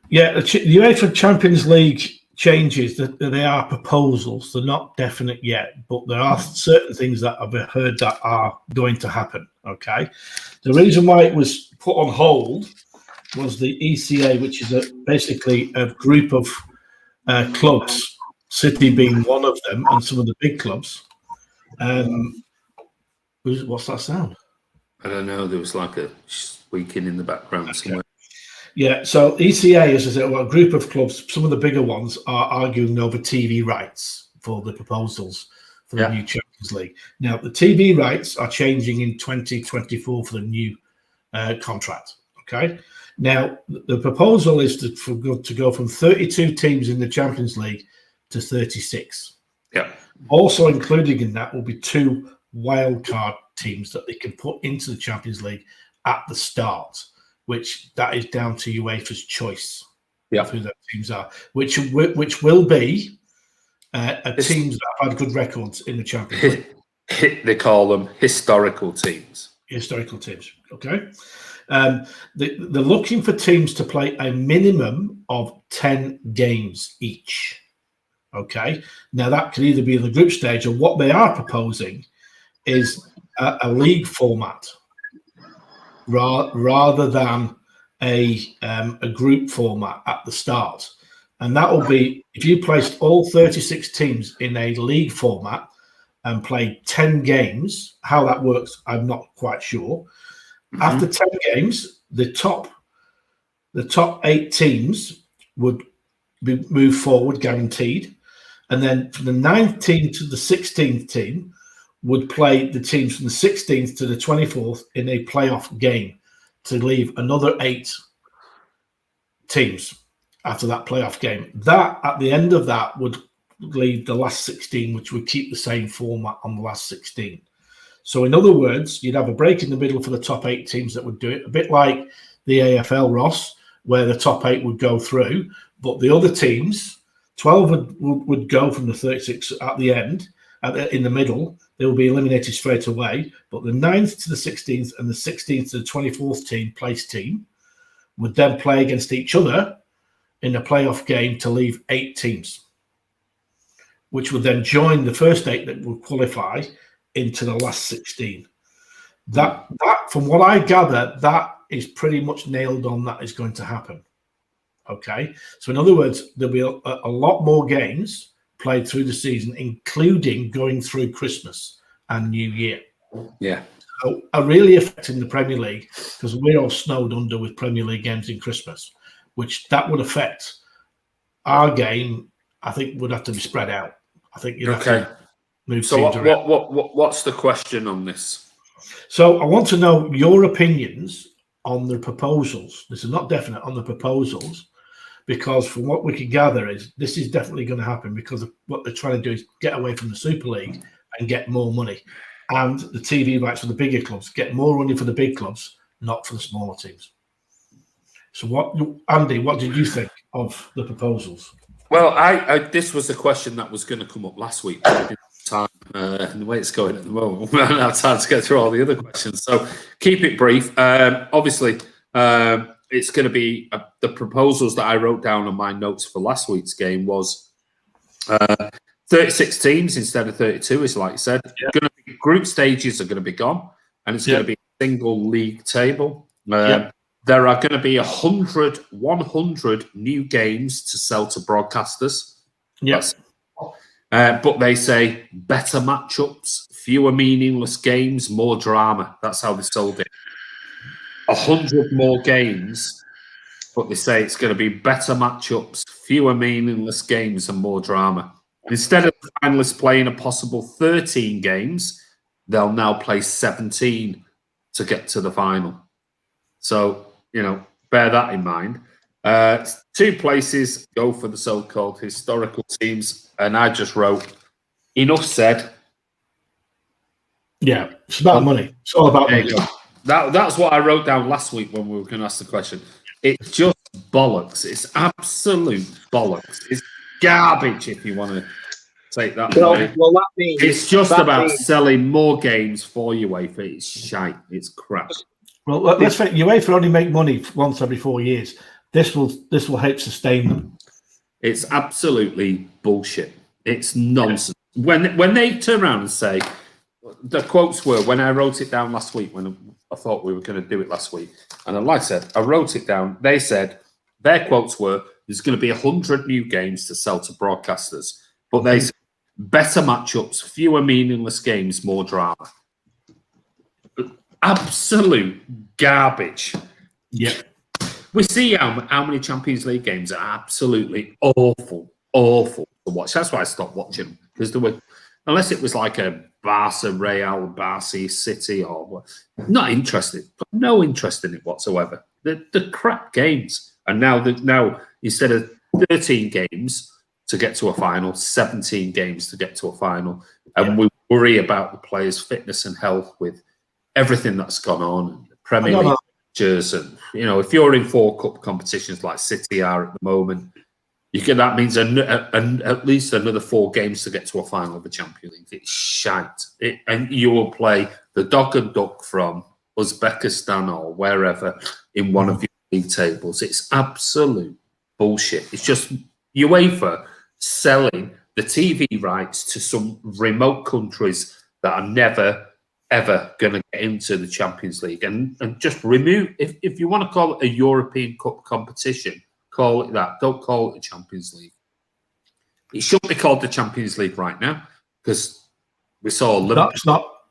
Yeah, the UEFA Champions League changes. They are proposals. They're not definite yet, but there are certain things that I've heard that are going to happen. Okay, the reason why it was put on hold was the ECA, which is basically a group of clubs. City being one of them, and some of the big clubs. What's that sound? I don't know. There was like a squeaking in the background somewhere. Yeah, so ECA is a group of clubs. Some of the bigger ones are arguing over TV rights for the proposals for the new Champions League. Now, the TV rights are changing in 2024 for the new contract. Okay. Now, the proposal is to go from 32 teams in the Champions League to 36. Yeah. Also including in that will be 2 wildcard teams that they can put into the Champions League at the start, which that is down to UEFA's choice of who those teams are, which will be teams that have had good records in the Champions League. They call them historical teams. Historical teams, okay. They're looking for teams to play a minimum of 10 games each. Okay, now that could either be in the group stage, or what they are proposing is a league format rather than a group format at the start. And that will be if you placed all 36 teams in a league format and played 10 games. How that works, I'm not quite sure. Mm-hmm. After 10 games, the top 8 teams would move forward, guaranteed. And then from the 9th team to the 16th team would play the teams from the 16th to the 24th in a playoff game to leave another 8 teams after that playoff game. That, at the end of that, would leave the last 16, which would keep the same format on the last 16. So in other words, you'd have a break in the middle for the top 8 teams that would do it, a bit like the AFL, Ross, where the top 8 would go through, but the other teams... 12 would go from the 36 at the end, in the middle. They will be eliminated straight away. But the 9th to the 16th and the 16th to the 24th place team would then play against each other in a playoff game to leave 8 teams, which would then join the first 8 that would qualify into the last 16. That from what I gather, that is pretty much nailed on. That is going to happen. Okay, so in other words, there'll be a lot more games played through the season, including going through Christmas and New Year. Yeah. So are really affecting the Premier League because we're all snowed under with Premier League games in Christmas, which that would affect our game. I think would have to be spread out. I think you'd have to move. So what's the question on this? So I want to know your opinions on the proposals. This is not definite on the proposals, because from what we can gather is this is definitely going to happen because of what they're trying to do is get away from the Super League and get more money. And the TV rights for the bigger clubs, get more money for the big clubs, not for the smaller teams. So Andy, what did you think of the proposals? Well, I this was a question that was going to come up last week. But I didn't have time, and the way it's going at the moment, we don't have time to get through all the other questions. So keep it brief. Obviously, it's going to be the proposals that I wrote down on my notes for last week's game was 36 teams instead of 32, is like I said. Going to be, group stages are going to be gone, and it's going to be a single league table. There are going to be 100 new games to sell to broadcasters. Yes. But they say better matchups, fewer meaningless games, more drama. That's how they sold it. 100 more games, but they say it's going to be better matchups, fewer meaningless games, and more drama. Instead of the finalists playing a possible 13 games, they'll now play 17 to get to the final. So, bear that in mind. 2 places go for the so-called historical teams, and I just wrote, enough said. Yeah, it's about money. It's all about money. That's what I wrote down last week when we were going to ask the question. It's just bollocks. It's absolute bollocks. It's garbage, if you want to take that away. Well, that means it's just about selling more games for UEFA. It's shite. It's crap. Well, let's face it, UEFA only make money once every 4 years. This will help sustain them. It's absolutely bullshit. It's nonsense. When they turn around and say, the quotes were, when I wrote it down last week, when I thought we were going to do it last week, and like I said, I wrote it down. They said, their quotes were, there's going to be 100 new games to sell to broadcasters, but they said, better matchups, fewer meaningless games, more drama. Absolute garbage. Yeah. We see how many Champions League games are absolutely awful to watch. That's why I stopped watching them, because there were, unless it was like a Barca, Real, Barca, City, or not interested, no interest in it whatsoever. The crap games, and now instead of 13 games to get to a final, 17 games to get to a final, and we worry about the players' fitness and health with everything that's gone on, the Premier League managers, and if you're in 4 cup competitions like City are at the moment, that means at least another 4 games to get to a final of the Champions League. It's shite. And you will play the dog and duck from Uzbekistan or wherever in one of your league tables. It's absolute bullshit. It's just UEFA selling the TV rights to some remote countries that are never ever going to get into the Champions League, and just remove, if you want to call it a European Cup competition, call it that. Don't call it the Champions League. It shouldn't be called the Champions League right now, because we saw Liverpool.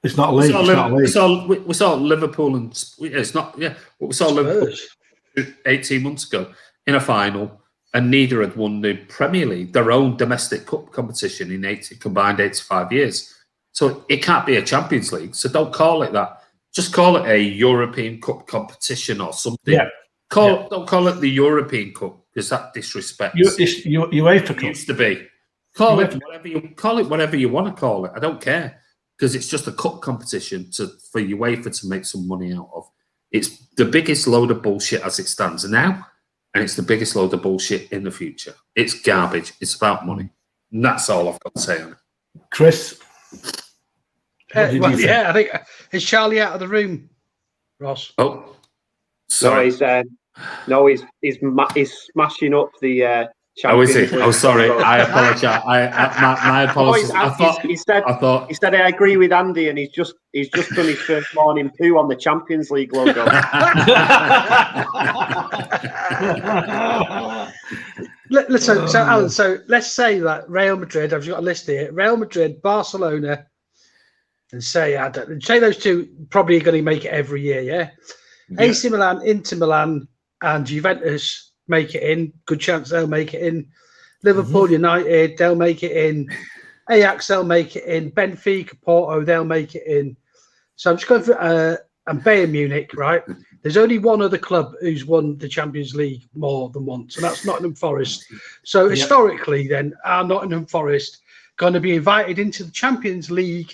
It's not a league. We saw Liverpool, and it's not. Yeah, we saw Liverpool 18 months ago in a final, and neither had won the Premier League, their own domestic cup competition, in combined 85 years. So it can't be a Champions League. So don't call it that. Just call it a European Cup competition or something. Yeah. Don't call it the European Cup, because that disrespects. UEFA Cup. It used to be. Call it whatever you want to call it. I don't care, because it's just a cup competition for UEFA to make some money out of. It's the biggest load of bullshit as it stands now, and it's the biggest load of bullshit in the future. It's garbage. It's about money. And that's all I've got to say on it. Chris? I think, is Charlie out of the room, Ross? Oh, sorry. No, he's smashing up the Oh, is Champions it? League Oh, sorry. logo. I apologise. my apologies. He said I agree with Andy, and he's just done his first morning poo on the Champions League logo. So Alan, so let's say that Real Madrid, I've got a list here, Real Madrid, Barcelona, and say those two probably are going to make it every year, yeah? AC Milan, Inter Milan, and Juventus make it in. Good chance they'll make it in. Liverpool United, they'll make it in. Ajax, they'll make it in. Benfica, Porto, they'll make it in. So I'm just going for and Bayern Munich, right? There's only one other club who's won the Champions League more than once, and that's Nottingham Forest. So historically, then, are Nottingham Forest going to be invited into the Champions League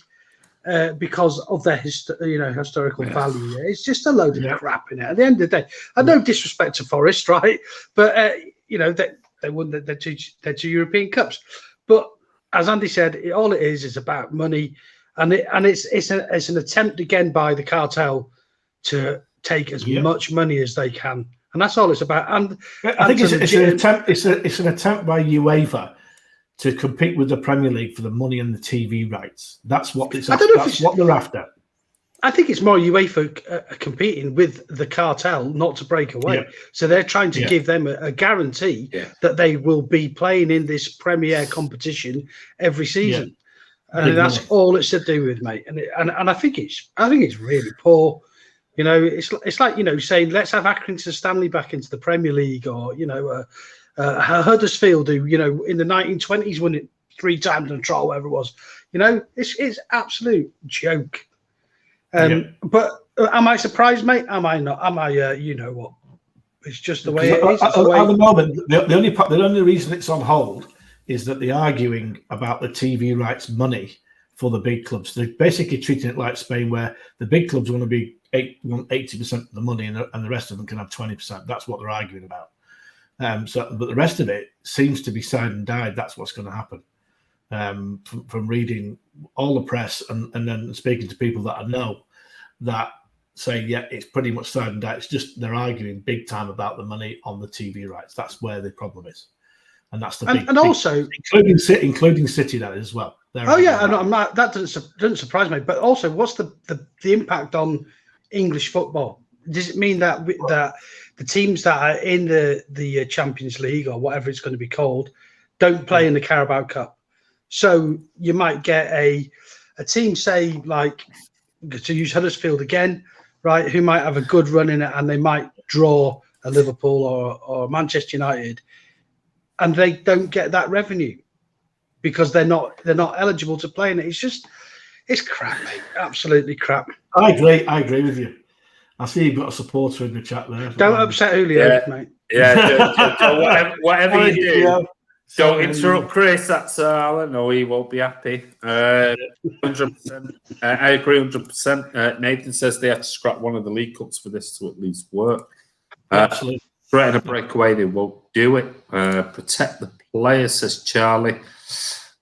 because of their historical value? It's just a load of crap in it. At the end of the day, no disrespect to Forest, right? But they won their two European Cups. But as Andy said, all it is about money, and it's an attempt again by the cartel to take as much money as they can, and that's all it's about. And I think it's an attempt. It's an attempt by UEFA to compete with the Premier League for the money and the TV rights. That's what it's. That's what they're after. I think it's more UEFA competing with the cartel not to break away. So they're trying to give them a guarantee that they will be playing in this Premier competition every season. And that's all it's to do with, mate. And I think it's really poor. You know, it's like, saying let's have Accrington Stanley back into the Premier League, or Huddersfield, who in the 1920s won it 3 times in a trial, whatever it was. It's absolute joke. But am I surprised, mate? Am I not? Am I? What? It's just the way it is. At the moment, the only reason it's on hold is that they're arguing about the TV rights money for the big clubs. They're basically treating it like Spain, where the big clubs want 80% of the money, and the rest of them can have 20%. That's what they're arguing about. But the rest of it seems to be signed and died. That's what's going to happen. From reading all the press and then speaking to people that I know that say, it's pretty much signed and died. It's just they're arguing big time about the money on the TV rights. That's where the problem is. And that's the big, also including City that as well. That doesn't surprise me. But also, what's the impact on English football? Does it mean that the teams that are in the Champions League, or whatever it's going to be called, don't play in the Carabao Cup? So you might get a team, say, like, to use Huddersfield again, right, who might have a good run in it, and they might draw a Liverpool or Manchester United, and they don't get that revenue because they're not eligible to play in it. It's crap, mate. Absolutely crap. I agree with you. I see you've got a supporter in the chat there. Don't upset Julio, mate. Yeah, whatever you do. Don't interrupt Chris. That's Alan. No, he won't be happy. 100%. I agree 100%. Nathan says they had to scrap one of the League Cups for this to at least work. Absolutely. Threaten a breakaway, they won't do it. Protect the players, says Charlie.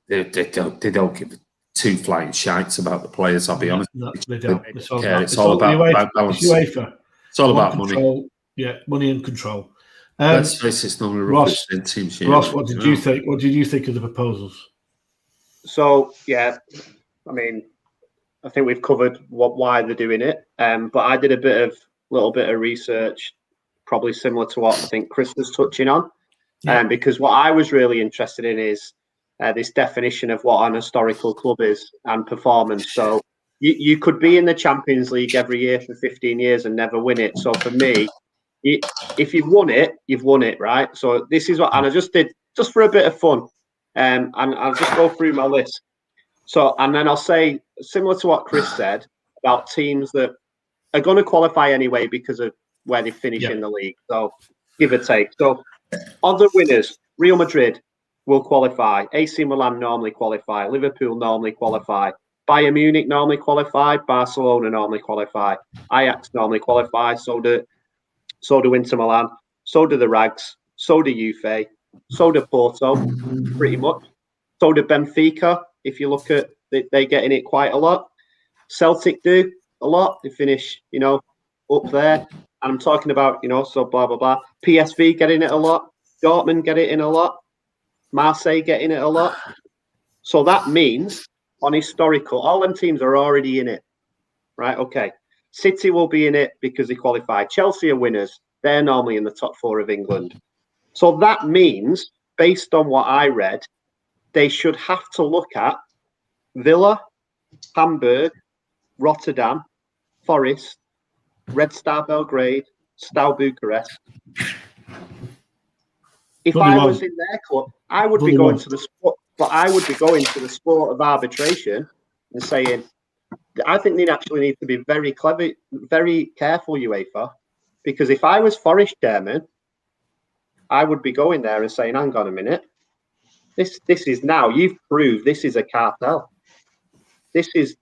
They don't give two flying shites about the players, I'll be honest. No, they don't. It's all about balance. UEFA. It's all about money. Yeah, money and control. Let's face it, it's normally Ross, teams. Ross, what did you think? What did you think of the proposals? So I mean, I think we've covered why they're doing it. But I did a little bit of research, probably similar to what I think Chris was touching on. Because what I was really interested in is this definition of what an historical club is and performance. So you could be in the Champions League every year for 15 years and never win it. So for me, if you've won it, right? So this is what, and I just did, just for a bit of fun, and I'll just go through my list. So, and then I'll say, similar to what Chris said about teams that are going to qualify anyway because of where they finish in the league. So, give or take. So, other winners, Real Madrid will qualify. AC Milan normally qualify. Liverpool normally qualify. Bayern Munich normally qualify. Barcelona normally qualify. Ajax normally qualify. So do Inter Milan. So do the Rags. So do Juve. So do Porto, pretty much. So do Benfica. If you look at, they get in it quite a lot. Celtic do a lot. They finish, up there. And I'm talking about, so blah, blah, blah. PSV get in it a lot. Dortmund get it in a lot. Marseille getting it a lot. So that means on historical, all them teams are already in it. Right, okay. City will be in it because they qualify. Chelsea are winners. They're normally in the top 4 of England. So that means, based on what I read, they should have to look at Villa, Hamburg, Rotterdam, Forest, Red Star Belgrade, Steaua Bucharest. If I was in their club, I would be going to the sport, but I would be going to the sport of arbitration and saying, I think they actually need to be very clever, very careful, UEFA, because if I was Forest chairman, I would be going there and saying, hang on a minute, this is now, you've proved this is a cartel. This is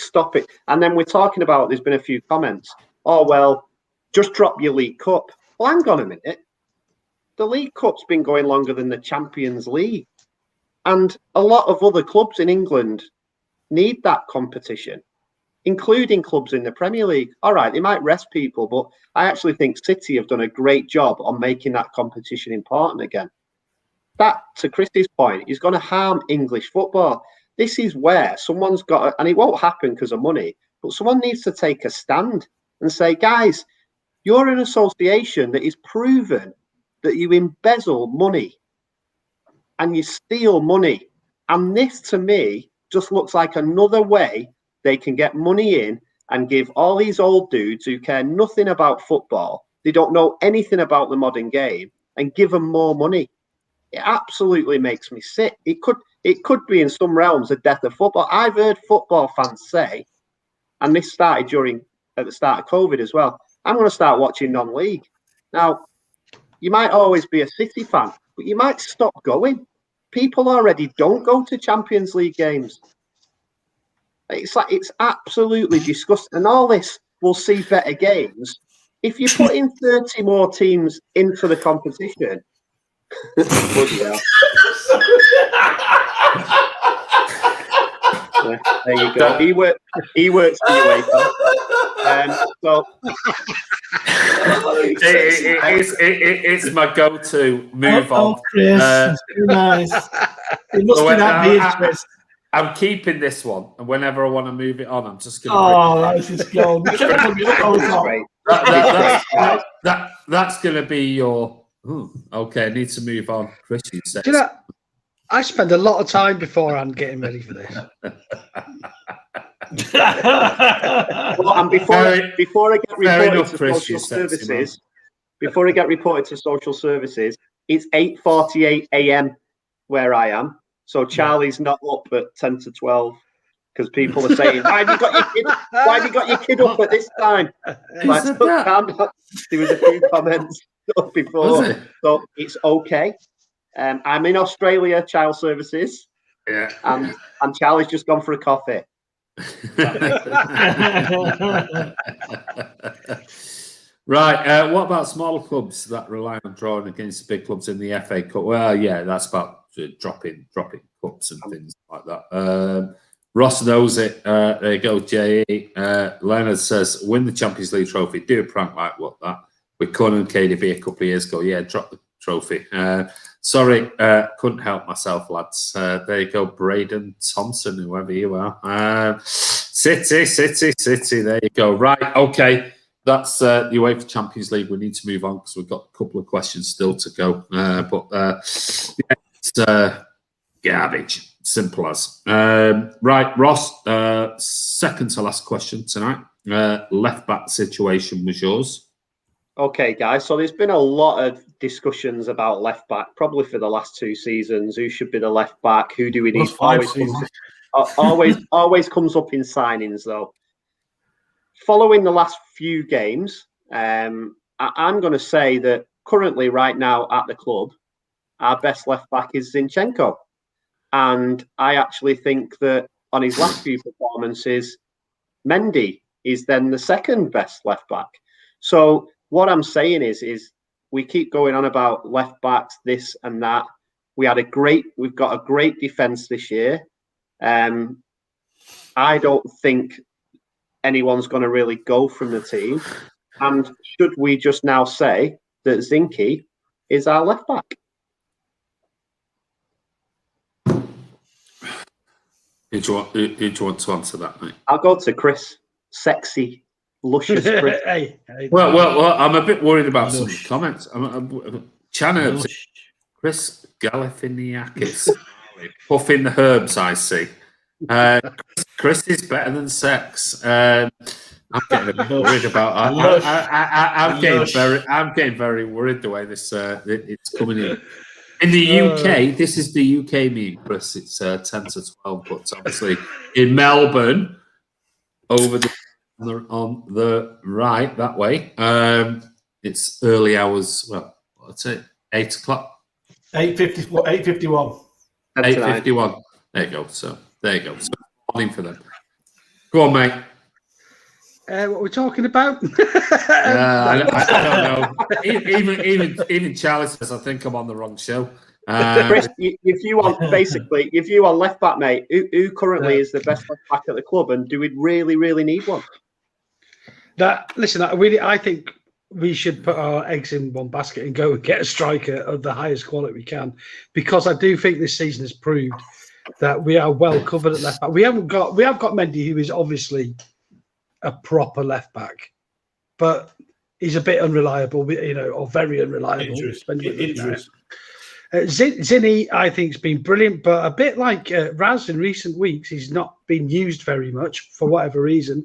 stop it. And then we're talking about, there's been a few comments. Oh, well, just drop your League Cup. Well, hang on a minute. The League Cup's been going longer than the Champions League. And a lot of other clubs in England need that competition, including clubs in the Premier League. All right, they might rest people, but I actually think City have done a great job on making that competition important again. That, to Christy's point, is going to harm English football. This is where someone's got to, and it won't happen because of money, but someone needs to take a stand and say, guys, you're an association that is proven that you embezzle money and you steal money. And this, to me, just looks like another way they can get money in and give all these old dudes who care nothing about football, they don't know anything about the modern game, and give them more money. It absolutely makes me sick. It could be in some realms a death of football. I've heard football fans say, and this started at the start of COVID as well, I'm going to start watching non-league. Now, you might always be a City fan, but you might stop going. People already don't go to Champions League games. It's absolutely disgusting. And all this, we'll see better games. If you put in 30 more teams into the competition, yeah, there you go. He works for UEFA. So it's my go-to move on. Chris, nice. It must be that big, Chris. I'm keeping this one, and whenever I want to move it on, I'm just going to. Oh, that's just gold. That's going to be your. Okay, I need to move on. Chris, you said. Do you know, I spend a lot of time beforehand getting ready for this. Well, and before I get reported to social services, it's 8:48 a.m. where I am. So Charlie's not up at 10 to 12 because people are saying, "Why have you got your kid up at this time?" Like, there was a few comments before, so it's okay. I'm in Australia, child services. Yeah, and Charlie's just gone for a coffee. Right. What about smaller clubs that rely on drawing against the big clubs in the FA Cup? Well, yeah, that's about dropping cups and things like that. Ross knows it. There you go, J.E. Leonard says, win the Champions League trophy. Do a prank like what that with Con and KDB a couple of years ago. Yeah, drop the trophy. Sorry, couldn't help myself, lads. There you go, Braden Thompson, whoever you are. City. There you go. Right, okay. That's the UEFA Champions League. We need to move on because we've got a couple of questions still to go. Yeah, it's garbage. Simple as. Right, Ross, second to last question tonight. Left back situation was yours. Okay, guys. So there's been a lot of discussions about left back, probably for the last 2 seasons. Who should be the left back? Who do we need? Always comes up in signings, though. Following the last few games, I'm going to say that currently, right now at the club, our best left back is Zinchenko. And I actually think that on his last few performances, Mendy is then the second best left back. So what I'm saying is we keep going on about left backs, this and that. We've got a great defence this year. I don't think anyone's going to really go from the team. And should we just now say that Zinky is our left back? Who do you want to answer that, mate? I'll go to Chris. Sexy, luscious Chris. Hey, Well, I'm a bit worried about some Lush. comments. Chanerbs, Chris Galifianakis, puffing the herbs, I see. Chris is better than sex. I'm getting a bit worried about. I'm getting very worried the way this it's coming in. In the UK, this is the UK meme, Chris. It's 10 to 12, but obviously in Melbourne, over on the right that way, it's early hours. Well, what's it? 8 o'clock. 8:51. 8:51. There you go. So there you go. So morning for them. Go on, mate. What we're talking about? I don't know. Even Charlie says I think I'm on the wrong show. Chris, if you want left back, mate, who currently is the best left back at the club, and do we really need one? I think we should put our eggs in one basket and go and get a striker of the highest quality we can, because I do think this season has proved that we are well covered at left back. We have got Mendy, who is obviously a proper left back, but he's a bit unreliable, or very unreliable. Injuries. Zinni, I think, has been brilliant, but a bit like Raz in recent weeks, he's not been used very much for whatever reason.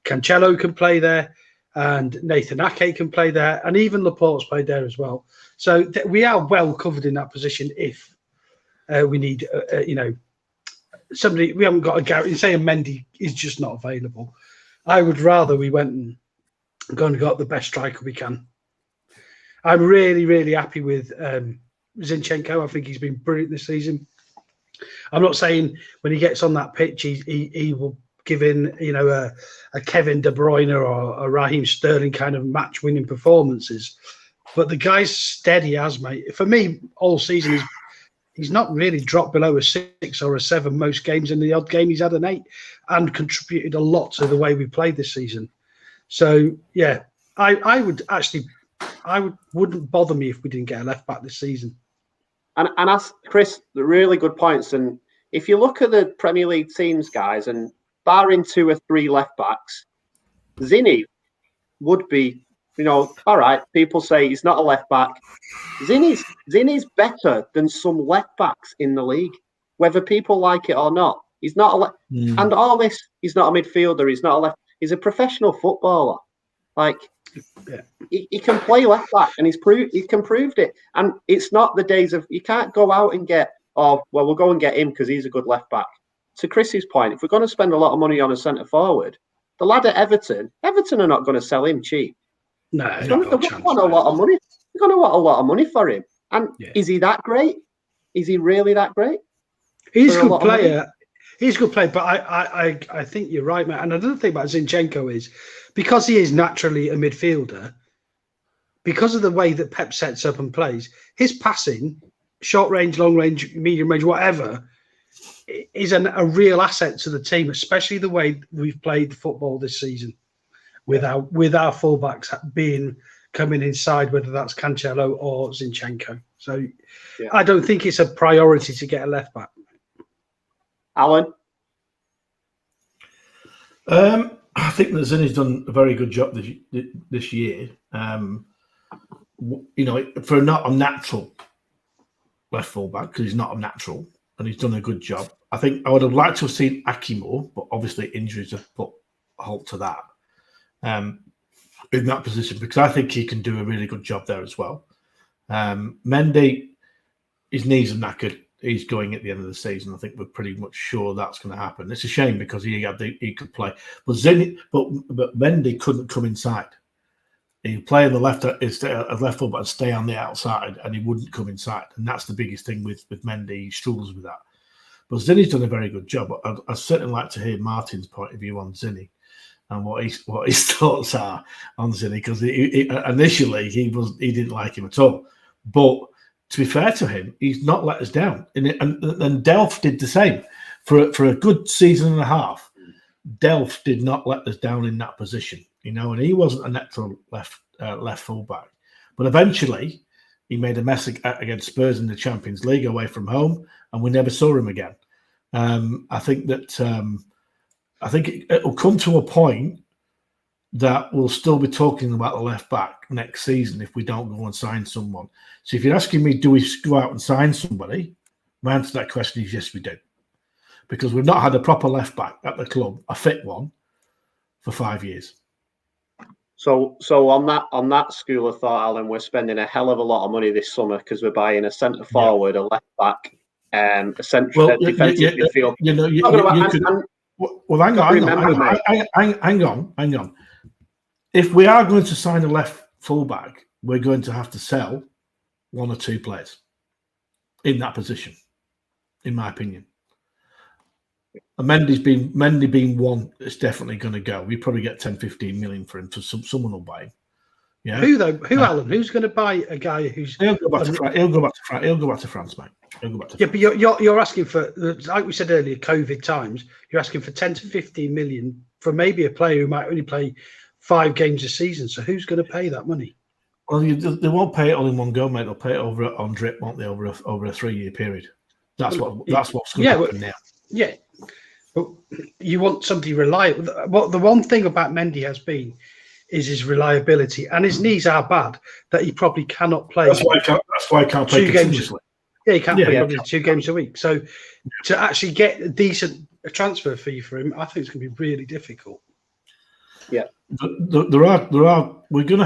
Cancelo can play there, and Nathan Ake can play there, and even Laporte's played there as well. So we are well covered in that position if we need, somebody. We haven't got a guarantee. Saying Mendy is just not available. I would rather we went and got the best striker we can. I'm really happy with Zinchenko. I think he's been brilliant this season. I'm not saying when he gets on that pitch he will give in a Kevin De Bruyne or a Raheem Sterling kind of match-winning performances, but the guy's steady as, mate. For me, all season he's not really dropped below a 6 or a 7 most games. In the odd game he's had an 8 and contributed a lot to the way we played this season. So yeah, I wouldn't bother me if we didn't get a left back this season. And ask Chris, the really good points. And if you look at the Premier League teams, guys, and barring 2 or 3 left backs, Zinni would be, all right. People say he's not a left back. Zinni's better than some left backs in the league, whether people like it or not. He's not and all this. He's not a midfielder. He's not a left. He's a professional footballer. He can play left back, and he can prove it. And it's not the days of, you can't go out and get, we'll go and get him because he's a good left back. To Chris's point, if we're going to spend a lot of money on a centre forward, the lad at Everton are not going to sell him cheap. No, they're going to want a lot of money. They're going to want a lot of money for him. And is he that great? Is he really that great? He's a good player. He's a good player, but I think you're right, man. And another thing about Zinchenko is, because he is naturally a midfielder, because of the way that Pep sets up and plays, his passing, short range, long range, medium range, whatever, is a real asset to the team, especially the way we've played football this season, with our fullbacks coming inside, whether that's Cancelo or Zinchenko. So I don't think it's a priority to get a left back. Alan? I think that Zinni's done a very good job this year. For not a natural left fullback, because he's not a natural, and he's done a good job. I think I would have liked to have seen Ake more, but obviously injuries have put a halt to that in that position, because I think he can do a really good job there as well. Mendy, his knees are knackered. He's going at the end of the season. I think we're pretty much sure that's going to happen. It's a shame because he could play, but Mendy couldn't come inside. He'd play on the left fullback and stay on the outside, and he wouldn't come inside. And that's the biggest thing with Mendy. He struggles with that. But Zinni's done a very good job. I'd certainly like to hear Martin's point of view on Zinni and what his thoughts are on Zinni, because initially he didn't like him at all. But to be fair to him, he's not let us down. And Delph did the same. For a good season and a half, Delph did not let us down in that position, and he wasn't a natural left fullback. But eventually, he made a mess against Spurs in the Champions League away from home, and we never saw him again. I think that it will come to a point that we'll still be talking about the left back next season if we don't go and sign someone. So if you're asking me, do we go out and sign somebody? My answer to that question is yes, we do. Because we've not had a proper left back at the club, a fit one, for 5 years. So on that school of thought, Alan, we're spending a hell of a lot of money this summer because we're buying a centre forward, a left back, a central defensive midfield. Hang on. If we are going to sign a left fullback, we're going to have to sell 1 or 2 players in that position, in my opinion. And Mendy being one that's definitely going to go. We probably get 10, 15 million for him. Someone will buy him. Yeah. Who though? Alan? Who's going to buy a guy who's? He'll go back to France. He'll go back to France, mate. But you're asking for, like we said earlier, COVID times. You're asking for 10 to 15 million for maybe a player who might only play 5 games a season. So who's going to pay that money? Well, they won't pay it all in one go, mate. They'll pay it over on drip, won't they? Over a 3-year period. That's what's going to happen now. Yeah. But you want somebody reliable. What the one thing about Mendy has been is his reliability, and his knees are bad that he probably cannot play. That's why I can't play 2 games. Yeah, he can't play probably 2 games a week. So to actually get a decent transfer fee for him, I think it's going to be really difficult. Yeah, we're going to have to we're going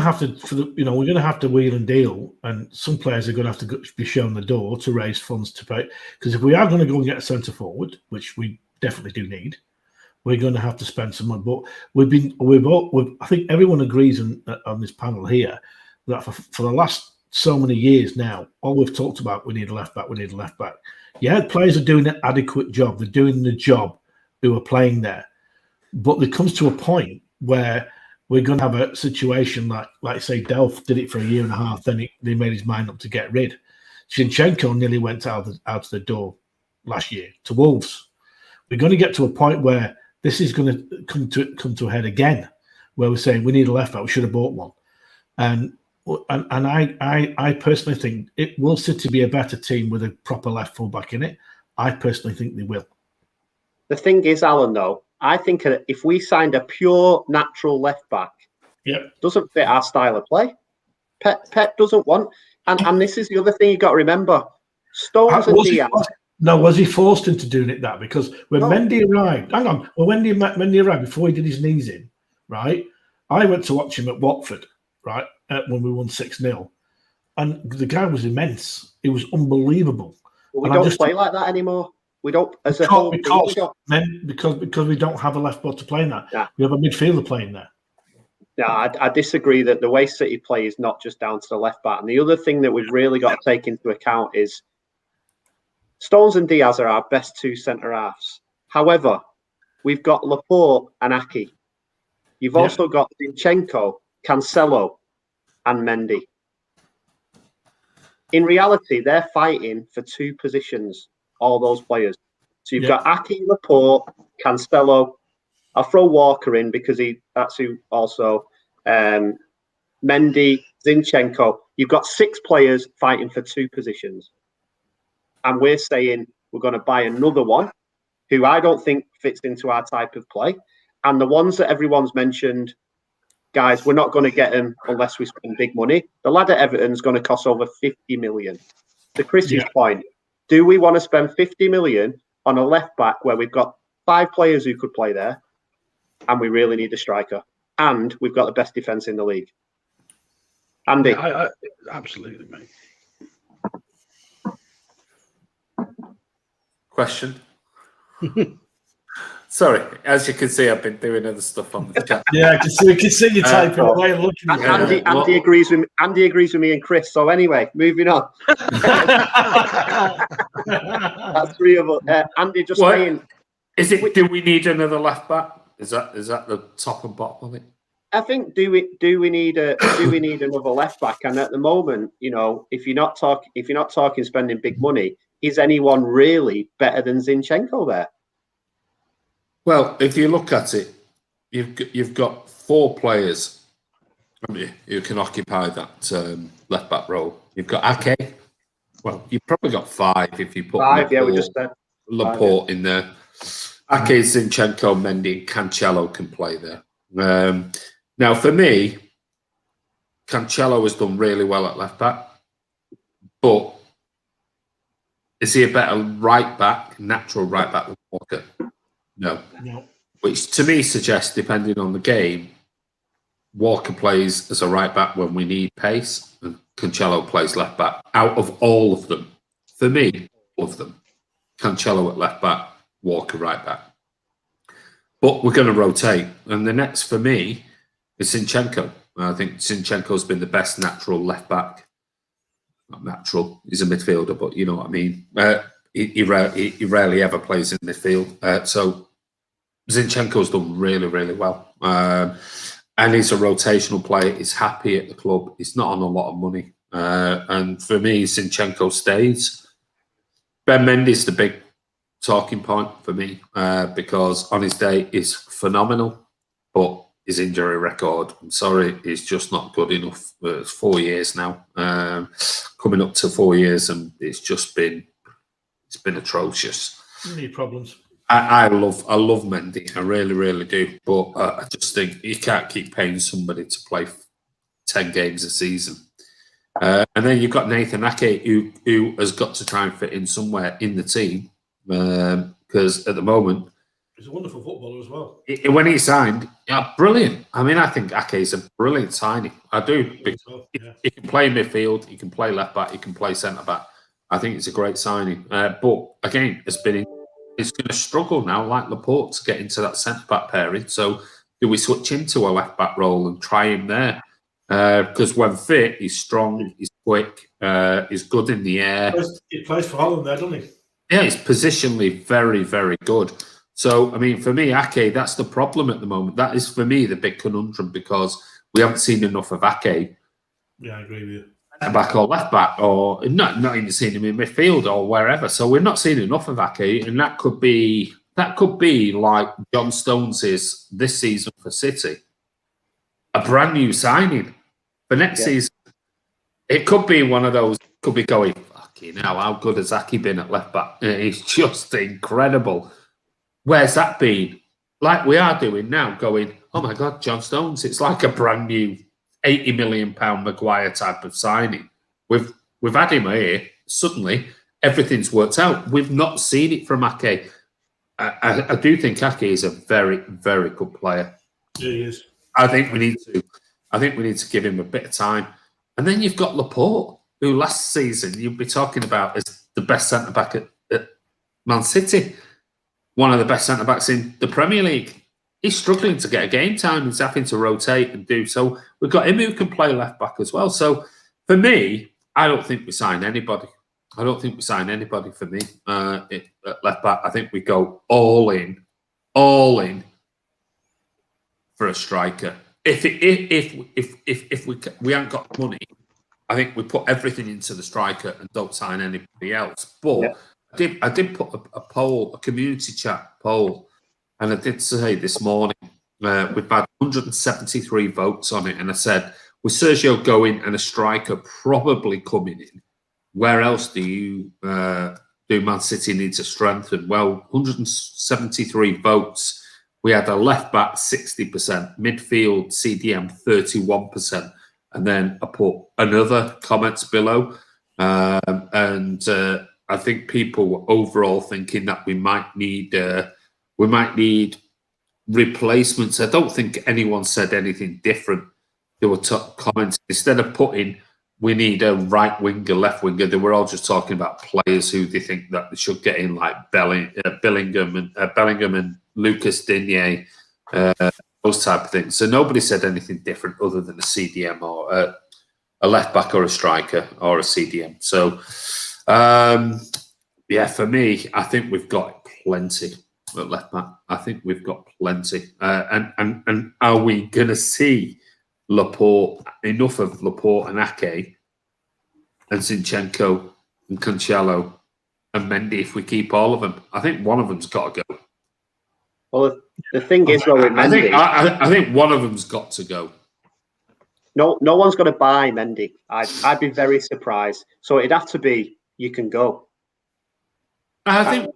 to have to wheel and deal, and some players are going to have to be shown the door to raise funds to pay. Because if we are going to go and get a centre forward, which we definitely do need, we're going to have to spend some money. But I think everyone agrees on this panel here that for the last so many years now, all we've talked about, we need a left back, we need a left back. Yeah, players are doing an adequate job. They're doing the job who are playing there. But there comes to a point where we're going to have a situation like say, Delph did it for a year and a half, then he made his mind up to get rid. Zinchenko nearly went out of the door last year to Wolves. We're going to get to a point where this is going to come to a head again, where we're saying we need a left back. We should have bought one, and I personally think will City be a better team with a proper left full back in it. I personally think they will. The thing is, Alan, though, I think if we signed a pure natural left back, doesn't fit our style of play. Pep doesn't want, and this is the other thing you got to remember: Stones and Diaz. No, was he forced into doing it that? Because when Mendy arrived, when Mendy arrived, before he did his knees in, right, I went to watch him at Watford, right, when we won 6-0. And the guy was immense. It was unbelievable. Well, we don't play like that anymore. We don't, as a whole, because we don't have a left back to play in that. Yeah. We have a midfielder playing there. Yeah, I disagree that the way City play is not just down to the left back. And the other thing that we've really got to take into account is Stones and Diaz are our best 2 centre halves. However, we've got Laporte and Aki. You've also got Zinchenko, Cancelo, and Mendy. In reality, they're fighting for 2 positions, all those players. So you've got Aki, Laporte, Cancelo. I'll throw Walker in because that's who also. Mendy, Zinchenko. You've got 6 players fighting for 2 positions. And we're saying we're going to buy another one who I don't think fits into our type of play. And the ones that everyone's mentioned, guys, we're not going to get them unless we spend big money. The lad at Everton's going to cost over 50 million. To Chris's point, do we want to spend 50 million on a left back where we've got 5 players who could play there and we really need a striker? And we've got the best defence in the league. Andy? I absolutely, mate. Question. Sorry, as you can see, I've been doing other stuff on the chat. Yeah, we can see you typing away and looking at it. Andy agrees with me and Chris. So anyway, moving on. That's 3 of us. Andy, just saying. Do we need another left back? Is that the top and bottom of it? I think do we need another left back? And at the moment, if you're not talking spending big money, is anyone really better than Zinchenko there? Well, if you look at it, you've got 4 players who can occupy that left back role. You've got Ake. Well, you've probably got 5 if you put 5. Yeah, we just said Laporte in there. Ake, Zinchenko, Mendy, Cancelo can play there. Now, for me, Cancelo has done really well at left back, but is he a better right back, natural right back than Walker? No. Which to me suggests, depending on the game, Walker plays as a right back when we need pace, and Cancelo plays left back. Out of all of them, for me, all of them, Cancelo at left back, Walker right back. But we're going to rotate, and the next for me is Zinchenko. I think Zinchenko's been the best natural left back. Not natural, he's a midfielder, but you know what I mean. He rarely ever plays in midfield. So Zinchenko's done really, really well. And he's a rotational player. He's happy at the club. He's not on a lot of money. And for me, Zinchenko stays. Ben Mendy's the big talking point for me because on his day is phenomenal, but his injury record, I'm sorry, is just not good enough. It's 4 years now, coming up to 4 years, and it's been atrocious. Need problems. I love Mendy, I really, really do, but I just think you can't keep paying somebody to play 10 games a season. And then you've got Nathan Ake, who has got to try and fit in somewhere in the team, because at the moment, he's a wonderful footballer as well. When he signed, brilliant. I mean, I think Ake is a brilliant signing. I do. He can play midfield, he can play left back, he can play centre back. I think it's a great signing. But again, it's going to struggle now, like Laporte, to get into that centre back pairing. So do we switch into a left back role and try him there? Because when fit, he's strong, he's quick, he's good in the air. He plays for Holland there, doesn't he? Yeah, he's positionally very, very good. So, I mean, for me, Ake, that's the problem at the moment. That is, for me, the big conundrum because we haven't seen enough of Ake. Yeah, I agree with you. Back or left back, or not even seen him in midfield or wherever. So we're not seeing enough of Ake, and that could be like John Stones is this season for City. A brand new signing for next season. It could be one of those, could be going, fucking hell, how good has Ake been at left back? He's just incredible. Where's that been? Like we are doing now, going, oh my God, John Stones. It's like a brand new £80 million Maguire type of signing. We've had him here. Suddenly, everything's worked out. We've not seen it from Ake. I do think Ake is a very, very good player. Yeah, he is. I think we need to give him a bit of time. And then you've got Laporte, who last season you'd be talking about as the best centre back at Man City, one of the best centre backs in the Premier League. He's struggling to get a game time. He's having to rotate and do so. We've got him who can play left back as well. So for me, I don't think we sign anybody. I don't think we sign anybody for me at left back. I think we go all in for a striker. If we haven't got money, I think we put everything into the striker and don't sign anybody else. But I did put a poll, a community chat poll. And I did say this morning, we've had 173 votes on it. And I said, with Sergio going and a striker probably coming in, where else do Man City need to strengthen? Well, 173 votes. We had a left back 60%, midfield CDM 31%. And then I put another comments below. And I think people were overall thinking that we might need replacements. I don't think anyone said anything different. There were comments. Instead of putting, we need a right winger, left winger, they were all just talking about players who they think that they should get in, like Bellingham and Lucas Digne, those type of things. So nobody said anything different other than a CDM or a left back or a striker or a CDM. So, for me, I think we've got plenty at left back. I think we've got plenty. And are we going to see enough of Laporte and Ake and Zinchenko and Cancelo and Mendy if we keep all of them? I think one of them's got to go. Well, the thing is, though, with Mendy, I think one of them's got to go. No one's going to buy Mendy. I'd be very surprised. So it'd have to be, you can go. I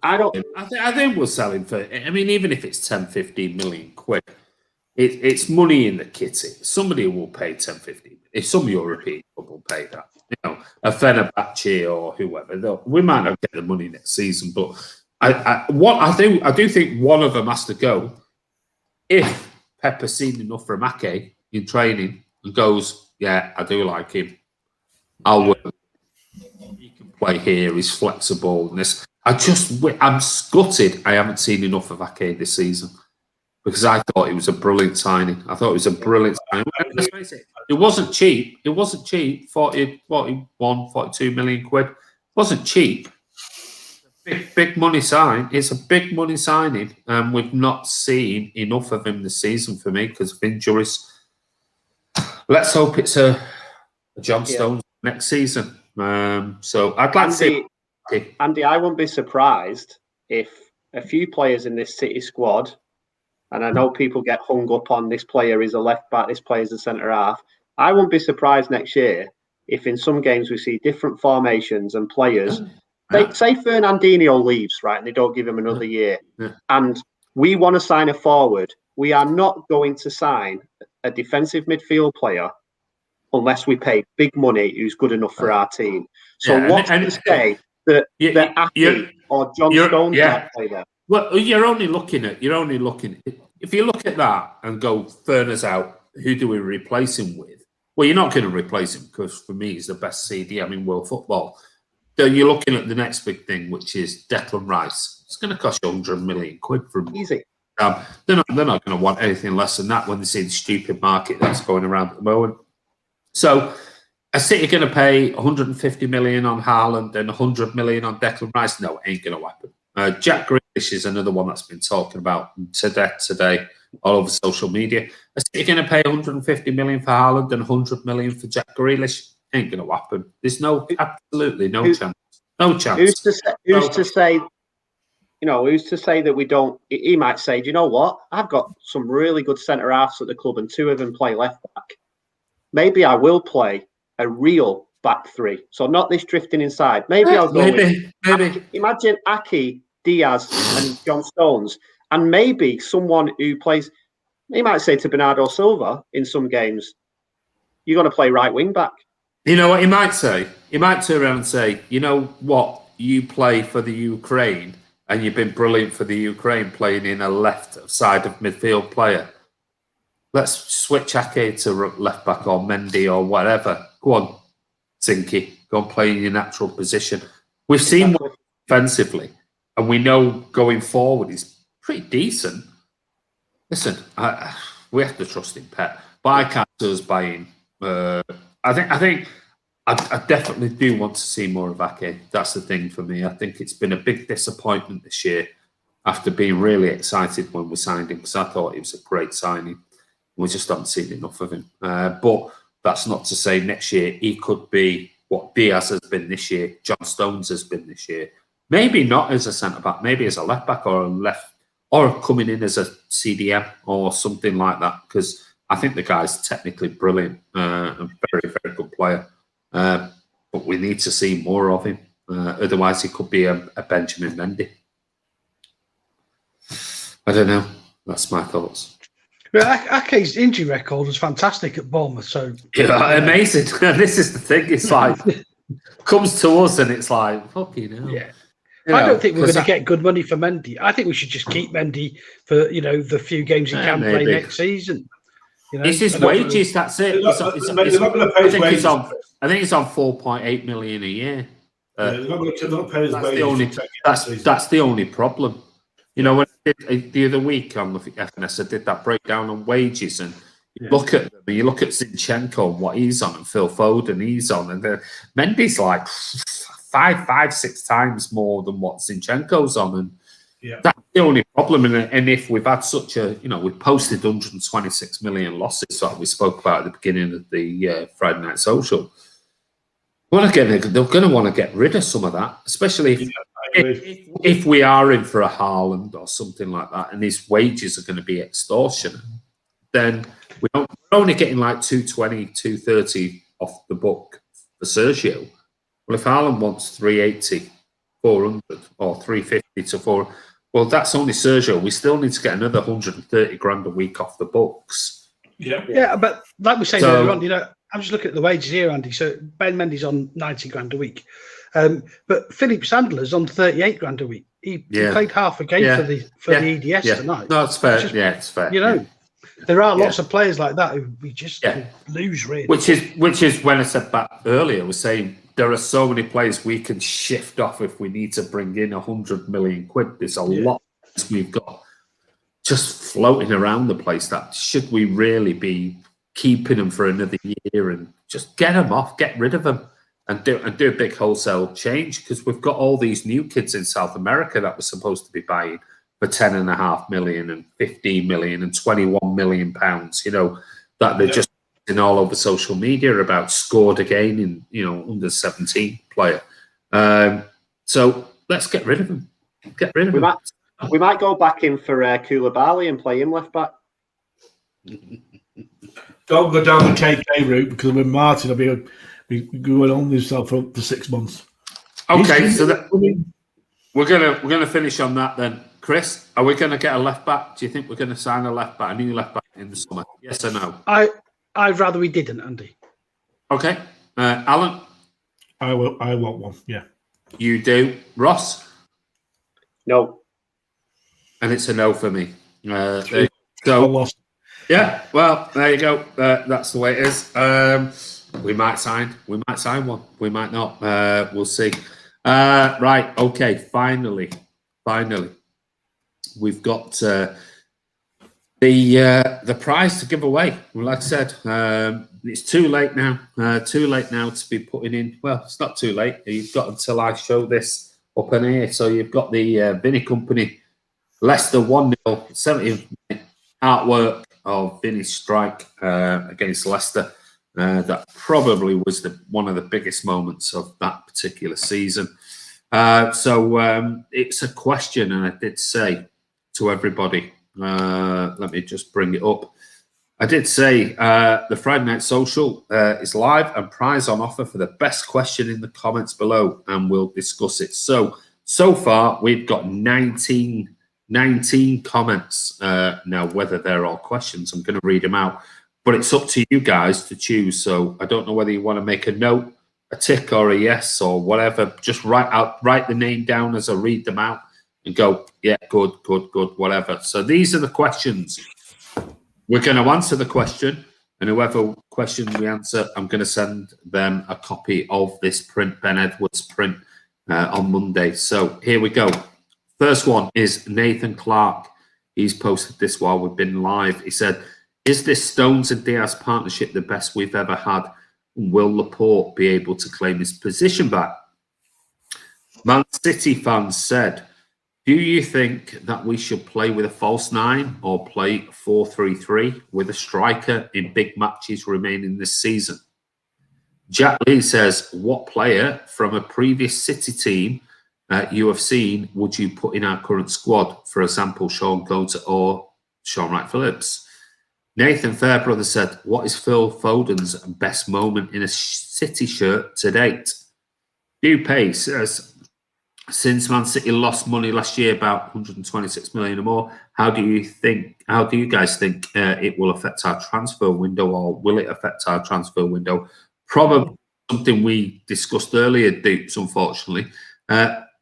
think we'll sell him for. I mean, even if it's 10, 15 million quid, it's money in the kitty. Somebody will pay 10, 15. If some European club will pay that, a Fenerbahce or whoever, we might not get the money next season. But I do think one of them has to go. If Pepper's seen enough from Ake in training and goes, yeah, I do like him. I'll work. He can play here. He's flexible. And this, I'm gutted. I haven't seen enough of Ake this season because I thought it was a brilliant signing. Let's face it, it wasn't cheap. It wasn't cheap. 41, 42 million quid. It wasn't cheap. Big money sign. It's a big money signing, and we've not seen enough of him this season for me because of injuries. Let's hope it's a John Stones next season. So I'd like to see. Andy, I wouldn't be surprised if a few players in this City squad, and I know people get hung up on this player is a left back, this player is a centre half. I wouldn't be surprised next year if in some games we see different formations and players. Say Fernandinho leaves, right, and they don't give him another year, and we want to sign a forward. We are not going to sign a defensive midfield player unless we pay big money who's good enough for our team. So what's to say that Ake or John Stones might play there? Well, you're only looking at. If you look at that and go, Ferna's out, who do we replace him with? Well, you're not going to replace him because for me, he's the best CDM in world football. So you're looking at the next big thing, which is Declan Rice. It's going to cost you 100 million quid from easy. They're not going to want anything less than that when they see the stupid market that's going around at the moment. So, a City going to pay 150 million on Haaland and 100 million on Declan Rice? No, it ain't going to happen. Jack Grealish is another one that's been talking about today all over social media. A City going to pay 150 million for Haaland and 100 million for Jack Grealish? Ain't going to happen. There's absolutely no chance. No chance. Who's to say? Who's to say that we don't? He might say, do you know what? I've got some really good centre halves at the club, and two of them play left back. Maybe I will play a real back three. So not this drifting inside. Maybe I'll go. Maybe. Imagine Ake, Diaz, and John Stones, and maybe someone who plays. He might say to Bernardo Silva in some games, "You're going to play right wing back." You know what he might say? He might turn around and say, you know what? You play for the Ukraine and you've been brilliant for the Ukraine playing in a left side of midfield player. Let's switch Ake to left back or Mendy or whatever. Go on, Zinky. Go and play in your natural position. We've seen what defensively and we know going forward he's pretty decent. Listen, we have to trust in Pep. But I can't see us buying... I definitely do want to see more of Ake. That's the thing for me. I think it's been a big disappointment this year after being really excited when we signed him because I thought he was a great signing. We just haven't seen enough of him. But that's not to say next year he could be what Diaz has been this year, John Stones has been this year. Maybe not as a centre-back, maybe as a left-back or coming in as a CDM or something like that because I think the guy's technically brilliant and very, very good player. But we need to see more of him. Otherwise, he could be a Benjamin Mendy. I don't know. That's my thoughts. Ake's injury record was fantastic at Bournemouth. So amazing. This is the thing. It's like comes to us and it's like fucking hell. Yeah. I don't think we're going to get good money for Mendy. I think we should just keep Mendy for the few games he can play next season. It's his wages. That's it. I think it's on 4.8 million a year. They're not going to pay his wages. That's the only problem. When I did, the other week on the FNS, I did that breakdown on wages, and you look at them, you look at Zinchenko and what he's on, and Phil Foden he's on, and Mendy's like 5-6 times more than what Zinchenko's on, and that's the only problem. And if we've had such a, we've posted 126 million losses that we spoke about at the beginning of the Friday Night Social. Well, again, they're going to want to get rid of some of that, especially if we are in for a Haaland or something like that, and his wages are going to be extortionate. Then we're only getting like 220, 230 off the book for Sergio. Well, if Haaland wants 380 400 or 350 to 400. Well, that's only Sergio. We still need to get another 130 grand a week off the books. Yeah, but like we said earlier on, I'm just looking at the wages here, Andy. So Ben Mendy's on 90 grand a week, but Philip Sandler's on 38 grand a week. He played half a game for the EDS tonight. No, it's fair. It's fair. There are lots of players like that who we just lose, really. Which is when I said back earlier, I was saying there are so many players we can shift off if we need to bring in 100 million quid. There's a lot we've got just floating around the place. That should we really be keeping them for another year and just get them off, get rid of them, and do a big wholesale change, because we've got all these new kids in South America that we're supposed to be buying for 10.5 million and 15 million and 21 million pounds. That they're just all over social media about, scored again in under 17 player. So let's get rid of them. Get rid of them. We might go back in for Koulibaly and play him left back. Don't go down the KK route, because with Martin, I'll be going on this for up to 6 months. Okay, so we're gonna finish on that then. Chris, are we going to get a left back? Do you think we're going to sign a left back, a new left back in the summer? Yes or no? I'd rather we didn't, Andy. Okay, Alan. I want one. Yeah. You do, Ross. No. And it's a no for me. So yeah, well, there you go. That's the way it is. We might sign one. We might not. We'll see. Right. Okay. Finally, we've got the prize to give away. Like I said, it's too late now. Too late now to be putting in. Well, it's not too late. You've got until I show this up in here. So you've got the Vinny Company, Leicester 1-0, 70th minute artwork of Vinny's strike against Leicester. That probably was one of the biggest moments of that particular season. So it's a question, and I did say to everybody, let me just bring it up. I did say the Friday Night Social is live and prize on offer for the best question in the comments below, and we'll discuss it. So far, we've got 19 comments. Now, whether they're all questions, I'm going to read them out, but it's up to you guys to choose. So I don't know whether you want to make a note, a tick or a yes or whatever. Just write the name down as I read them out and go, yeah, good, whatever. So these are the questions. We're going to answer the question, and whoever question we answer, I'm going to send them a copy of this print, Ben Edwards print, on Monday. So here we go. First one is Nathan Clark. He's posted this while we've been live. He said, is this Stones and Diaz partnership the best we've ever had? Will Laporte be able to claim his position back? Man City fans said, do you think that we should play with a false 9 or play 4-3-3 with a striker in big matches remaining this season? Jack Lee says, what player from a previous City team you have seen would you put in our current squad? For example, Sean Gota or Sean Wright-Phillips. Nathan Fairbrother said, what is Phil Foden's best moment in a City shirt to date? Dupay says, since Man City lost money last year, about 126 million or more, how do you guys think it will affect our transfer window, or will it affect our transfer window? Probably something we discussed earlier, Dupes, unfortunately.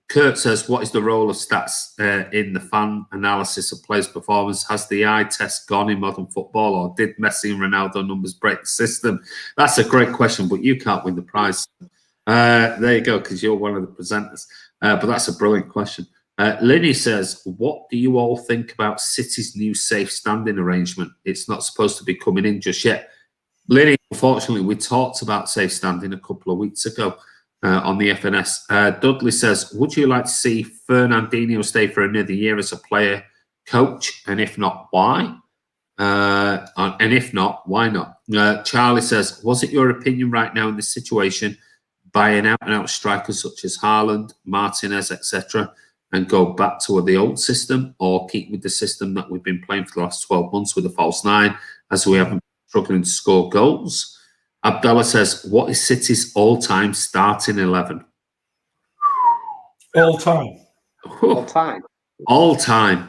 Kurt says, what is the role of stats in the fan analysis of players' performance? Has the eye test gone in modern football, or did Messi and Ronaldo numbers break the system? That's a great question, but you can't win the prize. There you go, because you're one of the presenters. But that's a brilliant question. Linny says, what do you all think about City's new safe standing arrangement? It's not supposed to be coming in just yet. Linny, unfortunately, we talked about safe standing a couple of weeks ago on the FNS. Dudley says, would you like to see Fernandinho stay for another year as a player coach? And if not, why? And if not, why not? Charlie says, was it your opinion right now in this situation, buying out strikers such as Haaland, Martinez, etc., and go back to the old system, or keep with the system that we've been playing for the last 12 months with a false 9, as we haven't been struggling to score goals? Abdallah says, what is City's all-time starting 11? All time. All time.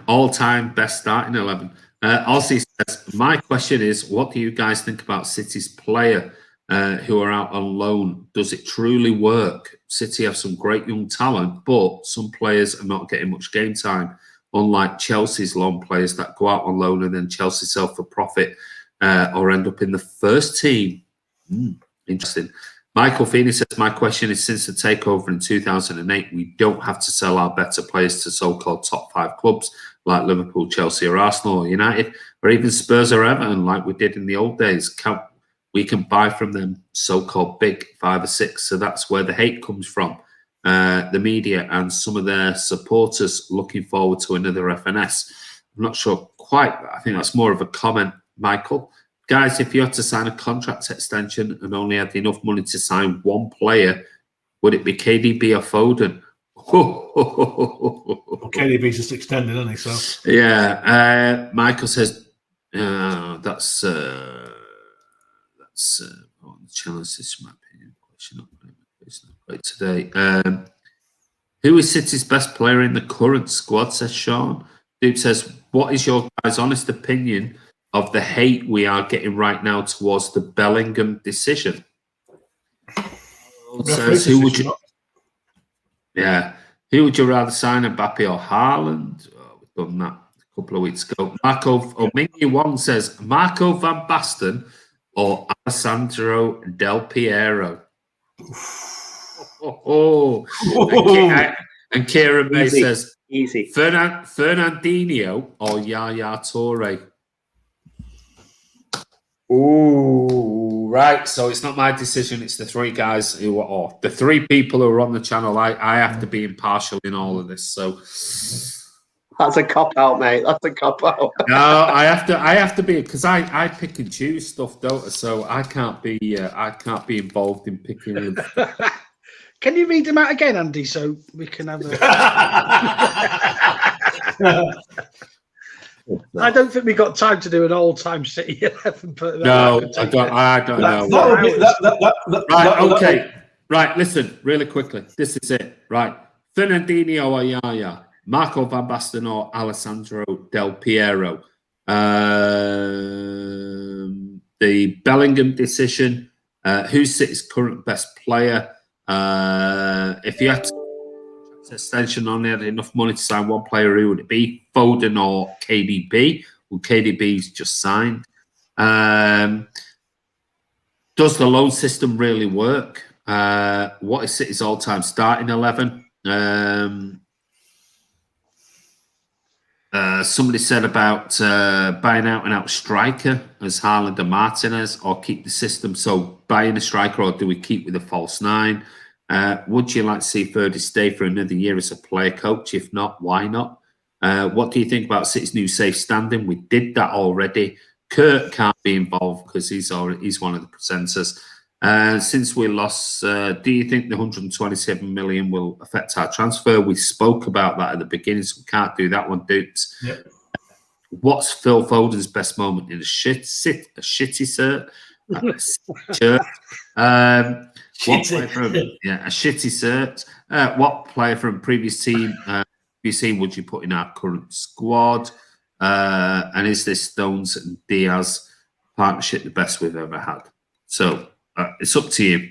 All time best starting 11. Aussie says, my question is, what do you guys think about City's player who are out on loan? Does it truly work? City have some great young talent, but some players are not getting much game time, unlike Chelsea's loan players that go out on loan and then Chelsea sell for profit or end up in the first team. Interesting. Michael Feeney says, my question is, since the takeover in 2008, we don't have to sell our better players to so-called top 5 clubs like Liverpool, Chelsea or Arsenal or United, or even Spurs or Everton like we did in the old days. We can buy from them so-called big 5 or 6. So that's where the hate comes from. The media and some of their supporters looking forward to another FNS. I'm not sure quite. I think that's more of a comment, Michael. Guys, if you had to sign a contract extension and only had enough money to sign one player, would it be KDB or Foden? Well, KDB's just extended, isn't he? So yeah. Michael says that's challenge. This is my opinion. It's not great today. Who is City's best player in the current squad? Says Sean. Dude says, what is your guys' honest opinion of the hate we are getting right now towards the Bellingham decision? Says, who would you? Yeah, who would you rather sign, Mbappe or Haaland? Oh, we've done that a couple of weeks ago. Mingy Wong says Marco van Basten or Alessandro Del Piero. And Kieran May says easy. Fernandinho or Yaya Toure. Oh, right. So it's not my decision. It's the 3 guys who are, the 3 people who are on the channel. I have to be impartial in all of this. So that's a cop out, mate. That's a cop out. No, I have to be, because I pick and choose stuff, don't I? So I can't be involved in picking them. Can you read them out again, Andy, so we can have a... I don't think we got time to do an all-time City 11. But no, I don't know. Right, okay. Right, listen, really quickly. This is it. Right. Fernandinho or Yaya, Marco van Basten or Alessandro Del Piero. The Bellingham decision. Who's City's current best player? If you had to extension only had enough money to sign one player, who would it be? Foden or KDB? Well, KDB's just signed. Does the loan system really work? What is City's all-time starting 11? Somebody said about buying out an out striker as Haaland and Martinez, or keep the system. So buying a striker, or do we keep with a false 9? Would you like to see Ferdy stay for another year as a player coach? If not, why not? What do you think about City's new safe standing? We did that already. Kurt can't be involved because he's one of the presenters. Since we lost, do you think the 127 million will affect our transfer? We spoke about that at the beginning, so we can't do that one, Dukes. Yep. What's Phil Foden's best moment in a shitty shirt? What player from a shitty shirt? What player from previous team would you put in our current squad? And is this Stones and Diaz partnership the best we've ever had? So it's up to you.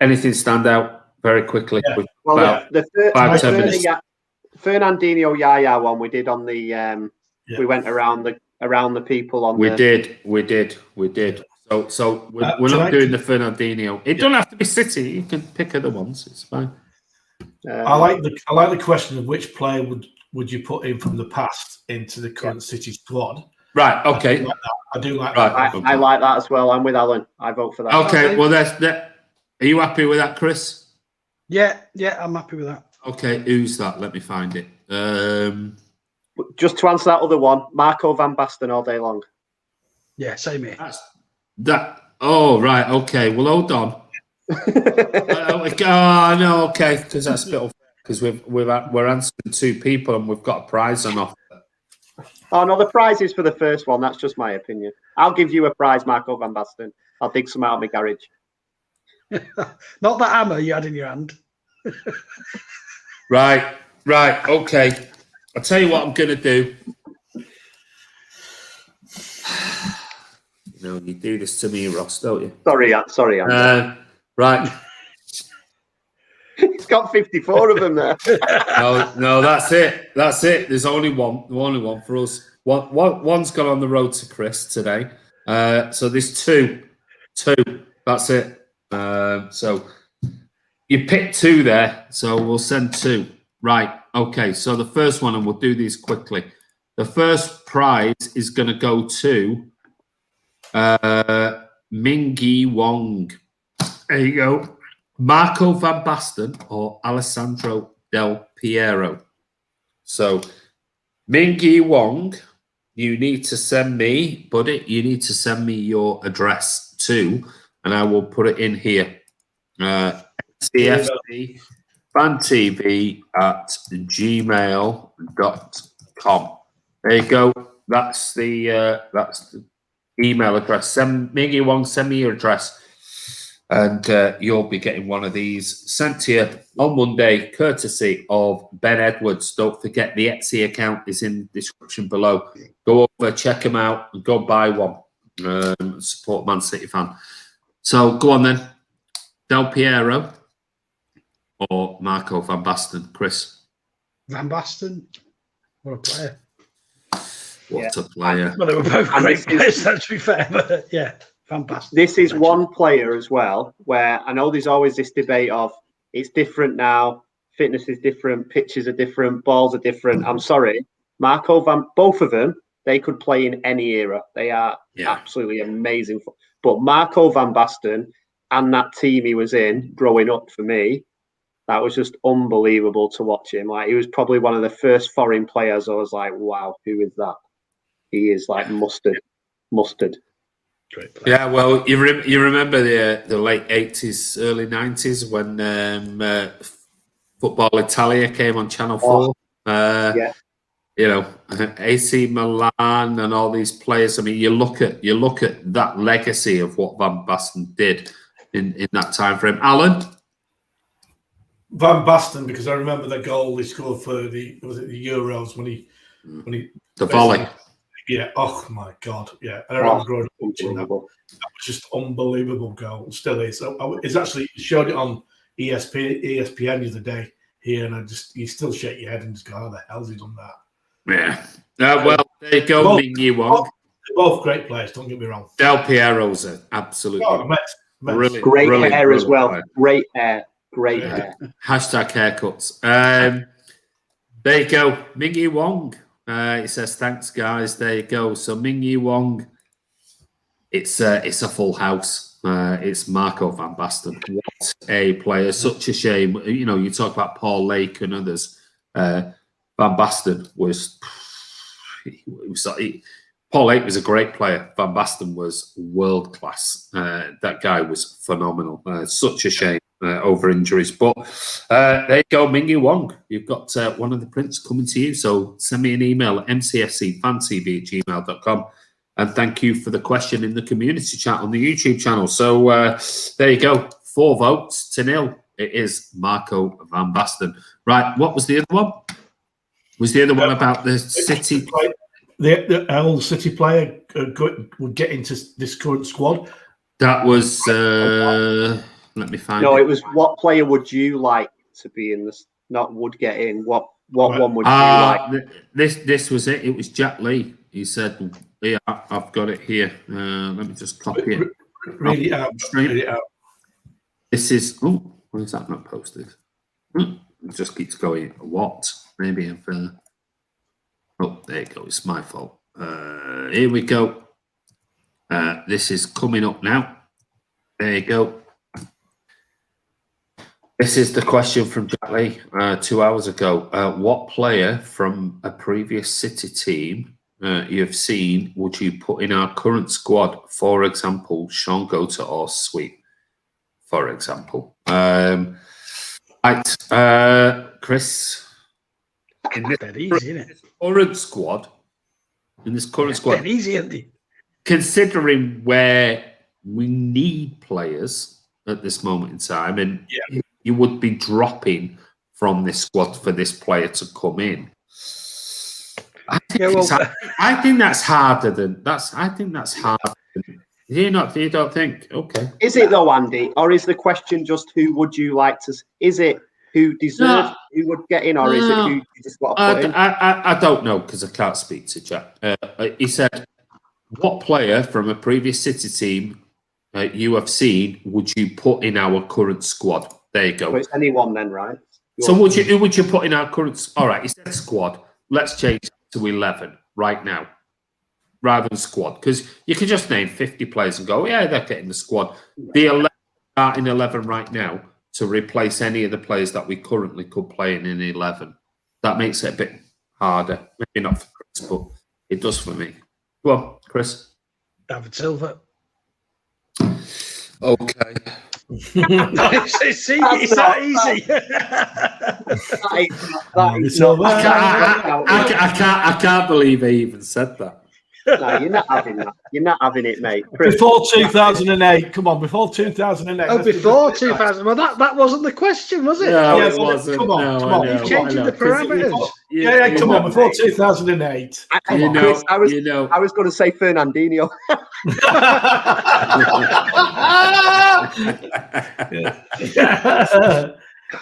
Anything stand out very quickly? Yeah. Well, the 10 minutes. Fernandinho Yaya one we did on the we went around the people on. We did. So we're not doing the Fernandinho. It don't have to be City. You can pick other ones. It's fine. I like the question of which player would you put in from the past into the current City squad. Right. Okay. I do like that. Right. I like that as well. I'm with Alan. I vote for that. Okay. Well, are you happy with that, Chris? Yeah, I'm happy with that. Okay. Who's that? Let me find it. Just to answer that other one, Marco van Basten all day long. Yeah, same here. Oh, right. Okay. Well, hold on. No. Okay. Because that's a bit because we're answering 2 people and we've got a prize on offer. Oh no, the prize is for the first one. That's just my opinion. I'll give you a prize, Marco van Basten. I'll dig some out of my garage. Not that hammer you had in your hand. Right. Okay. I'll tell you what I'm going to do. You know, you do this to me, Ross, don't you? Sorry, Andy. Right. He's got 54 of them there. No, that's it. There's only one for us. One's gone on the road to Chris today. So there's two. That's it. So you picked two there. So we'll send two. Right. Okay. So the first one, and we'll do these quickly. The first prize is going to go to Mingy Wong. There you go. Marco van Basten or Alessandro Del Piero. So, Mingy Wong, you need to send me, buddy, you need to send me your address too, and I will put it in here. mcfcfantv@gmail.com. There you go. That's the email address. Mingy Wong, send me your address. And you'll be getting one of these sent to you on Monday, courtesy of Ben Edwards. Don't forget the Etsy account is in the description below. Go over, check him out, and go buy one. Support Man City fan. So go on then. Del Piero or Marco van Basten? Chris? Van Basten? What a player. What a player. Well, they were both great players, to be fair, but yeah. This is one player as well where I know there's always this debate of it's different now, fitness is different, pitches are different, balls are different. I'm sorry, both of them, they could play in any era. They are absolutely amazing. But Marco van Basten and that team he was in growing up, for me, that was just unbelievable to watch him. Like, he was probably one of the first foreign players I was like, wow, who is that? He is like mustard. Yeah, well, you remember the late 80s, early 90s when Football Italia came on Channel 4. You know, AC Milan and all these players. I mean, you look at that legacy of what Van Basten did in that time frame. Alan? Van Basten, because I remember the goal he scored for the Euros when he the volley. Yeah. Oh my God. Yeah. I remember growing up watching that. That was just unbelievable goal. It still is. So it's actually showed it on ESPN the other day here, and you still shake your head and just go, "How the hell's he done that?" Yeah. Well, there you go, Mingy Wong. They're both great players. Don't get me wrong. Del Piero's absolutely brilliant. Great hair as well. Great hair. Hashtag haircuts. There you go, Mingy Wong. He says, thanks, guys. There you go. So Mingy Wong, it's a full house. It's Marco van Basten. What a player. Such a shame. You know, you talk about Paul Lake and others. Van Basten was Paul Lake was a great player. Van Basten was world class. That guy was phenomenal. Such a shame over injuries. But there you go, Mingy Wong. You've got one of the prints coming to you. So send me an email at mcfcfantv@gmail.com. And thank you for the question in the community chat on the YouTube channel. So there you go. 4 votes to 0. It is Marco van Basten. Right. What was the other one? Was the other one about the City? The old City player would get into this current squad. That was. Let me find. No, it was what player would you like to be in this? Not would get in. What one would you like? This was it. It was Jack Lee. He said, "Yeah, I've got it here. Let me just copy it. Read it out. This is. Oh, why is that not posted? It just keeps going. What? Maybe I've. Oh, there you go. It's my fault. Here we go. This is coming up now. There you go. This is the question from Jack Lee 2 hours ago. What player from a previous City team you've seen would you put in our current squad? For example, Sean Gota or Sweep, for example. Right, Chris. In this current squad, dead easy, isn't it? Considering where we need players at this moment in time, and you would be dropping from this squad for this player to come in. I think that's harder than that's. I think that's harder. You don't think? Okay. Is it though, Andy, or is the question just who would you like to? Is it who deserves? Who would get in, or is it who you just want to put in? I don't know because I can't speak to Jack. He said, "What player from a previous City team you have seen would you put in our current squad?" There you go. So it's anyone then, right? So who would you put in our current? All right, he said squad. Let's change it to 11 right now, rather than squad, because you can just name 50 players and go, yeah, they're getting the squad. The 11 are in 11 right now to replace any of the players that we currently could play in 11. That makes it a bit harder. Maybe not for Chris, but it does for me. Go on, Chris. David Silva. Okay. See, it's that easy. I can't believe he even said that. No, you're not having that. You're not having it, mate. Chris, before 2008. Come on, before 2008. Oh, before 2000. Well, that wasn't the question, was it? No, yeah, it wasn't. Come on, come on. You're changing the parameters. Yeah, come on, before 2008. Chris, I was going to say Fernandinho.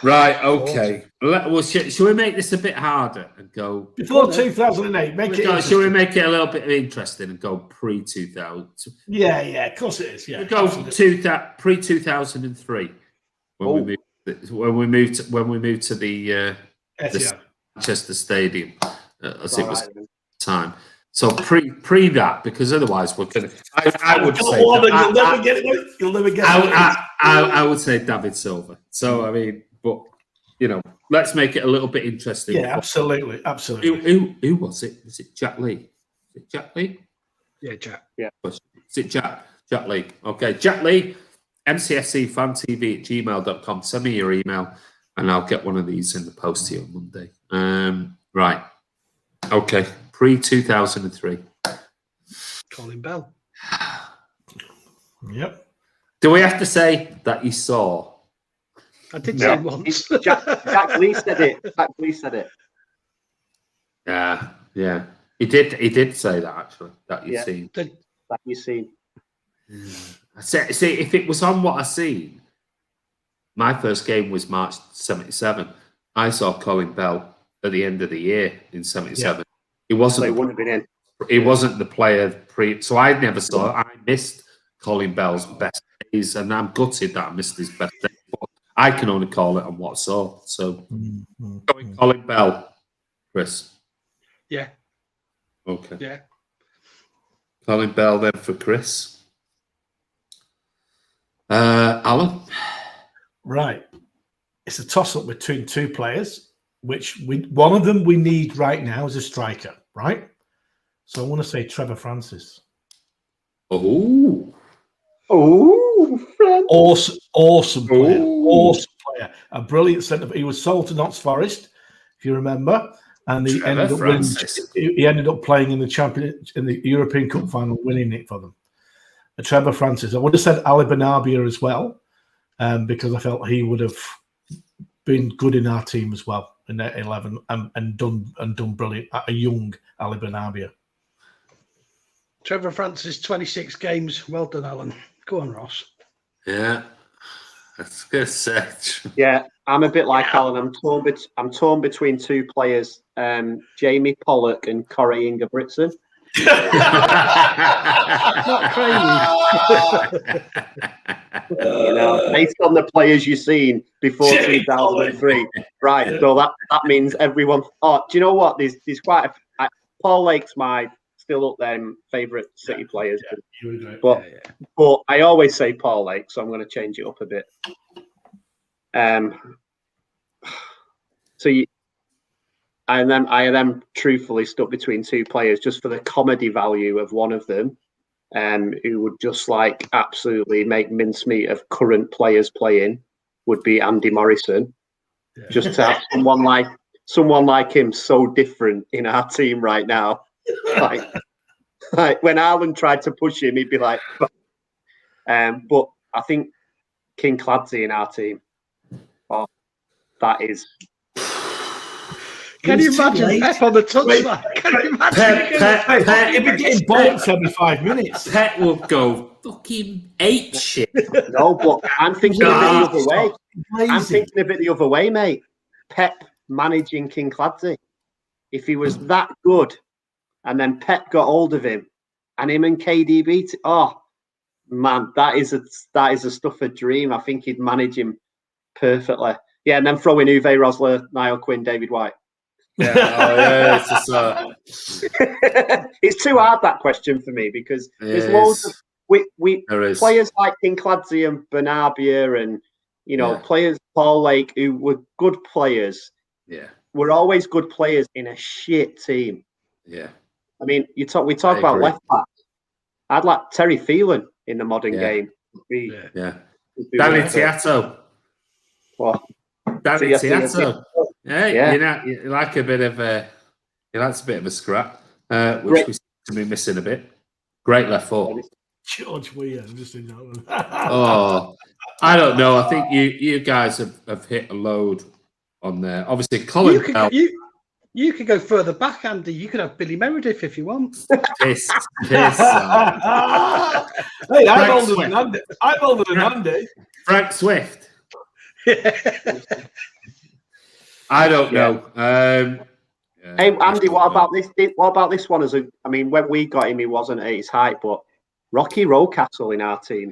Right, okay. Well, shall we make this a bit harder and go before 2008? Shall we make it a little bit interesting and go pre-2000? Yeah, of course it is. Yeah, we go pre-2003 when we moved to the Manchester Stadium. As it was time. So pre that, because otherwise we're gonna. I would say you'll never get it. You'll never get it. I would say David Silva. So I mean, but let's make it a little bit interesting. Yeah, absolutely. Who was it? Was it Jack Lee? Is it Jack Lee? Yeah, Jack. Yeah. Is it Jack Lee? Okay, Jack Lee, mcfcfantv@gmail.com. Send me your email, and I'll get one of these in the post to you on Monday. Right. Okay. Pre-2003. Colin Bell. Yep. Do we have to say that you saw? I did say once. Jack Lee said it. Jack Lee said it. Yeah. He did say that actually. That you've seen. That you've seen. See, if it was on what I seen, my first game was March 77. I saw Colin Bell at the end of the year in 77. Yeah. He wasn't. So he wouldn't have been in. He wasn't the player so I never saw. I missed Colin Bell's best days, and I'm gutted that I missed his best days. But I can only call it on what I saw. So, going Colin Bell, Chris. Yeah. Okay. Yeah. Colin Bell then for Chris. Alan. Right. It's a toss-up between two players. One of them we need right now is a striker, right? So I want to say Trevor Francis. Oh, awesome player, awesome player, a brilliant centre. He was sold to Notts Forest, if you remember, and he ended up playing in the European Cup final, winning it for them. Trevor Francis. I would have said Ali Benabia as well, because I felt he would have been good in our team as well in that 11 and done brilliant. A young Ali Benabia. Trevor Francis, 26 games. Well done, Alan. Go on, Ross. Yeah, that's good set. Yeah, I'm a bit like Alan. I'm torn between two players, Jamie Pollock and Corey Ingebrigtsen. Not crazy. Based on the players you've seen before 2003, right? So that means everyone. Oh, do you know what? There's quite Paul Lake's my still up there in favourite City players, but I always say Paul Lake, so I'm going to change it up a bit. I then truthfully stuck between two players just for the comedy value of one of them, who would just like absolutely make mincemeat of current players playing, would be Andy Morrison. Yeah. Just to have someone like him so different in our team right now. Like when Alan tried to push him, he'd be like, but I think King Clancy in our team. Oh, That is. Can you imagine Pep on the touchline? Can you imagine? He'd be getting bolts every 5 minutes. Pep will go fucking ape shit. No, but I'm thinking of it the other way. I'm thinking of it the other way, mate. Pep managing Kincladze. If he was that good, and then Pep got hold of him, and him and KDB, oh man, that is a stuff of dream. I think he'd manage him perfectly. Yeah, and then throw in Uwe Rosler, Niall Quinn, David White. Yeah, it's just, it's too hard, that question for me, because there's loads of players like Kincladze and Bernabia and players, Paul Lake, who were good players. Yeah, were always good players in a shit team. Yeah, I mean, we talk about left back. I'd like Terry Phelan in the modern game. Danny Tiato. What? Danny Tiato. Yeah. You like a bit of he likes a bit of a scrap, which we seem to be missing a bit. Great left foot. George Weah, just in that one. I don't know. I think you guys have hit a load on there. Obviously, Colin. You could go further back, Andy. You could have Billy Meredith if you want. Piss. Hey, I'm older than Andy. I'm older than Andy. Frank Swift. I don't know. Hey, Andy, what about this? What about this one? When we got him, he wasn't at his height, but Rocky Rocastle in our team.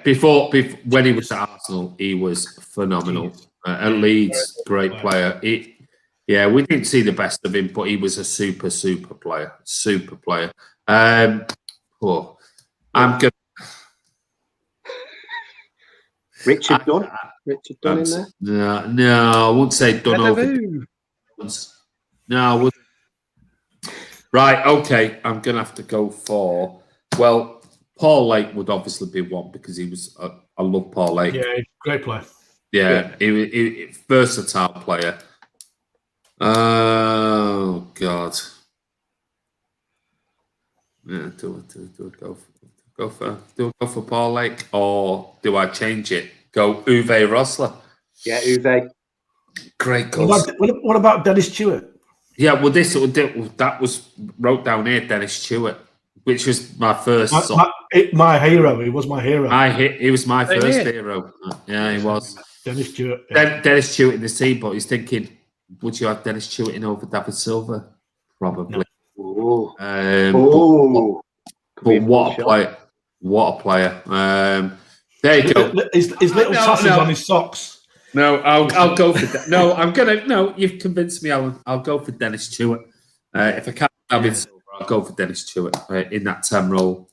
Before when he was at Arsenal, he was phenomenal. At Leeds, great player. We didn't see the best of him, but he was a super player. Super player. I'm gonna. Richard Dunn in there? No, I wouldn't say Dunn over. No, I wouldn't. Right, okay. I'm going to have to go for... Well, Paul Lake would obviously be one because he was... I love Paul Lake. Yeah, great player. Yeah, he versatile player. Oh, God. Yeah, do I go for Paul Lake, or do I change it? Go Uwe Rosler. Yeah, Uwe. Great goals. What about Dennis Stewart? Yeah, well, that was wrote down here, Dennis Stewart, which was my first. My hero. He was my hero. He was my first hero. Yeah, he was. Dennis Stewart. Yeah. Dennis Stewart in the team, but he's thinking, would you have Dennis Stewart in over David Silva? Probably. No. But what a player! What a player! There you go. His little tassels on his socks. No, I'll go for that. No, you've convinced me, Alan. I'll go for Dennis Stewart. If I can't have it, I'll go for Dennis Stewart in that 10 role.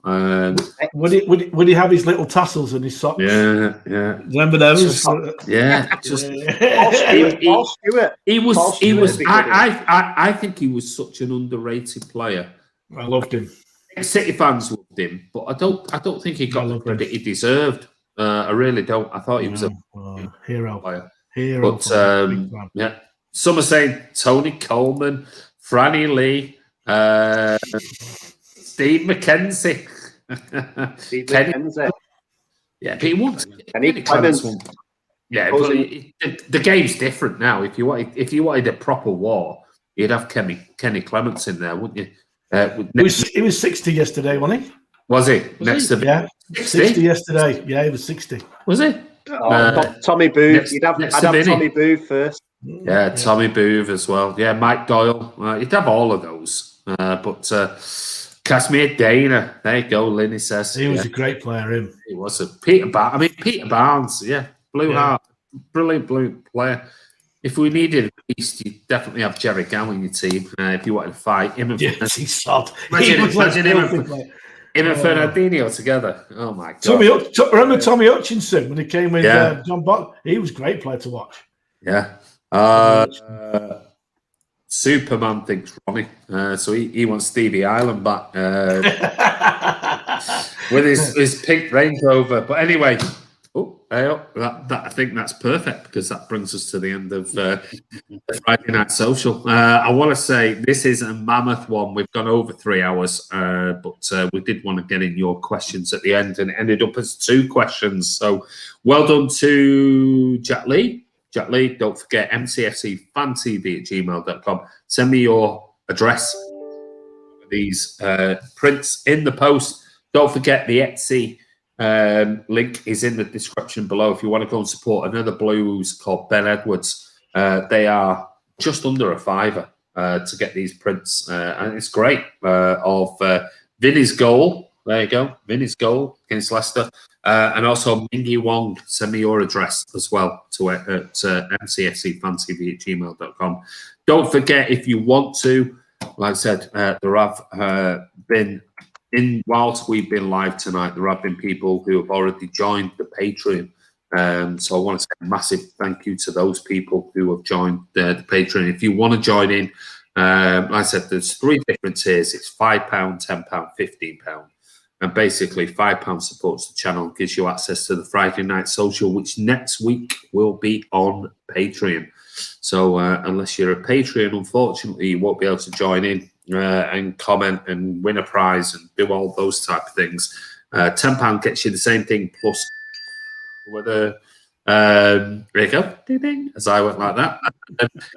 Would he have his little tassels in his socks? Yeah. Remember those? Paul Stewart. He was. I think he was such an underrated player. I loved him. City fans loved him, but I don't think he got the credit he deserved. I really don't. I thought he was a hero player. Hero. But some are saying Tony Coleman, Franny Lee, Steve McKenzie. Yeah, but he wants Kenny Clements. Yeah, but the game's different now. If you wanted a proper war, you'd have Kenny Clements in there, wouldn't you? He was 60 yesterday, wasn't he? Was he? Yeah, 60 yesterday. Yeah, he was 60. Was he? Tommy Booth. I'd have Tommy Booth first. Yeah, Tommy Booth as well. Yeah, Mike Doyle. You'd have all of those. But Casimir Dana. There you go, Linny says. He was a great player, him. He was. Peter Barnes. Yeah, Blue Heart. Brilliant blue player. If we needed a beast, you'd definitely have Jerry Gow in your team. If you wanted to fight him and he's soft. Imagine him and Fernandinho together. Oh my God! Remember Tommy Hutchinson when he came with John Bott? He was a great player to watch. Yeah. Superman thinks Ronnie. So he wants Stevie Island back with his pink Range Rover. But anyway, I think that's perfect because that brings us to the end of Friday Night Social. I want to say this is a mammoth one. We've gone over 3 hours, but we did want to get in your questions at the end, and it ended up as 2 questions. So well done to Jack Lee. Jack Lee, don't forget mcfcfantv@gmail.com. Send me your address for these prints in the post. Don't forget the Etsy link is in the description below if you want to go and support another blues called Ben Edwards. They are just under £5 to get these prints, and it's great. Of Vinny's goal, there you go, Vinny's goal against Leicester, and also Mingy Wong. Send me your address as well to mcfcfantv@gmail.com. Don't forget, if you want to, like I said, there have been. Whilst we've been live tonight, there have been people who have already joined the Patreon. So I want to say a massive thank you to those people who have joined the Patreon. If you want to join in, like I said, there's 3 different tiers. It's £5, £10, £15. And basically £5 supports the channel and gives you access to the Friday Night Social, which next week will be on Patreon. So unless you're a Patreon, unfortunately, you won't be able to join in and comment and win a prize and do all those type of things. £10 gets you the same thing plus there you go, ding, ding, as I went like that.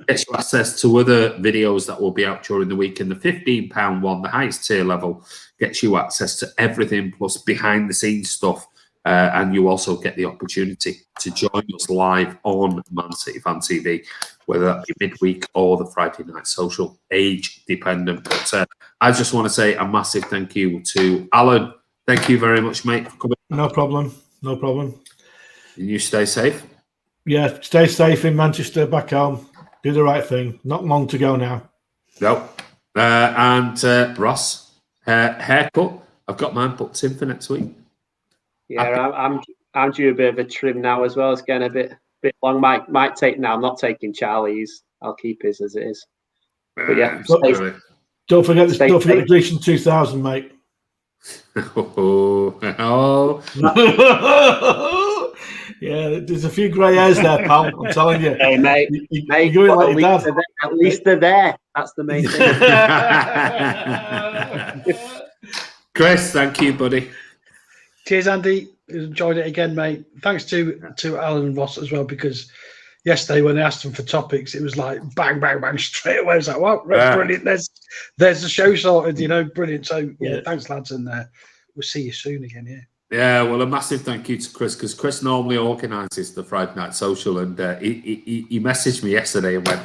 Gets you access to other videos that will be out during the week. And the £15 one, the highest tier level, gets you access to everything plus behind the scenes stuff. And you also get the opportunity to join us live on Man City Fan TV, whether that be midweek or the Friday Night Social, age dependent. But I just want to say a massive thank you to Alan. Thank you very much, mate, for coming. No problem. No problem. And you stay safe. Yeah, stay safe in Manchester, back home. Do the right thing. Not long to go now. No. And Ross, haircut. I've got mine booked in for next week. Yeah, I'm due a bit of a trim now as well. It's getting a bit long. Might take now. I'm not taking Charlie's. I'll keep his as it is. But yeah, don't forget the Gleason 2000, mate. Oh. Yeah, there's a few grey hairs there, pal. I'm telling you. Hey, mate. Mate, you're going like at least they're there. That's the main thing. Chris, thank you, buddy. Cheers, Andy. Enjoyed it again, mate. Thanks to Alan and Ross as well, because yesterday when I asked them for topics, it was like bang, bang, bang straight away. I was like, "Wow, that's brilliant! There's the show sorted, brilliant." So yeah, thanks, lads, and we'll see you soon again. Yeah. Yeah, well, a massive thank you to Chris, because Chris normally organises the Friday Night Social, and he messaged me yesterday and went,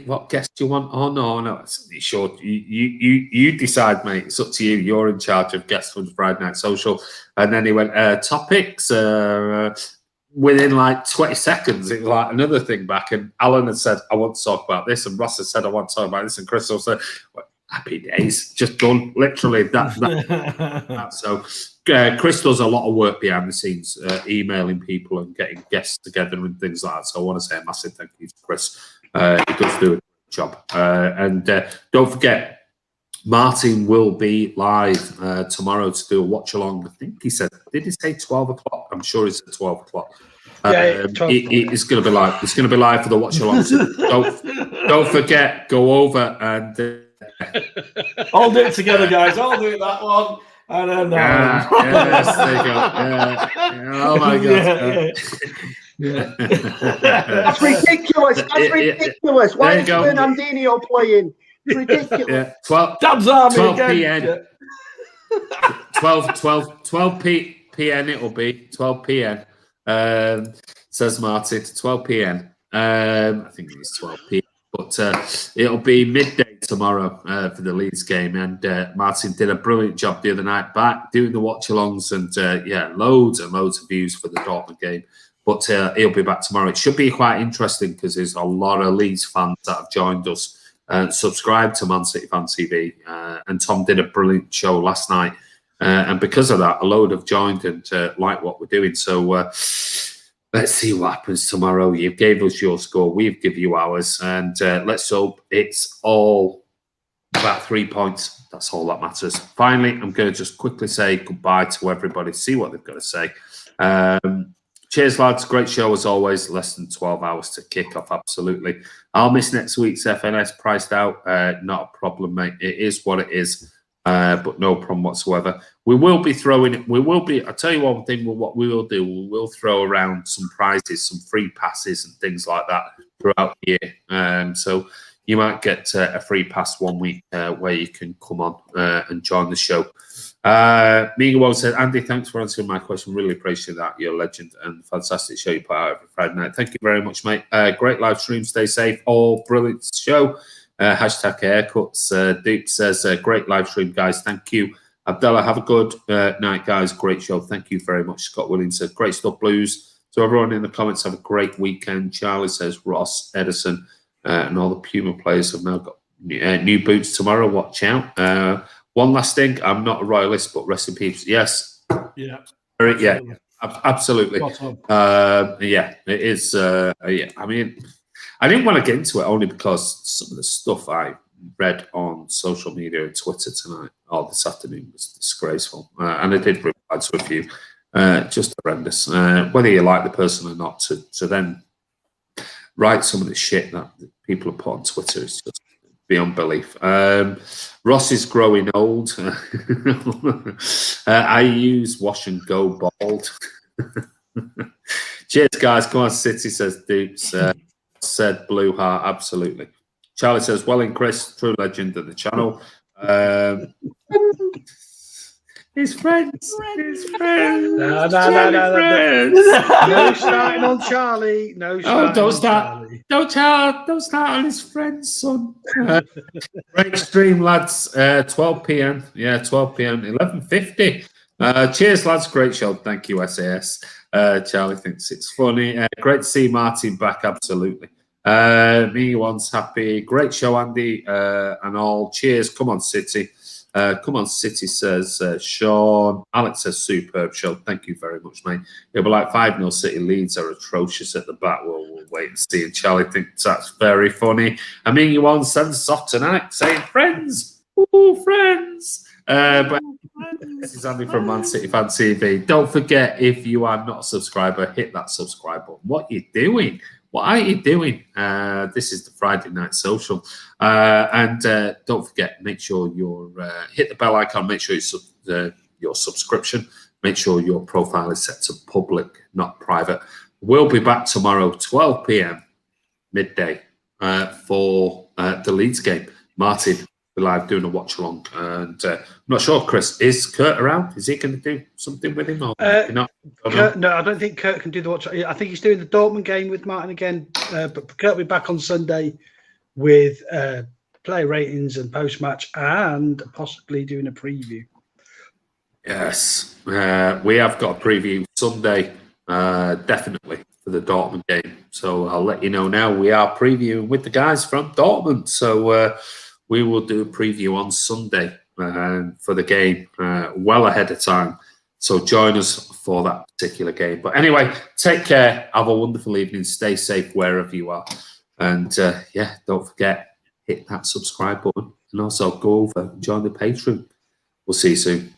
what guest do you want? Oh no, it's sure you decide, mate. It's up to you. You're in charge of guests for the Friday Night Social. And then he went, topics. Within like 20 seconds, it was like another thing back, and Alan had said, I want to talk about this, and Ross had said, I want to talk about this, and Chris also said, well, happy days, just done, literally that. So Chris does a lot of work behind the scenes, emailing people and getting guests together and things like that. So I want to say a massive thank you to Chris. He does do a good job. And don't forget, Martin will be live tomorrow to do a watch along. I think he said, did he say 12 o'clock? I'm sure it's at 12 o'clock. Yeah, it's going to be live. It's going to be live for the watch along. So don't forget, go over and I'll do it together, guys. I'll do that one. And then yes, there you go. Yeah. Oh my god. Yeah. That's ridiculous. That's ridiculous. Why is Fernandinho playing? It's ridiculous. Yeah. 12 p.m. 12 p.m. it'll be 12 p.m. Says Martin. 12 p.m. I think it's 12 p.m. But it'll be midday tomorrow for the Leeds game. And Martin did a brilliant job the other night back doing the watch-alongs, and loads and loads of views for the Dortmund game. But he'll be back tomorrow. It should be quite interesting because there's a lot of Leeds fans that have joined us and subscribed to Man City Fan TV. And Tom did a brilliant show last night. And because of that, a load have joined and like what we're doing. So let's see what happens tomorrow. You gave us your score. We've given you ours. And let's hope it's all about 3 points. That's all that matters. Finally, I'm going to just quickly say goodbye to everybody, see what they've got to say. Cheers, lads. Great show as always. Less than 12 hours to kick off. Absolutely. I'll miss next week's FNS priced out. Not a problem, mate. It is what it is. But no problem whatsoever. We will be throwing it. I'll tell you one thing. What we will do, we will throw around some prizes, some free passes and things like that throughout the year. So you might get a free pass one week where you can come on and join the show. Miga said, Andy, thanks for answering my question. Really appreciate that. You're a legend and fantastic show you put out every Friday night. Thank you very much, mate. Great live stream. Stay safe. All brilliant show. Hashtag haircuts. Duke says, great live stream, guys. Thank you. Abdullah, have a good night, guys. Great show. Thank you very much. Scott Williams said, great stuff, Blues. So everyone in the comments, have a great weekend. Charlie says, Ross, Edison, and all the Puma players have now got new boots tomorrow. Watch out. One last thing. I'm not a royalist, but rest in peace. Yes. Yeah. Yeah. Absolutely. Yeah, it is. Yeah. I mean, I didn't want to get into it only because some of the stuff I read on social media and Twitter tonight or this afternoon was disgraceful. And I did reply to a few. Just horrendous. Whether you like the person or not, to then write some of the shit that people have put on Twitter is just beyond belief. Ross is growing old. I use wash and go bald. Cheers, guys. Come on, City, says Dupes. Said Blue Heart, absolutely. Charlie says, well in Chris, true legend of the channel. His friends. No starting on Charlie. No starting don't on start. Charlie. Don't start on his friends, son. Great stream, lads. 12 p.m. Yeah, 12 p.m. 11:50. Cheers, lads. Great show. Thank you, SAS. Charlie thinks it's funny. Great to see Martin back. Absolutely. Me once happy. Great show, Andy, and all. Cheers. Come on, City. Come on, City, says Sean. Alex says, superb show. Thank you very much, mate. It'll be like 5-0 City. Leeds are atrocious at the back. We'll wait and see. And Charlie thinks that's very funny. I mean, you on sends off tonight saying, friends. Ooh, friends. But this is Andy from Man City Fan TV. Don't forget, if you are not a subscriber, hit that subscribe button. What are you doing? What are you doing? This is the Friday Night Social. And don't forget, make sure you're hit the bell icon. Make sure your subscription. Make sure your profile is set to public, not private. We'll be back tomorrow, 12 p.m. midday for the Leeds game. Martin will be live doing a watch along. And I'm not sure, Chris, is Kurt around? Is he going to do something with him? Or not? No, I don't think Kurt can do the watch. I think he's doing the Dortmund game with Martin again. But Kurt will be back on Sunday with player ratings and post-match and possibly doing a preview. Yes. We have got a preview Sunday, definitely, for the Dortmund game. So I'll let you know now. We are previewing with the guys from Dortmund. So we will do a preview on Sunday for the game well ahead of time. So join us for that particular game. But anyway, take care. Have a wonderful evening. Stay safe wherever you are. And yeah, don't forget, hit that subscribe button. And also go over and join the Patreon. We'll see you soon.